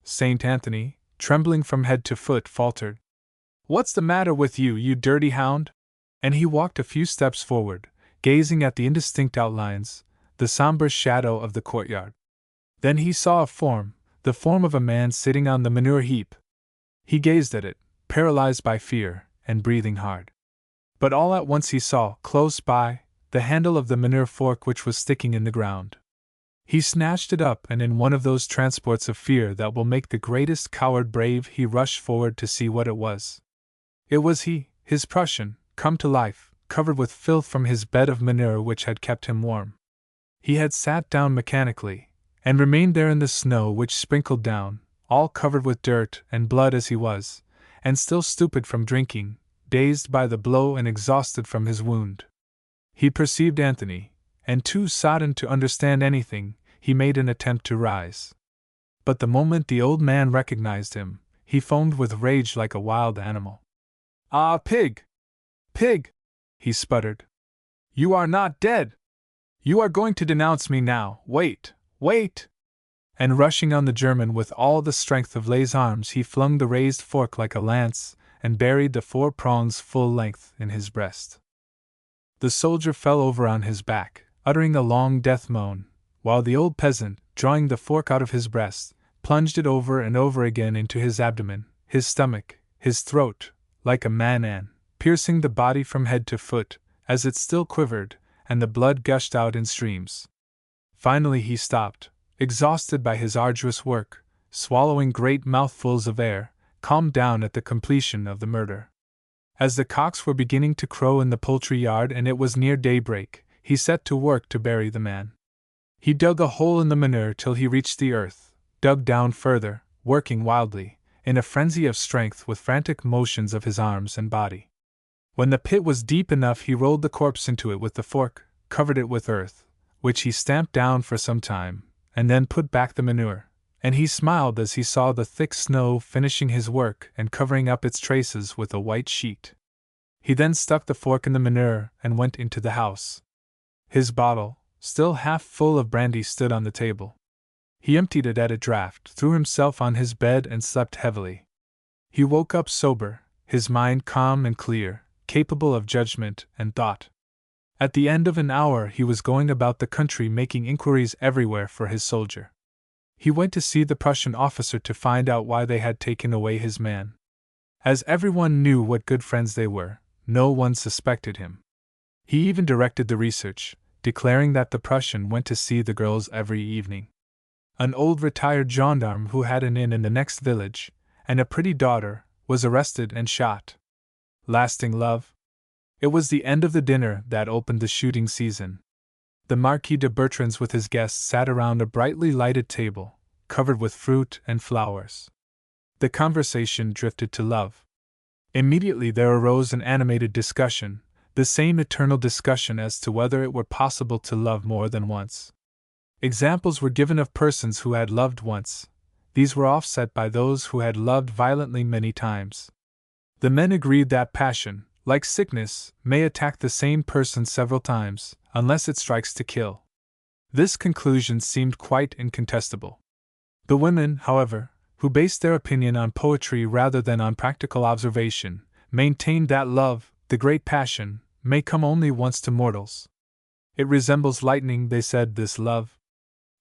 St. Anthony, trembling from head to foot, faltered, "What's the matter with you, you dirty hound?" And he walked a few steps forward, gazing at the indistinct outlines, the somber shadow of the courtyard. Then he saw a form, the form of a man sitting on the manure heap. He gazed at it, paralyzed by fear, and breathing hard. But all at once he saw, close by, the handle of the manure fork which was sticking in the ground. He snatched it up, and in one of those transports of fear that will make the greatest coward brave, he rushed forward to see what it was. It was he, his Prussian, come to life, covered with filth from his bed of manure which had kept him warm. He had sat down mechanically, and remained there in the snow which sprinkled down, all covered with dirt and blood as he was, and still stupid from drinking, dazed by the blow and exhausted from his wound. He perceived Anthony, and too sodden to understand anything, he made an attempt to rise. But the moment the old man recognized him, he foamed with rage like a wild animal. "Ah, pig! Pig!" he sputtered. "You are not dead! You are going to denounce me now! Wait! Wait!" And rushing on the German with all the strength of Lay's arms, he flung the raised fork like a lance, and buried the 4 prongs full length in his breast. The soldier fell over on his back, uttering a long death moan, while the old peasant, drawing the fork out of his breast, plunged it over and over again into his abdomen, his stomach, his throat, like a man, piercing the body from head to foot, as it still quivered, and the blood gushed out in streams. Finally he stopped, exhausted by his arduous work, swallowing great mouthfuls of air, calmed down at the completion of the murder. As the cocks were beginning to crow in the poultry yard and it was near daybreak, he set to work to bury the man. He dug a hole in the manure till he reached the earth, dug down further, working wildly, in a frenzy of strength with frantic motions of his arms and body. When the pit was deep enough, he rolled the corpse into it with the fork, covered it with earth, which he stamped down for some time, and then put back the manure, and he smiled as he saw the thick snow finishing his work and covering up its traces with a white sheet. He then stuck the fork in the manure and went into the house. His bottle, still half full of brandy, stood on the table. He emptied it at a draught, threw himself on his bed, and slept heavily. He woke up sober, his mind calm and clear, capable of judgment and thought. At the end of an hour he was going about the country making inquiries everywhere for his soldier. He went to see the Prussian officer to find out why they had taken away his man. As everyone knew what good friends they were, no one suspected him. He even directed the research, declaring that the Prussian went to see the girls every evening. An old retired gendarme who had an inn in the next village, and a pretty daughter, was arrested and shot. Lasting love? It was the end of the dinner that opened the shooting season. The Marquis de Bertrand with his guests sat around a brightly lighted table, covered with fruit and flowers. The conversation drifted to love. Immediately there arose an animated discussion, the same eternal discussion as to whether it were possible to love more than once. Examples were given of persons who had loved once. These were offset by those who had loved violently many times. The men agreed that passion, like sickness, may attack the same person several times, unless it strikes to kill. This conclusion seemed quite incontestable. The women, however, who based their opinion on poetry rather than on practical observation, maintained that love, the great passion, may come only once to mortals. It resembles lightning, they said, this love.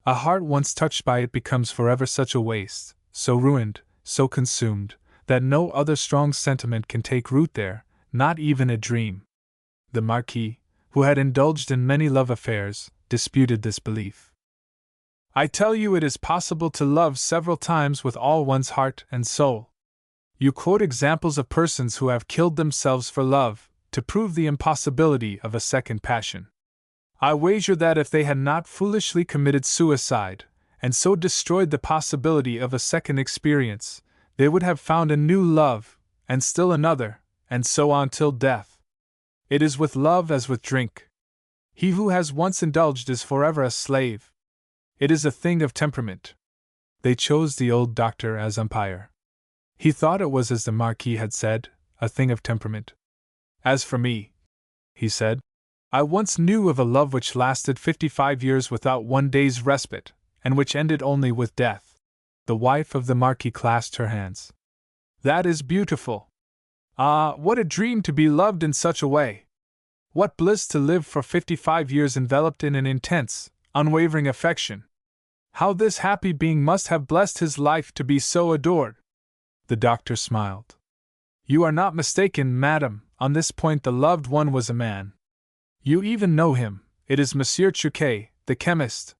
A heart once touched by it becomes forever such a waste, so ruined, so consumed, that no other strong sentiment can take root there, not even a dream. The Marquis, who had indulged in many love affairs, disputed this belief. I tell you it is possible to love several times with all one's heart and soul. You quote examples of persons who have killed themselves for love, to prove the impossibility of a second passion. I wager that if they had not foolishly committed suicide, and so destroyed the possibility of a second experience, they would have found a new love, and still another, and so on till death. It is with love as with drink. He who has once indulged is forever a slave. It is a thing of temperament. They chose the old doctor as umpire. He thought it was as the Marquis had said, a thing of temperament. As for me, he said, I once knew of a love which lasted 55 years without one day's respite, and which ended only with death. The wife of the Marquis clasped her hands. That is beautiful. Ah, what a dream to be loved in such a way! What bliss to live for 55 years enveloped in an intense, unwavering affection! How this happy being must have blessed his life to be so adored! The doctor smiled. You are not mistaken, madam, on this point the loved one was a man. You even know him, it is Monsieur Chouquet, the chemist.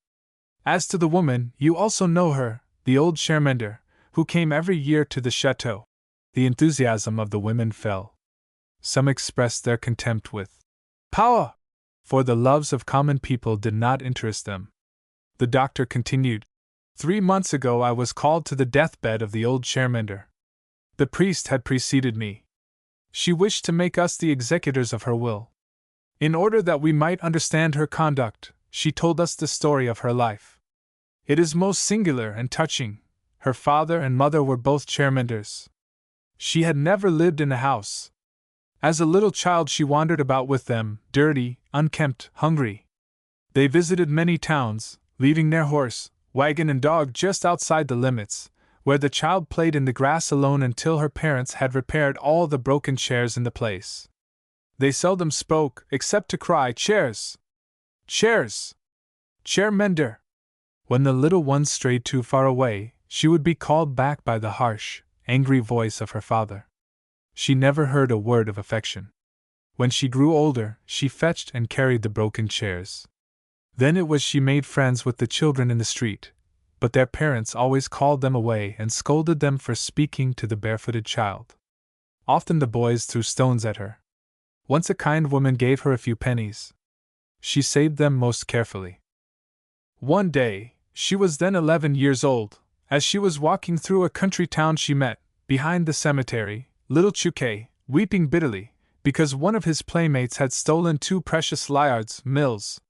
As to the woman, you also know her, the old Chermender, who came every year to the chateau. The enthusiasm of the women fell. Some expressed their contempt with power, for the loves of common people did not interest them. The doctor continued, 3 months ago I was called to the deathbed of the old Chermender. The priest had preceded me. She wished to make us the executors of her will. In order that we might understand her conduct, she told us the story of her life. It is most singular and touching. Her father and mother were both Chermenders. She had never lived in a house. As a little child she wandered about with them, dirty, unkempt, hungry. They visited many towns, leaving their horse, wagon and dog just outside the limits, where the child played in the grass alone until her parents had repaired all the broken chairs in the place. They seldom spoke, except to cry, Chairs! Chairs! Chermender! When the little ones strayed too far away, she would be called back by the harsh, angry voice of her father. She never heard a word of affection. When she grew older, she fetched and carried the broken chairs. Then it was she made friends with the children in the street, but their parents always called them away and scolded them for speaking to the barefooted child. Often the boys threw stones at her. Once a kind woman gave her a few pennies. She saved them most carefully. One day, she was then 11 years old, as she was walking through a country town she met, behind the cemetery, little Chouquet, weeping bitterly, because one of his playmates had stolen 2 precious Liards' mills.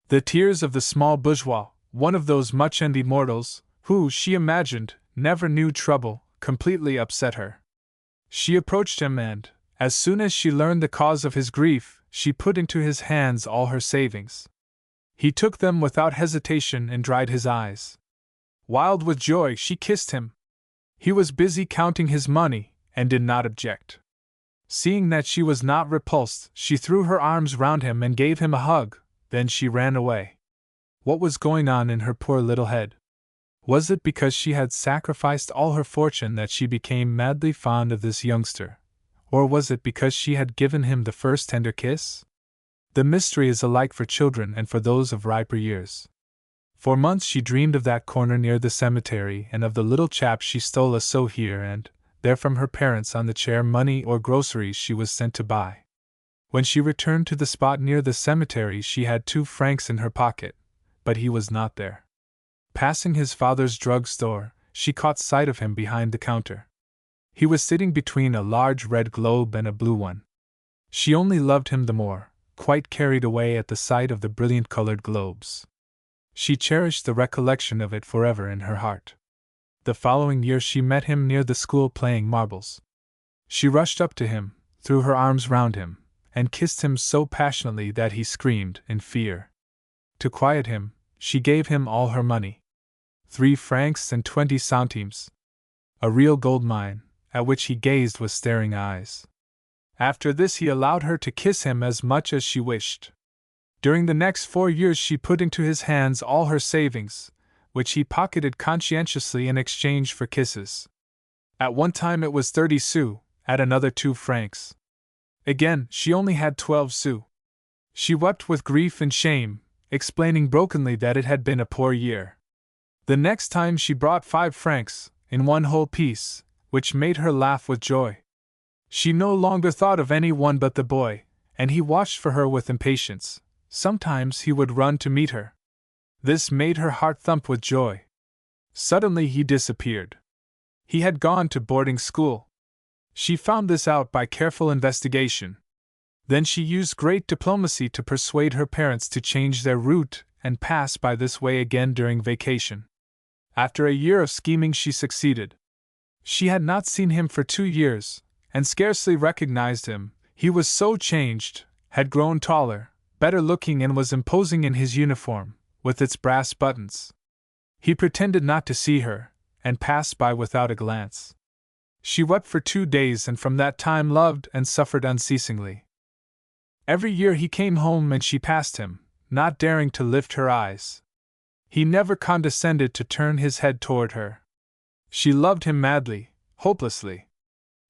The tears of the small bourgeois, one of those much-envied mortals, who, she imagined, never knew trouble, completely upset her. She approached him and, as soon as she learned the cause of his grief, she put into his hands all her savings. He took them without hesitation and dried his eyes. Wild with joy, she kissed him. He was busy counting his money, and did not object. Seeing that she was not repulsed, she threw her arms round him and gave him a hug, then she ran away. What was going on in her poor little head? Was it because she had sacrificed all her fortune that she became madly fond of this youngster? Or was it because she had given him the first tender kiss? The mystery is alike for children and for those of riper years. For months she dreamed of that corner near the cemetery and of the little chap she stole a sou here and there from her parents on the chair money or groceries she was sent to buy. When she returned to the spot near the cemetery she had 2 francs in her pocket, but he was not there. Passing his father's drug store, she caught sight of him behind the counter. He was sitting between a large red globe and a blue one. She only loved him the more, quite carried away at the sight of the brilliant-colored globes. She cherished the recollection of it forever in her heart. The following year she met him near the school playing marbles. She rushed up to him, threw her arms round him, and kissed him so passionately that he screamed in fear. To quiet him, she gave him all her money. 3 francs and 20 centimes. A real gold mine, at which he gazed with staring eyes. After this he allowed her to kiss him as much as she wished. During the next 4 years she put into his hands all her savings, which he pocketed conscientiously in exchange for kisses. At one time it was 30 sous, at another 2 francs. Again, she only had 12 sous. She wept with grief and shame, explaining brokenly that it had been a poor year. The next time she brought 5 francs, in one whole piece, which made her laugh with joy. She no longer thought of any one but the boy, and he watched for her with impatience. Sometimes he would run to meet her. This made her heart thump with joy. Suddenly he disappeared. He had gone to boarding school. She found this out by careful investigation. Then she used great diplomacy to persuade her parents to change their route and pass by this way again during vacation. After a year of scheming she succeeded. She had not seen him for 2 years, and scarcely recognized him. He was so changed, had grown taller, better looking, and was imposing in his uniform, with its brass buttons. He pretended not to see her, and passed by without a glance. She wept for 2 days and from that time loved and suffered unceasingly. Every year he came home and she passed him, not daring to lift her eyes. He never condescended to turn his head toward her. She loved him madly, hopelessly.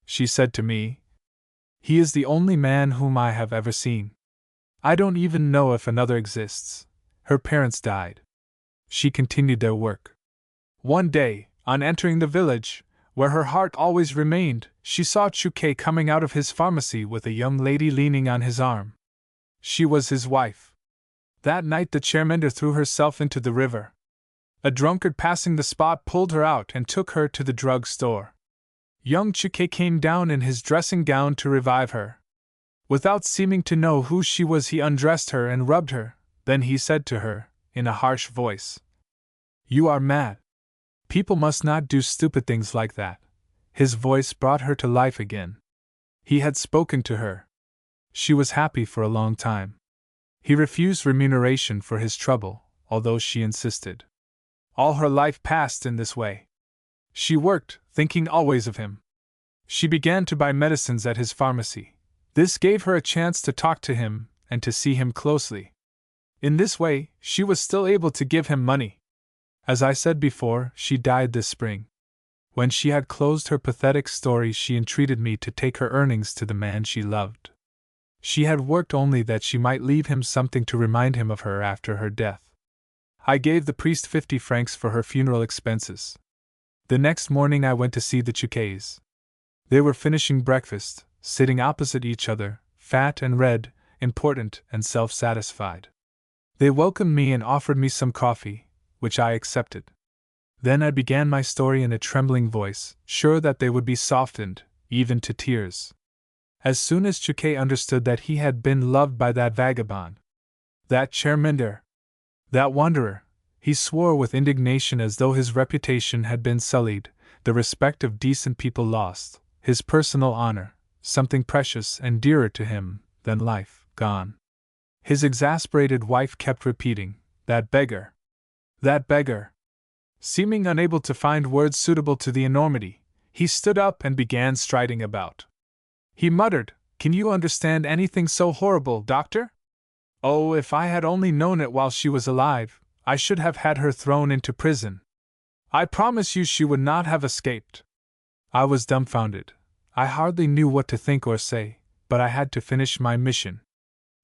She said to me, "He is the only man whom I have ever seen. I don't even know if another exists." Her parents died. She continued their work. One day, on entering the village, where her heart always remained, she saw Chuquet coming out of his pharmacy with a young lady leaning on his arm. She was his wife. That night the chairmender threw herself into the river. A drunkard passing the spot pulled her out and took her to the drug store. Young Chuquet came down in his dressing gown to revive her. Without seeming to know who she was, he undressed her and rubbed her. Then he said to her, in a harsh voice, "You are mad. People must not do stupid things like that." His voice brought her to life again. He had spoken to her. She was happy for a long time. He refused remuneration for his trouble, although she insisted. All her life passed in this way. She worked, thinking always of him. She began to buy medicines at his pharmacy. This gave her a chance to talk to him and to see him closely. In this way, she was still able to give him money. As I said before, she died this spring. When she had closed her pathetic story, she entreated me to take her earnings to the man she loved. She had worked only that she might leave him something to remind him of her after her death. I gave the priest 50 francs for her funeral expenses. The next morning I went to see the Chuquets. They were finishing breakfast, sitting opposite each other, fat and red, important and self-satisfied. They welcomed me and offered me some coffee, which I accepted. Then I began my story in a trembling voice, sure that they would be softened, even to tears. As soon as Chuquet understood that he had been loved by that vagabond, that chairmender, that wanderer, He swore with indignation as though his reputation had been sullied, the respect of decent people lost, his personal honor, something precious and dearer to him than life, gone. His exasperated wife kept repeating, "That beggar! That beggar!" Seeming unable to find words suitable to the enormity, he stood up and began striding about. He muttered, "Can you understand anything so horrible, doctor? Oh, if I had only known it while she was alive, I should have had her thrown into prison. I promise you she would not have escaped." I was dumbfounded. I hardly knew what to think or say, but I had to finish my mission.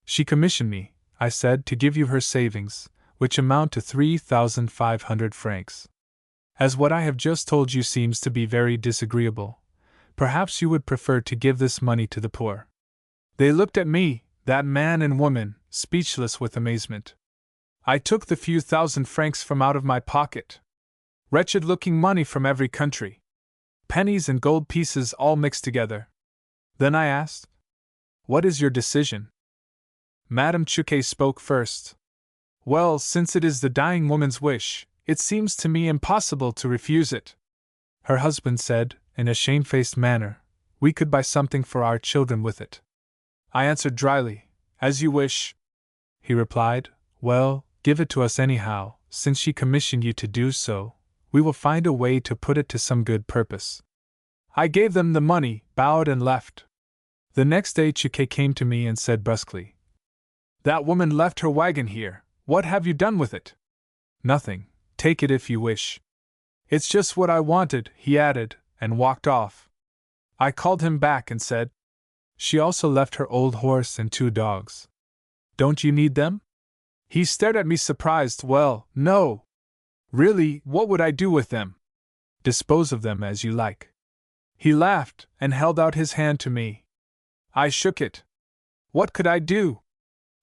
"She commissioned me," I said, "to give you her savings, which amount to 3,500 francs. As what I have just told you seems to be very disagreeable, perhaps you would prefer to give this money to the poor." They looked at me, that man and woman, speechless with amazement. I took the few thousand francs from out of my pocket. Wretched-looking money from every country. Pennies and gold pieces all mixed together. Then I asked, "What is your decision?" Madame Chuquet spoke first. "Well, since it is the dying woman's wish, it seems to me impossible to refuse it." Her husband said, in a shamefaced manner, "We could buy something for our children with it." I answered dryly, "As you wish." He replied, "Well, give it to us anyhow, since she commissioned you to do so. We will find a way to put it to some good purpose." I gave them the money, bowed and left. The next day Chuquet came to me and said brusquely, "That woman left her wagon here. What have you done with it?" "Nothing. Take it if you wish." "It's just what I wanted," he added, and walked off. I called him back and said, "She also left her old horse and 2 dogs. Don't you need them?" He stared at me surprised. "Well, no. Really, what would I do with them?" "Dispose of them as you like." He laughed and held out his hand to me. I shook it. What could I do?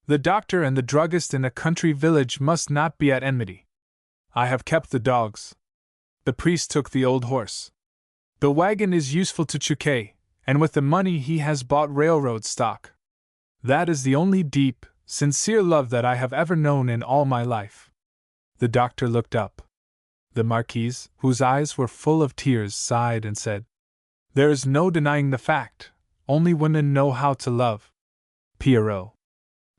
The doctor and the druggist in a country village must not be at enmity. I have kept the dogs. The priest took the old horse. The wagon is useful to Chuquet, and with the money he has bought railroad stock. That is the only deep, sincere love that I have ever known in all my life. The doctor looked up. The Marquise, whose eyes were full of tears, sighed and said, "There is no denying the fact. Only women know how to love." Pierrot.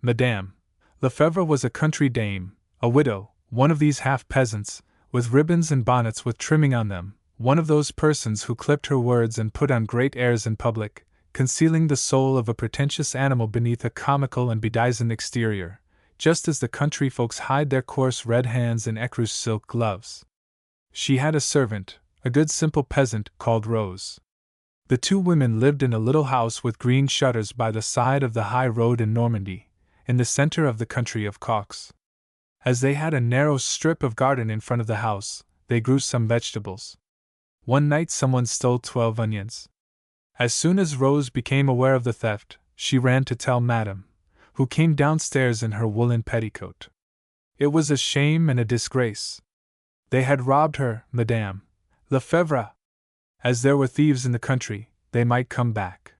Madame Lefebvre was a country dame, a widow, one of these half-peasants, with ribbons and bonnets with trimming on them, one of those persons who clipped her words and put on great airs in public, concealing the soul of a pretentious animal beneath a comical and bedizened exterior, just as the country folks hide their coarse red hands in ecruche silk gloves. She had a servant, a good simple peasant, called Rose. The 2 women lived in a little house with green shutters by the side of the high road in Normandy, in the center of the country of Cox. As they had a narrow strip of garden in front of the house, they grew some vegetables. One night someone stole 12 onions. As soon as Rose became aware of the theft, she ran to tell Madame, who came downstairs in her woolen petticoat. It was a shame and a disgrace. They had robbed her, Madame Lefebvre. As there were thieves in the country, they might come back.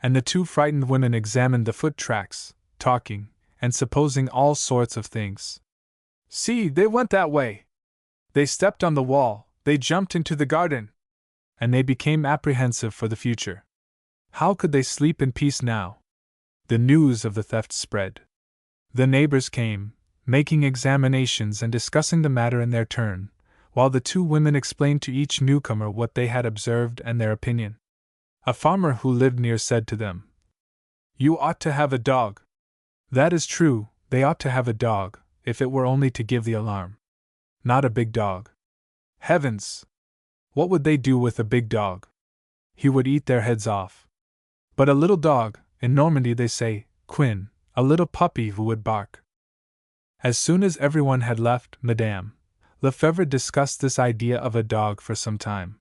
And the 2 frightened women examined the foot tracks, talking, and supposing all sorts of things. "See, they went that way. They stepped on the wall, they jumped into the garden." And they became apprehensive for the future. How could they sleep in peace now? The news of the theft spread. The neighbors came, making examinations and discussing the matter in their turn, while the 2 women explained to each newcomer what they had observed and their opinion. A farmer who lived near said to them, "You ought to have a dog." That is true, they ought to have a dog, if it were only to give the alarm. Not a big dog. Heavens! What would they do with a big dog? He would eat their heads off. But a little dog, in Normandy they say, Quin, a little puppy who would bark. As soon as everyone had left, Madame Lefebvre discussed this idea of a dog for some time.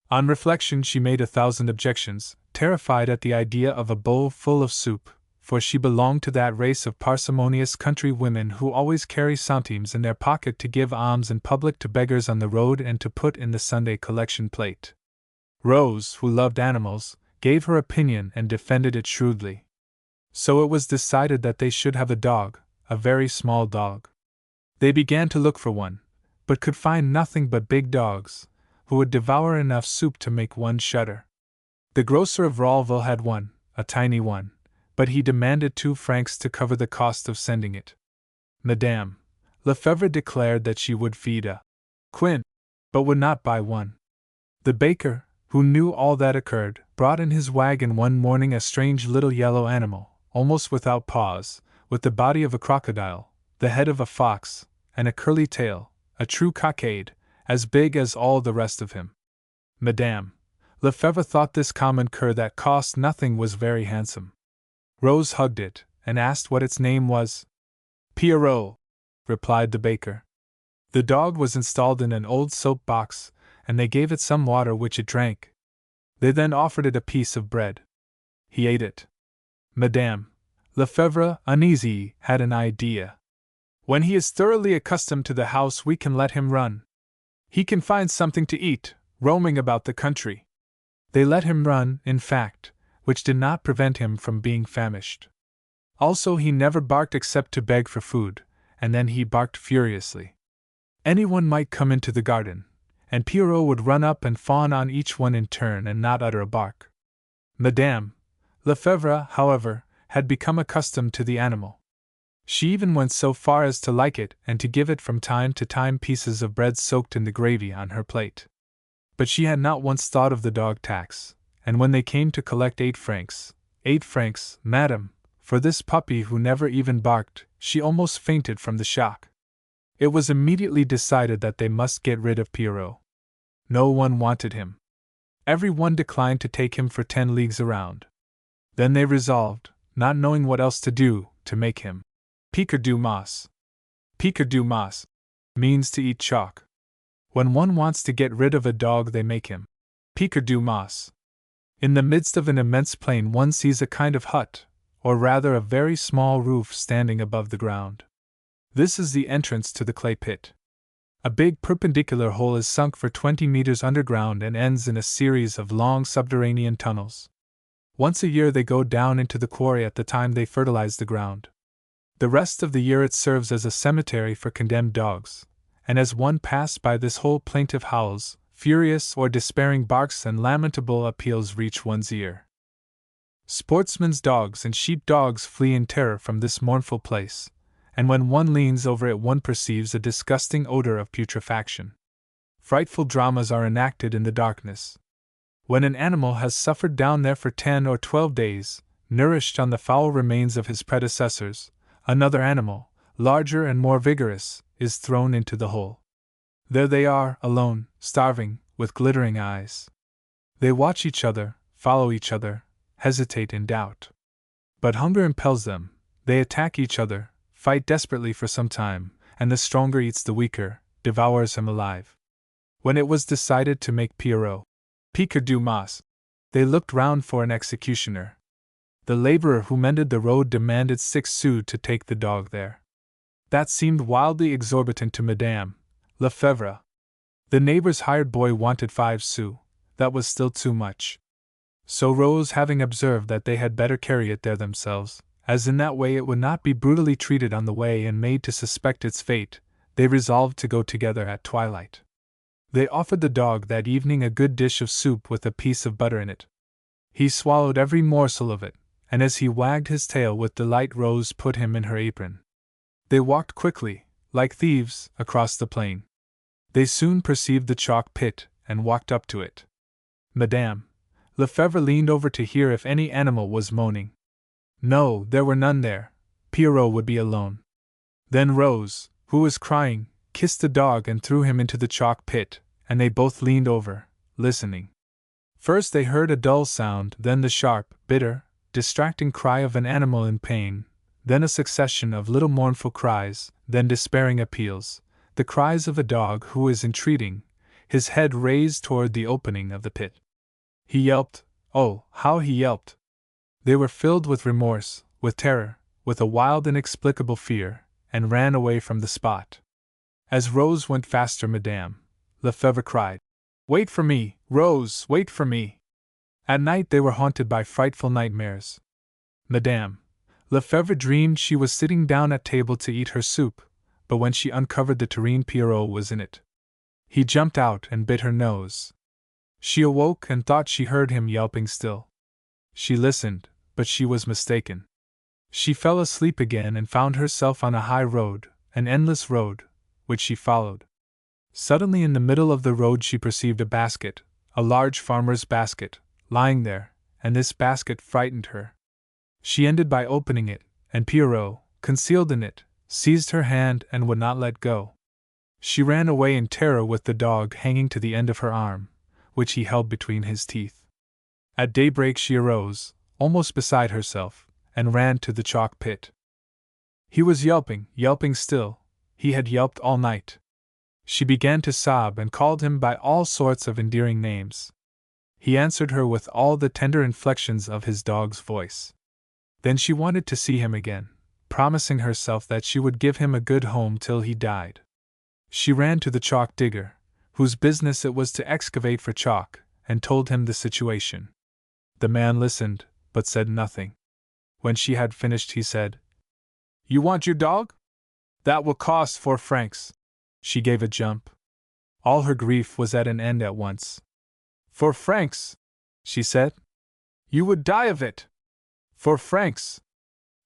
On reflection she made 1,000 objections, terrified at the idea of a bowl full of soup, for she belonged to that race of parsimonious country women who always carry centimes in their pocket to give alms in public to beggars on the road and to put in the Sunday collection plate. Rose, who loved animals, gave her opinion and defended it shrewdly. So it was decided that they should have a dog, a very small dog. They began to look for one, but could find nothing but big dogs, who would devour enough soup to make one shudder. The grocer of Rawlville had one, a tiny one, but he demanded 2 francs to cover the cost of sending it. Madame Lefebvre declared that she would feed a quint, but would not buy one. The baker, who knew all that occurred, brought in his wagon one morning a strange little yellow animal, almost without paws, with the body of a crocodile, the head of a fox, and a curly tail, a true cockade, as big as all the rest of him. Madame Lefebvre thought this common cur that cost nothing was very handsome. Rose hugged it, and asked what its name was. Pierrot, replied the baker. The dog was installed in an old soap box, and they gave it some water which it drank. They then offered it a piece of bread. He ate it. Madame Lefebvre, uneasy, had an idea. When he is thoroughly accustomed to the house, we can let him run. He can find something to eat, roaming about the country. They let him run, in fact, which did not prevent him from being famished. Also, he never barked except to beg for food, and then he barked furiously. Anyone might come into the garden, and Pierrot would run up and fawn on each one in turn and not utter a bark. Madame Lefebvre, however, had become accustomed to the animal. She even went so far as to like it and to give it from time to time pieces of bread soaked in the gravy on her plate. But she had not once thought of the dog tax, and when they came to collect 8 francs, 8 francs, madame, for this puppy who never even barked, she almost fainted from the shock. It was immediately decided that they must get rid of Pierrot. No one wanted him. Every one declined to take him for 10 leagues around. Then they resolved, not knowing what else to do, to make him piquer du mas. Piquer du mas means to eat chalk. When one wants to get rid of a dog, they make him piquer du mas. In the midst of an immense plain, one sees a kind of hut, or rather a very small roof standing above the ground. This is the entrance to the clay pit. A big perpendicular hole is sunk for 20 meters underground and ends in a series of long subterranean tunnels. Once a year they go down into the quarry at the time they fertilize the ground. The rest of the year it serves as a cemetery for condemned dogs, and as one passed by this hole, plaintive howls, furious or despairing barks, and lamentable appeals reach one's ear. Sportsmen's dogs and sheep dogs flee in terror from this mournful place, and when one leans over it one perceives a disgusting odor of putrefaction. Frightful dramas are enacted in the darkness. When an animal has suffered down there for 10 or 12 days, nourished on the foul remains of his predecessors, another animal, larger and more vigorous, is thrown into the hole. There they are, alone, starving, with glittering eyes. They watch each other, follow each other, hesitate in doubt. But hunger impels them, they attack each other, fight desperately for some time, and the stronger eats the weaker, devours him alive. When it was decided to make Pierrot piquer du mas, they looked round for an executioner. The laborer who mended the road demanded 6 sous to take the dog there. That seemed wildly exorbitant to Madame Lefebvre. The neighbor's hired boy wanted 5 sous, that was still too much. So Rose, having observed that they had better carry it there themselves, as in that way it would not be brutally treated on the way and made to suspect its fate, they resolved to go together at twilight. They offered the dog that evening a good dish of soup with a piece of butter in it. He swallowed every morsel of it, and as he wagged his tail with delight, Rose put him in her apron. They walked quickly, like thieves, across the plain. They soon perceived the chalk pit, and walked up to it. Madame Lefebvre leaned over to hear if any animal was moaning. No, there were none there. Pierrot would be alone. Then Rose, who was crying, kissed the dog and threw him into the chalk pit, and they both leaned over, listening. First they heard a dull sound, then the sharp, bitter, distracting cry of an animal in pain, then a succession of little mournful cries, then despairing appeals, the cries of a dog who is entreating, his head raised toward the opening of the pit. He yelped, oh, how he yelped! They were filled with remorse, with terror, with a wild inexplicable fear, and ran away from the spot. As Rose went faster, Madame Lefebvre cried, "Wait for me, Rose, wait for me!" At night they were haunted by frightful nightmares. Madame Lefebvre dreamed she was sitting down at table to eat her soup, but when she uncovered the tureen, Pierrot was in it. He jumped out and bit her nose. She awoke and thought she heard him yelping still. She listened, but she was mistaken. She fell asleep again and found herself on a high road, an endless road, which she followed. Suddenly in the middle of the road she perceived a basket, a large farmer's basket, lying there, and this basket frightened her. She ended by opening it, and Pierrot, concealed in it, seized her hand and would not let go. She ran away in terror with the dog hanging to the end of her arm, which he held between his teeth. At daybreak she arose, almost beside herself, and ran to the chalk pit. He was yelping still. He had yelped all night. She began to sob and called him by all sorts of endearing names. He answered her with all the tender inflections of his dog's voice. Then she wanted to see him again, promising herself that she would give him a good home till he died. She ran to the chalk digger, whose business it was to excavate for chalk, and told him the situation. The man listened, but said nothing. When she had finished, he said, "You want your dog? That will cost 4 francs. She gave a jump. All her grief was at an end at once. 4 francs, she said. You would die of it. 4 francs.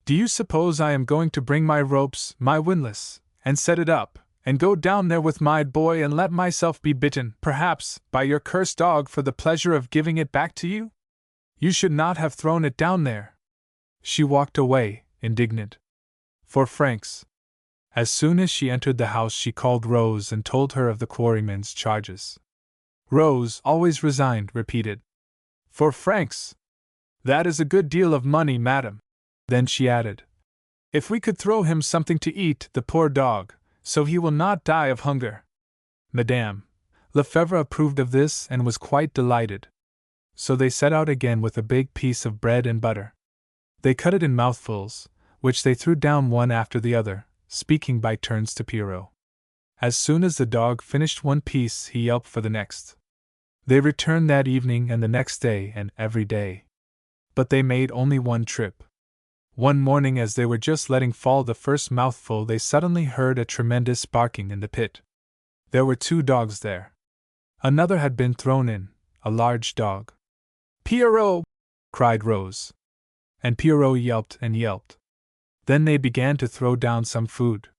Do you suppose I am going to bring my ropes, my windlass, and set it up, and go down there with my boy and let myself be bitten, perhaps, by your cursed dog for the pleasure of giving it back to you? You should not have thrown it down there." She walked away, indignant. 4 francs. As soon as she entered the house she called Rose and told her of the quarryman's charges. Rose, always resigned, repeated, 4 francs. That is a good deal of money, madam. Then she added, "If we could throw him something to eat, the poor dog, so he will not die of hunger." Madame Lefebvre approved of this and was quite delighted. So they set out again with a big piece of bread and butter. They cut it in mouthfuls, which they threw down one after the other, speaking by turns to Pierrot. As soon as the dog finished one piece, he yelped for the next. They returned that evening and the next day and every day. But they made only one trip. One morning, as they were just letting fall the first mouthful, they suddenly heard a tremendous barking in the pit. There were 2 dogs there. Another had been thrown in, a large dog. "Pierrot!" cried Rose. And Pierrot yelped and yelped. Then they began to throw down some food.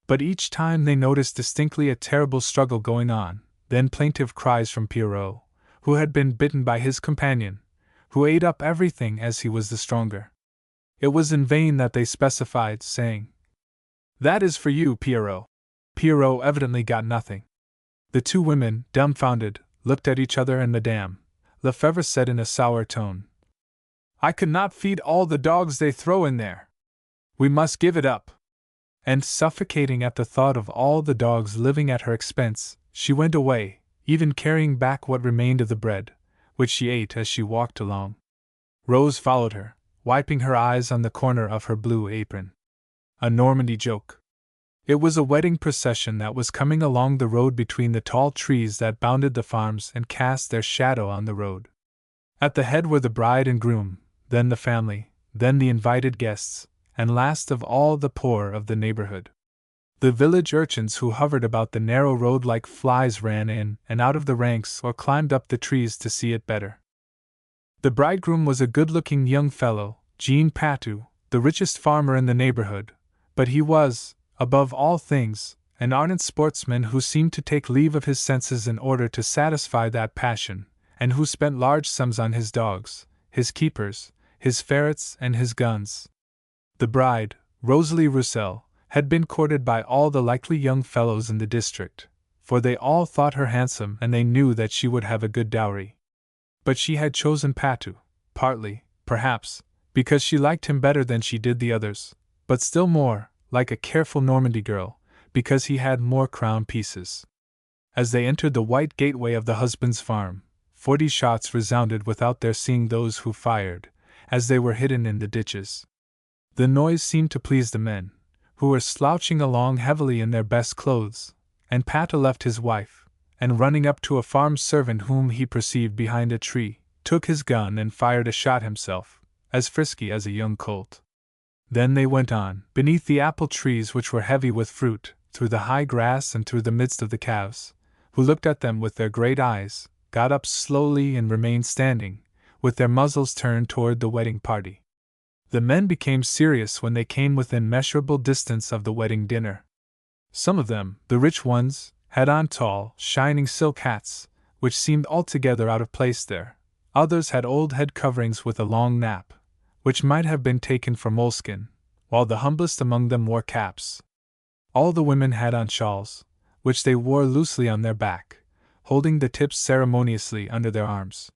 But each time they noticed distinctly a terrible struggle going on, then plaintive cries from Pierrot, who had been bitten by his companion, who ate up everything as he was the stronger. It was in vain that they specified, saying, "That is for you, Pierrot." Pierrot evidently got nothing. The 2 women, dumbfounded, looked at each other, and Madame Lefebvre said in a sour tone, "I could not feed all the dogs they throw in there. We must give it up." And suffocating at the thought of all the dogs living at her expense, she went away, even carrying back what remained of the bread, which she ate as she walked along. Rose followed her, wiping her eyes on the corner of her blue apron. A Normandy joke. It was a wedding procession that was coming along the road between the tall trees that bounded the farms and cast their shadow on the road. At the head were the bride and groom, then the family, then the invited guests, and last of all the poor of the neighborhood. The village urchins who hovered about the narrow road like flies ran in and out of the ranks or climbed up the trees to see it better. The bridegroom was a good-looking young fellow, Jean Patou, the richest farmer in the neighborhood, but he was, above all things, an ardent sportsman who seemed to take leave of his senses in order to satisfy that passion, and who spent large sums on his dogs, his keepers, his ferrets, and his guns. The bride, Rosalie Roussel, had been courted by all the likely young fellows in the district, for they all thought her handsome and they knew that she would have a good dowry. But she had chosen Patou, partly, perhaps, because she liked him better than she did the others, but still more, like a careful Normandy girl, because he had more crown pieces. As they entered the white gateway of the husband's farm, 40 shots resounded without their seeing those who fired, as they were hidden in the ditches. The noise seemed to please the men, who were slouching along heavily in their best clothes, and Patou left his wife, and running up to a farm servant whom he perceived behind a tree, took his gun and fired a shot himself, as frisky as a young colt. Then they went on, beneath the apple trees which were heavy with fruit, through the high grass and through the midst of the calves, who looked at them with their great eyes, got up slowly and remained standing, with their muzzles turned toward the wedding party. The men became serious when they came within measurable distance of the wedding dinner. Some of them, the rich ones, had on tall, shining silk hats, which seemed altogether out of place there. Others had old head coverings with a long nap, which might have been taken for moleskin, while the humblest among them wore caps. All the women had on shawls, which they wore loosely on their back, holding the tips ceremoniously under their arms.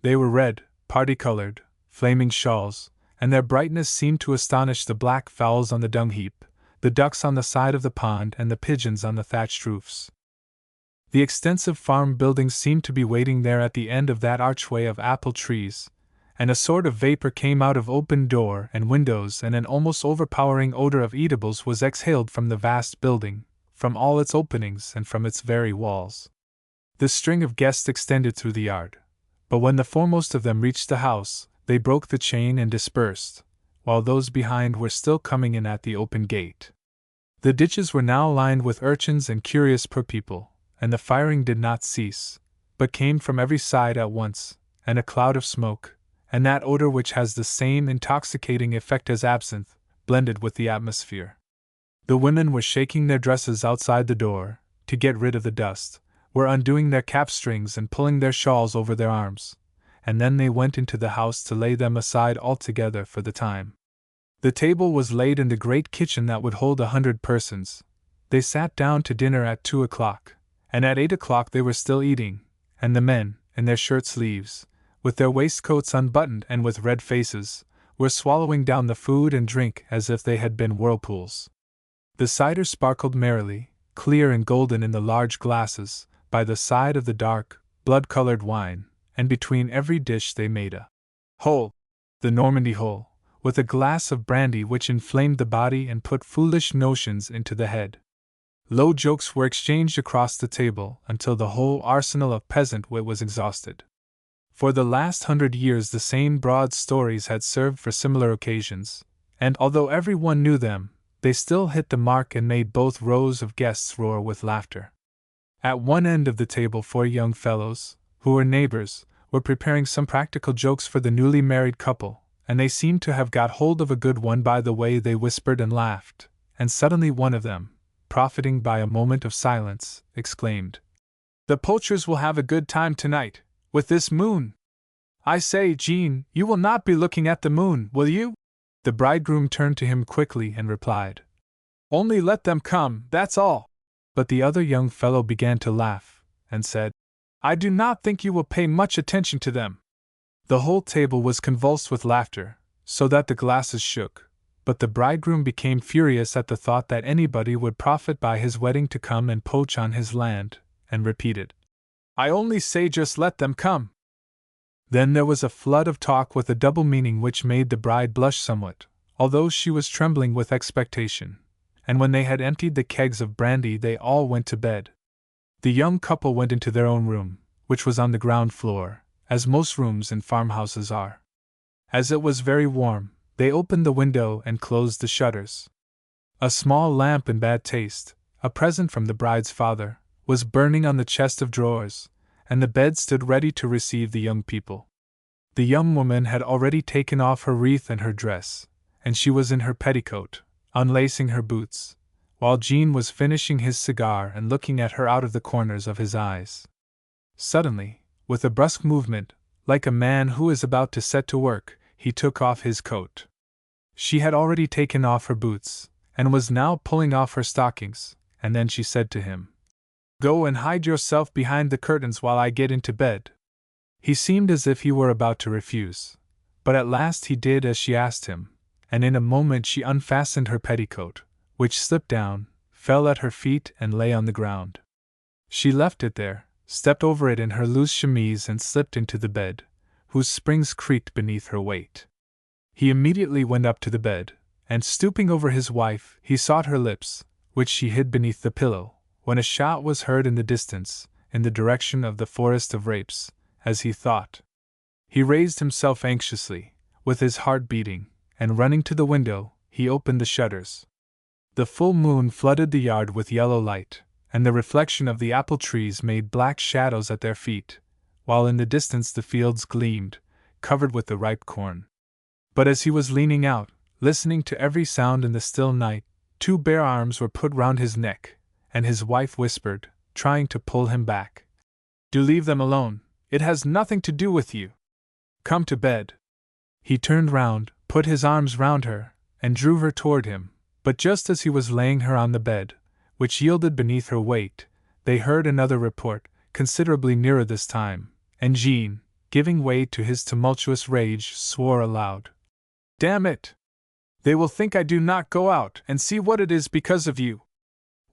They were red, party-colored, flaming shawls, and their brightness seemed to astonish the black fowls on the dung heap, the ducks on the side of the pond, and the pigeons on the thatched roofs. The extensive farm buildings seemed to be waiting there at the end of that archway of apple trees, and a sort of vapor came out of open door and windows, and an almost overpowering odor of eatables was exhaled from the vast building, from all its openings and from its very walls. The string of guests extended through the yard, but when the foremost of them reached the house, they broke the chain and dispersed, while those behind were still coming in at the open gate. The ditches were now lined with urchins and curious poor people, and the firing did not cease, but came from every side at once, and a cloud of smoke, and that odor which has the same intoxicating effect as absinthe, blended with the atmosphere. The women were shaking their dresses outside the door, to get rid of the dust, were undoing their cap strings and pulling their shawls over their arms, and then they went into the house to lay them aside altogether for the time. The table was laid in the great kitchen that would hold 100 persons. They sat down to dinner at 2 o'clock, and at 8 o'clock they were still eating, and the men, in their shirt sleeves, with their waistcoats unbuttoned and with red faces, were swallowing down the food and drink as if they had been whirlpools. The cider sparkled merrily, clear and golden in the large glasses, by the side of the dark, blood-colored wine, and between every dish they made a hole, the Normandy hole, with a glass of brandy which inflamed the body and put foolish notions into the head. Low jokes were exchanged across the table until the whole arsenal of peasant wit was exhausted. For the last 100 years the same broad stories had served for similar occasions, and although every one knew them, they still hit the mark and made both rows of guests roar with laughter. At one end of the table 4 young fellows, who were neighbors, were preparing some practical jokes for the newly married couple, and they seemed to have got hold of a good one by the way they whispered and laughed, and suddenly one of them, profiting by a moment of silence, exclaimed, "The poachers will have a good time tonight, with this moon. I say, Jean, you will not be looking at the moon, will you?" The bridegroom turned to him quickly and replied, "Only let them come, that's all." But the other young fellow began to laugh, and said, "I do not think you will pay much attention to them." The whole table was convulsed with laughter, so that the glasses shook, but the bridegroom became furious at the thought that anybody would profit by his wedding to come and poach on his land, and repeated, "I only say just let them come." Then there was a flood of talk with a double meaning which made the bride blush somewhat, although she was trembling with expectation, and when they had emptied the kegs of brandy they all went to bed. The young couple went into their own room, which was on the ground floor, as most rooms in farmhouses are. As it was very warm, they opened the window and closed the shutters. A small lamp in bad taste, a present from the bride's father, was burning on the chest of drawers, and the bed stood ready to receive the young people. The young woman had already taken off her wreath and her dress, and she was in her petticoat, unlacing her boots, while Jean was finishing his cigar and looking at her out of the corners of his eyes. Suddenly, with a brusque movement, like a man who is about to set to work, he took off his coat. She had already taken off her boots, and was now pulling off her stockings, and then she said to him, "Go and hide yourself behind the curtains while I get into bed." He seemed as if he were about to refuse, but at last he did as she asked him, and in a moment she unfastened her petticoat, which slipped down, fell at her feet and lay on the ground. She left it there, stepped over it in her loose chemise and slipped into the bed, whose springs creaked beneath her weight. He immediately went up to the bed, and stooping over his wife, he sought her lips, which she hid beneath the pillow, when a shot was heard in the distance, in the direction of the forest of rapes, as he thought. He raised himself anxiously, with his heart beating, and running to the window, he opened the shutters. The full moon flooded the yard with yellow light, and the reflection of the apple trees made black shadows at their feet, while in the distance the fields gleamed, covered with the ripe corn. But as he was leaning out, listening to every sound in the still night, two bare arms were put round his neck, and his wife whispered, trying to pull him back, "Do leave them alone, it has nothing to do with you. Come to bed." He turned round, put his arms round her, and drew her toward him, but just as he was laying her on the bed, which yielded beneath her weight, they heard another report, considerably nearer this time, and Jean, giving way to his tumultuous rage, swore aloud. "Damn it! They will think I do not go out and see what it is because of you.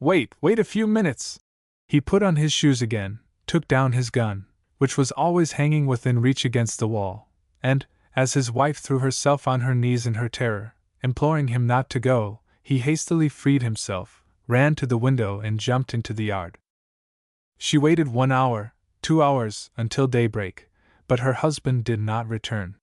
Wait a few minutes." He put on his shoes again, took down his gun, which was always hanging within reach against the wall, and, as his wife threw herself on her knees in her terror, imploring him not to go, he hastily freed himself, ran to the window and jumped into the yard. She waited 1 hour, 2 hours, until daybreak, but her husband did not return.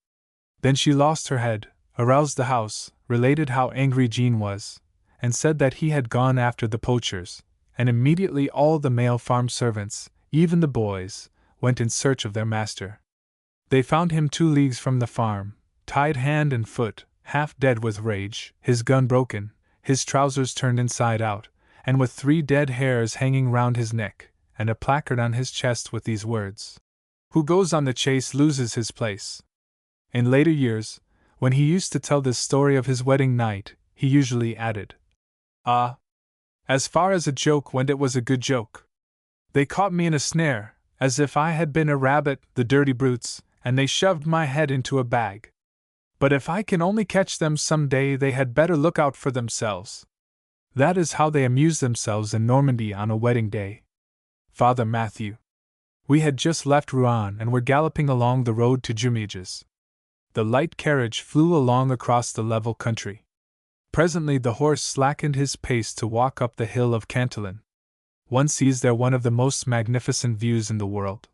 Then she lost her head, aroused the house, related how angry Jean was, and said that he had gone after the poachers, and immediately all the male farm servants, even the boys, went in search of their master. They found him 2 leagues from the farm, tied hand and foot, half dead with rage, his gun broken, his trousers turned inside out, and with 3 dead hairs hanging round his neck, and a placard on his chest with these words: "Who goes on the chase loses his place." In later years, when he used to tell this story of his wedding night, he usually added, "Ah, as far as a joke went, it was a good joke. They caught me in a snare, as if I had been a rabbit, the dirty brutes, and they shoved my head into a bag. But if I can only catch them some day, they had better look out for themselves." That is how they amused themselves in Normandy on a wedding day. Father Matthew. We had just left Rouen and were galloping along the road to Jumièges. The light carriage flew along across the level country. Presently the horse slackened his pace to walk up the hill of Cantillon. One sees there one of the most magnificent views in the world.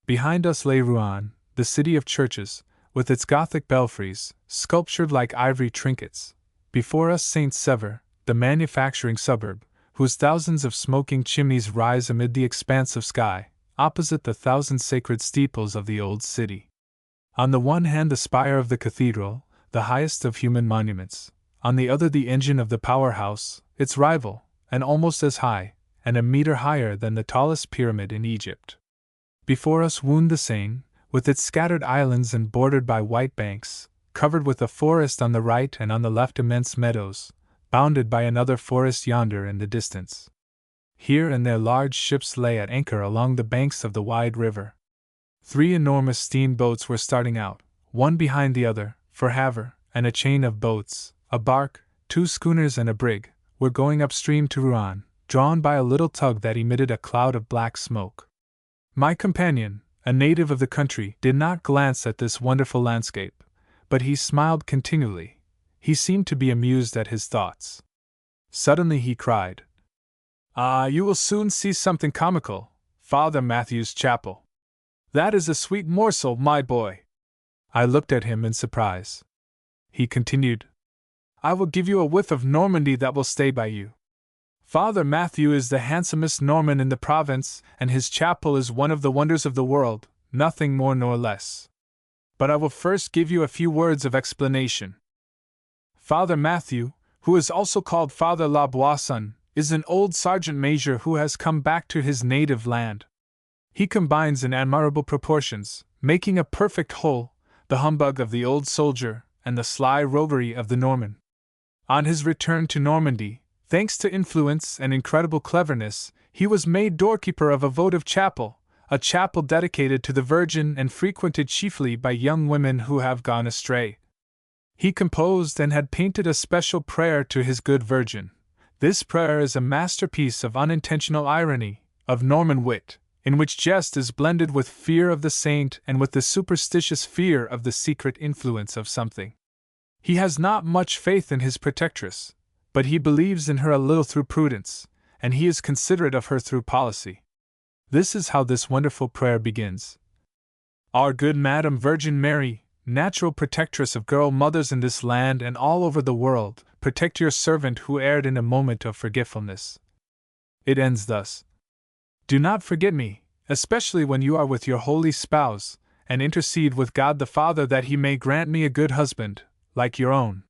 Behind us lay Rouen, the city of churches, with its Gothic belfries, sculptured like ivory trinkets. Before us Saint Sever, the manufacturing suburb, whose thousands of smoking chimneys rise amid the expanse of sky, opposite the 1,000 sacred steeples of the old city. On the one hand the spire of the cathedral, the highest of human monuments, on the other the engine of the powerhouse, its rival, and almost as high, and a meter higher than the tallest pyramid in Egypt. Before us wound the Seine, with its scattered islands and bordered by white banks, covered with a forest on the right and on the left immense meadows, bounded by another forest yonder in the distance. Here and there large ships lay at anchor along the banks of the wide river. 3 enormous steamboats were starting out, one behind the other, for Havre, and a chain of boats, a bark, 2 schooners and a brig, were going upstream to Rouen, drawn by a little tug that emitted a cloud of black smoke. My companion, a native of the country, did not glance at this wonderful landscape, but he smiled continually. He seemed to be amused at his thoughts. Suddenly he cried, "Ah, you will soon see something comical, Father Matthew's chapel. That is a sweet morsel, my boy." I looked at him in surprise. He continued, "I will give you a whiff of Normandy that will stay by you. Father Matthew is the handsomest Norman in the province, and his chapel is one of the wonders of the world, nothing more nor less. But I will first give you a few words of explanation. Father Matthew, who is also called Father La Boisson, is an old sergeant major who has come back to his native land. He combines in admirable proportions, making a perfect whole, the humbug of the old soldier and the sly roguery of the Norman. On his return to Normandy, thanks to influence and incredible cleverness, he was made doorkeeper of a votive chapel, a chapel dedicated to the Virgin and frequented chiefly by young women who have gone astray. He composed and had painted a special prayer to his good Virgin. This prayer is a masterpiece of unintentional irony, of Norman wit, in which jest is blended with fear of the saint and with the superstitious fear of the secret influence of something. He has not much faith in his protectress, but he believes in her a little through prudence, and he is considerate of her through policy. This is how this wonderful prayer begins. Our good Madam Virgin Mary, natural protectress of girl mothers in this land and all over the world, protect your servant who erred in a moment of forgetfulness. It ends thus. Do not forget me, especially when you are with your holy spouse, and intercede with God the Father that He may grant me a good husband, like your own.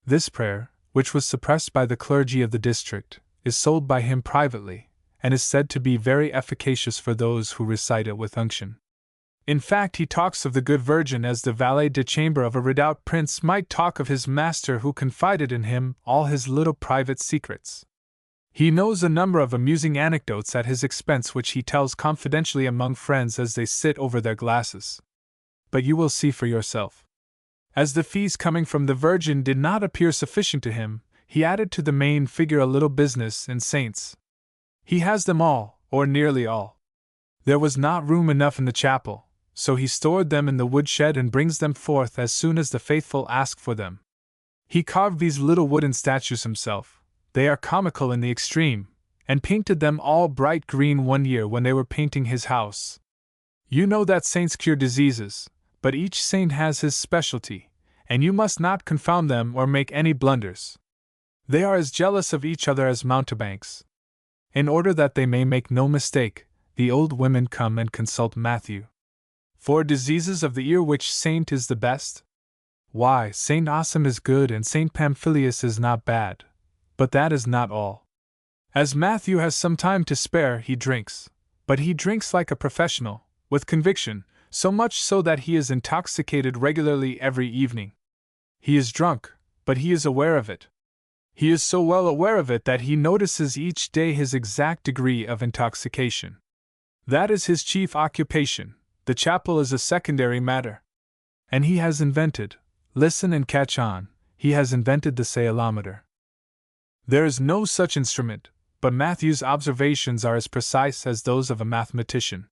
This prayer, which was suppressed by the clergy of the district, is sold by him privately, and is said to be very efficacious for those who recite it with unction. In fact, he talks of the good Virgin as the valet de chambre of a redoubt prince might talk of his master who confided in him all his little private secrets. He knows a number of amusing anecdotes at his expense which he tells confidentially among friends as they sit over their glasses. But you will see for yourself. As the fees coming from the Virgin did not appear sufficient to him, he added to the main figure a little business in saints. He has them all, or nearly all. There was not room enough in the chapel, so he stored them in the woodshed and brings them forth as soon as the faithful ask for them. He carved these little wooden statues himself. They are comical in the extreme, and painted them all bright green one year when they were painting his house. You know that saints cure diseases, but each saint has his specialty, and you must not confound them or make any blunders. They are as jealous of each other as mountebanks. In order that they may make no mistake, the old women come and consult Matthew. For diseases of the ear, which saint is the best? Why, Saint Asim is good and Saint Pamphilius is not bad. But that is not all. As Matthew has some time to spare, he drinks. But he drinks like a professional, with conviction, so much so that he is intoxicated regularly every evening. He is drunk, but he is aware of it. He is so well aware of it that he notices each day his exact degree of intoxication. That is his chief occupation. The chapel is a secondary matter. And he has invented, listen and catch on, he has invented the seismometer. There is no such instrument, but Matthew's observations are as precise as those of a mathematician.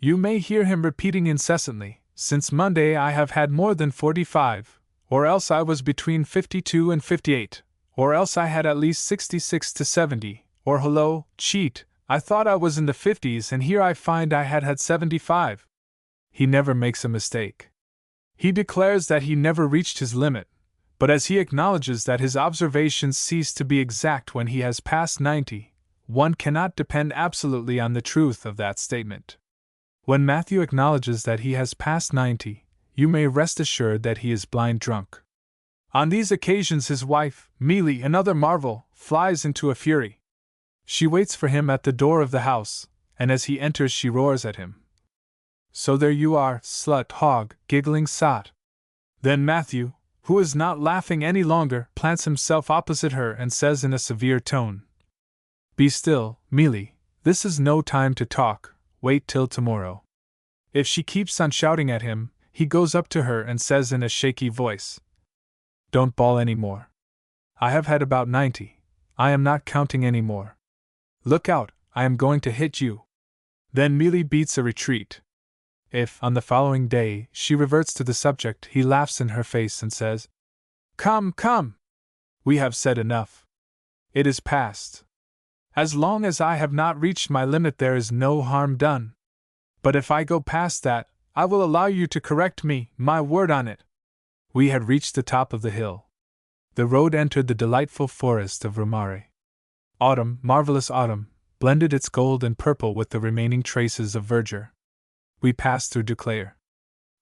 You may hear him repeating incessantly, since Monday I have had more than 45, or else I was between 52 and 58, or else I had at least 66 to 70, or hello, cheat, I thought I was in the 50s and here I find I had 75. He never makes a mistake. He declares that he never reached his limit, but as he acknowledges that his observations cease to be exact when he has passed 90, one cannot depend absolutely on the truth of that statement. When Matthew acknowledges that he has passed 90, you may rest assured that he is blind drunk. On these occasions his wife, Mealy, another marvel, flies into a fury. She waits for him at the door of the house, and as he enters she roars at him. So there you are, slut, hog, giggling sot. Then Matthew, who is not laughing any longer, plants himself opposite her and says in a severe tone, Be still, Mealy, this is no time to talk, wait till tomorrow. If she keeps on shouting at him, he goes up to her and says in a shaky voice, Don't bawl any more. I have had about 90. I am not counting any more. Look out, I am going to hit you. Then Mealy beats a retreat. If, on the following day, she reverts to the subject, he laughs in her face and says, Come, come! We have said enough. It is past. As long as I have not reached my limit, there is no harm done. But if I go past that, I will allow you to correct me, my word on it. We had reached the top of the hill. The road entered the delightful forest of Romare. Autumn, marvelous autumn, blended its gold and purple with the remaining traces of verdure. We passed through Duclair.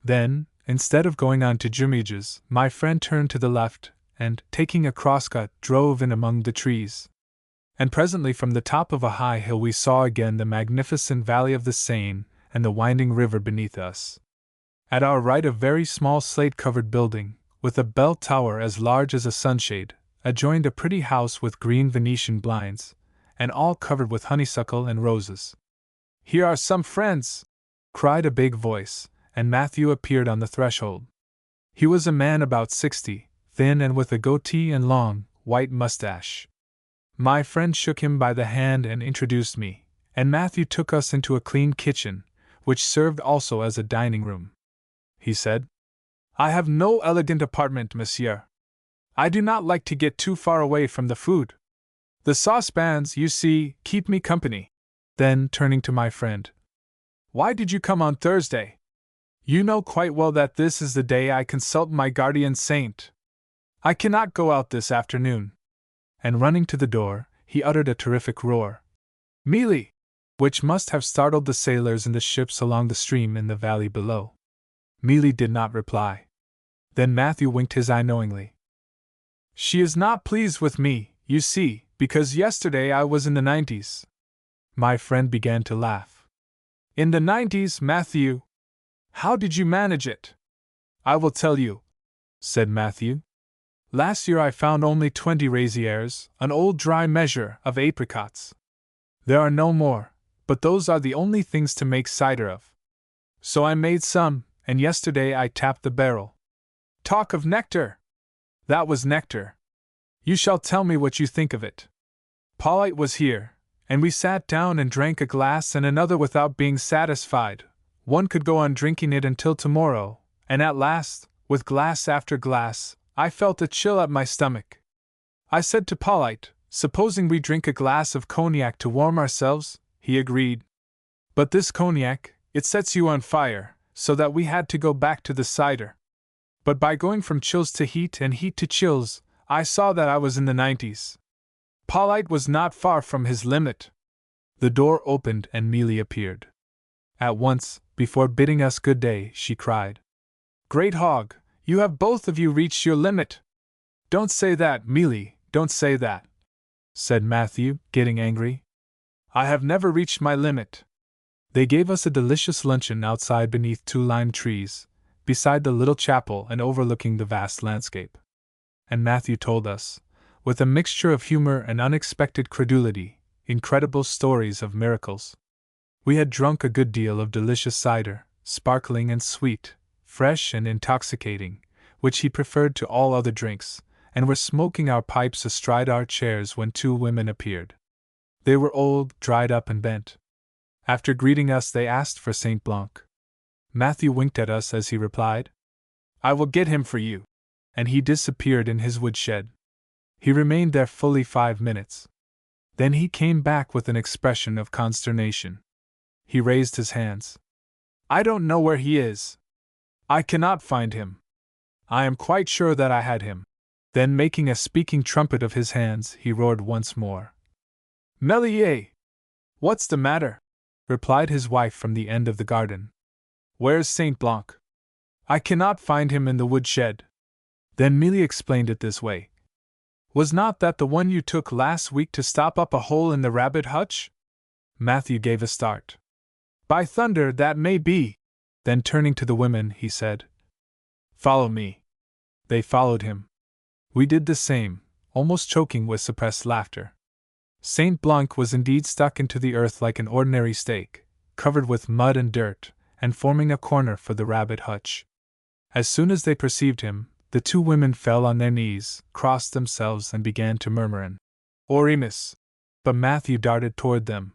Then, instead of going on to Jumiges, my friend turned to the left, and, taking a crosscut, drove in among the trees. And presently from the top of a high hill we saw again the magnificent valley of the Seine and the winding river beneath us. At our right a very small slate-covered building, with a bell tower as large as a sunshade, adjoined a pretty house with green Venetian blinds, and all covered with honeysuckle and roses. Here are some friends! Cried a big voice, and Matthew appeared on the threshold. He was a man about 60, thin and with a goatee and long, white mustache. My friend shook him by the hand and introduced me, and Matthew took us into a clean kitchen, which served also as a dining room. He said, I have no elegant apartment, monsieur. I do not like to get too far away from the food. The saucepans, you see, keep me company. Then, turning to my friend, Why did you come on Thursday? You know quite well that this is the day I consult my guardian saint. I cannot go out this afternoon. And running to the door, he uttered a terrific roar. Mealy! Which must have startled the sailors in the ships along the stream in the valley below. Mealy did not reply. Then Matthew winked his eye knowingly. She is not pleased with me, you see, because yesterday I was in the 90s. My friend began to laugh. In the 90s, Matthew? How did you manage it? I will tell you, said Matthew. Last year I found only 20 raisières, an old dry measure of apricots. There are no more, but those are the only things to make cider of. So I made some, and yesterday I tapped the barrel. Talk of nectar! That was nectar. You shall tell me what you think of it. Pauline was here, and we sat down and drank a glass and another without being satisfied. One could go on drinking it until tomorrow, and at last, with glass after glass, I felt a chill at my stomach. I said to Pauline, supposing we drink a glass of cognac to warm ourselves? He agreed. But this cognac, it sets you on fire, so that we had to go back to the cider. But by going from chills to heat and heat to chills, I saw that I was in the 90s. Pauline was not far from his limit. The door opened and Mealy appeared. At once, before bidding us good day, she cried, Great hog, you have both of you reached your limit. Don't say that, Mealy, don't say that, said Matthew, getting angry. I have never reached my limit. They gave us a delicious luncheon outside beneath 2 lime trees, beside the little chapel and overlooking the vast landscape. And Matthew told us, with a mixture of humor and unexpected credulity, incredible stories of miracles. We had drunk a good deal of delicious cider, sparkling and sweet, fresh and intoxicating, which he preferred to all other drinks, and were smoking our pipes astride our chairs when 2 women appeared. They were old, dried up and bent. After greeting us they asked for Saint Blanc. Matthew winked at us as he replied, I will get him for you. And he disappeared in his woodshed. He remained there fully 5 minutes. Then he came back with an expression of consternation. He raised his hands. I don't know where he is. I cannot find him. I am quite sure that I had him. Then making a speaking trumpet of his hands, he roared once more. Méliès! What's the matter? Replied his wife from the end of the garden. Where's Saint Blanc? I cannot find him in the woodshed. Then Mealy explained it this way. Was not that the one you took last week to stop up a hole in the rabbit hutch? Matthew gave a start. By thunder, that may be. Then turning to the women, he said, Follow me. They followed him. We did the same, almost choking with suppressed laughter. Saint Blanc was indeed stuck into the earth like an ordinary stake, covered with mud and dirt, and forming a corner for the rabbit hutch. As soon as they perceived him, the 2 women fell on their knees, crossed themselves, and began to murmur an Oremus. But Matthew darted toward them.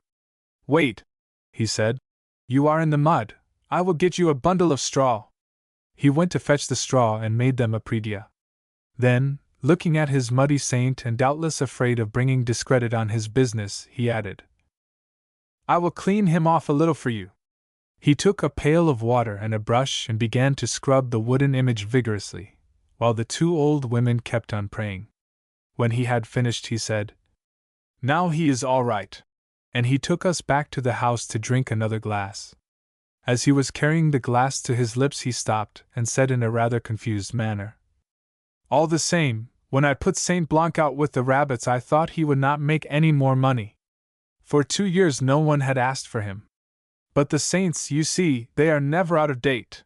Wait, he said. You are in the mud. I will get you a bundle of straw. He went to fetch the straw and made them a prie-dieu. Then, looking at his muddy saint and doubtless afraid of bringing discredit on his business, he added, I will clean him off a little for you. He took a pail of water and a brush and began to scrub the wooden image vigorously, while the 2 old women kept on praying. When he had finished, he said, Now he is all right. And he took us back to the house to drink another glass. As he was carrying the glass to his lips, he stopped and said in a rather confused manner, All the same, when I put Saint Blanc out with the rabbits, I thought he would not make any more money. For 2 years no one had asked for him. But the saints, you see, they are never out of date.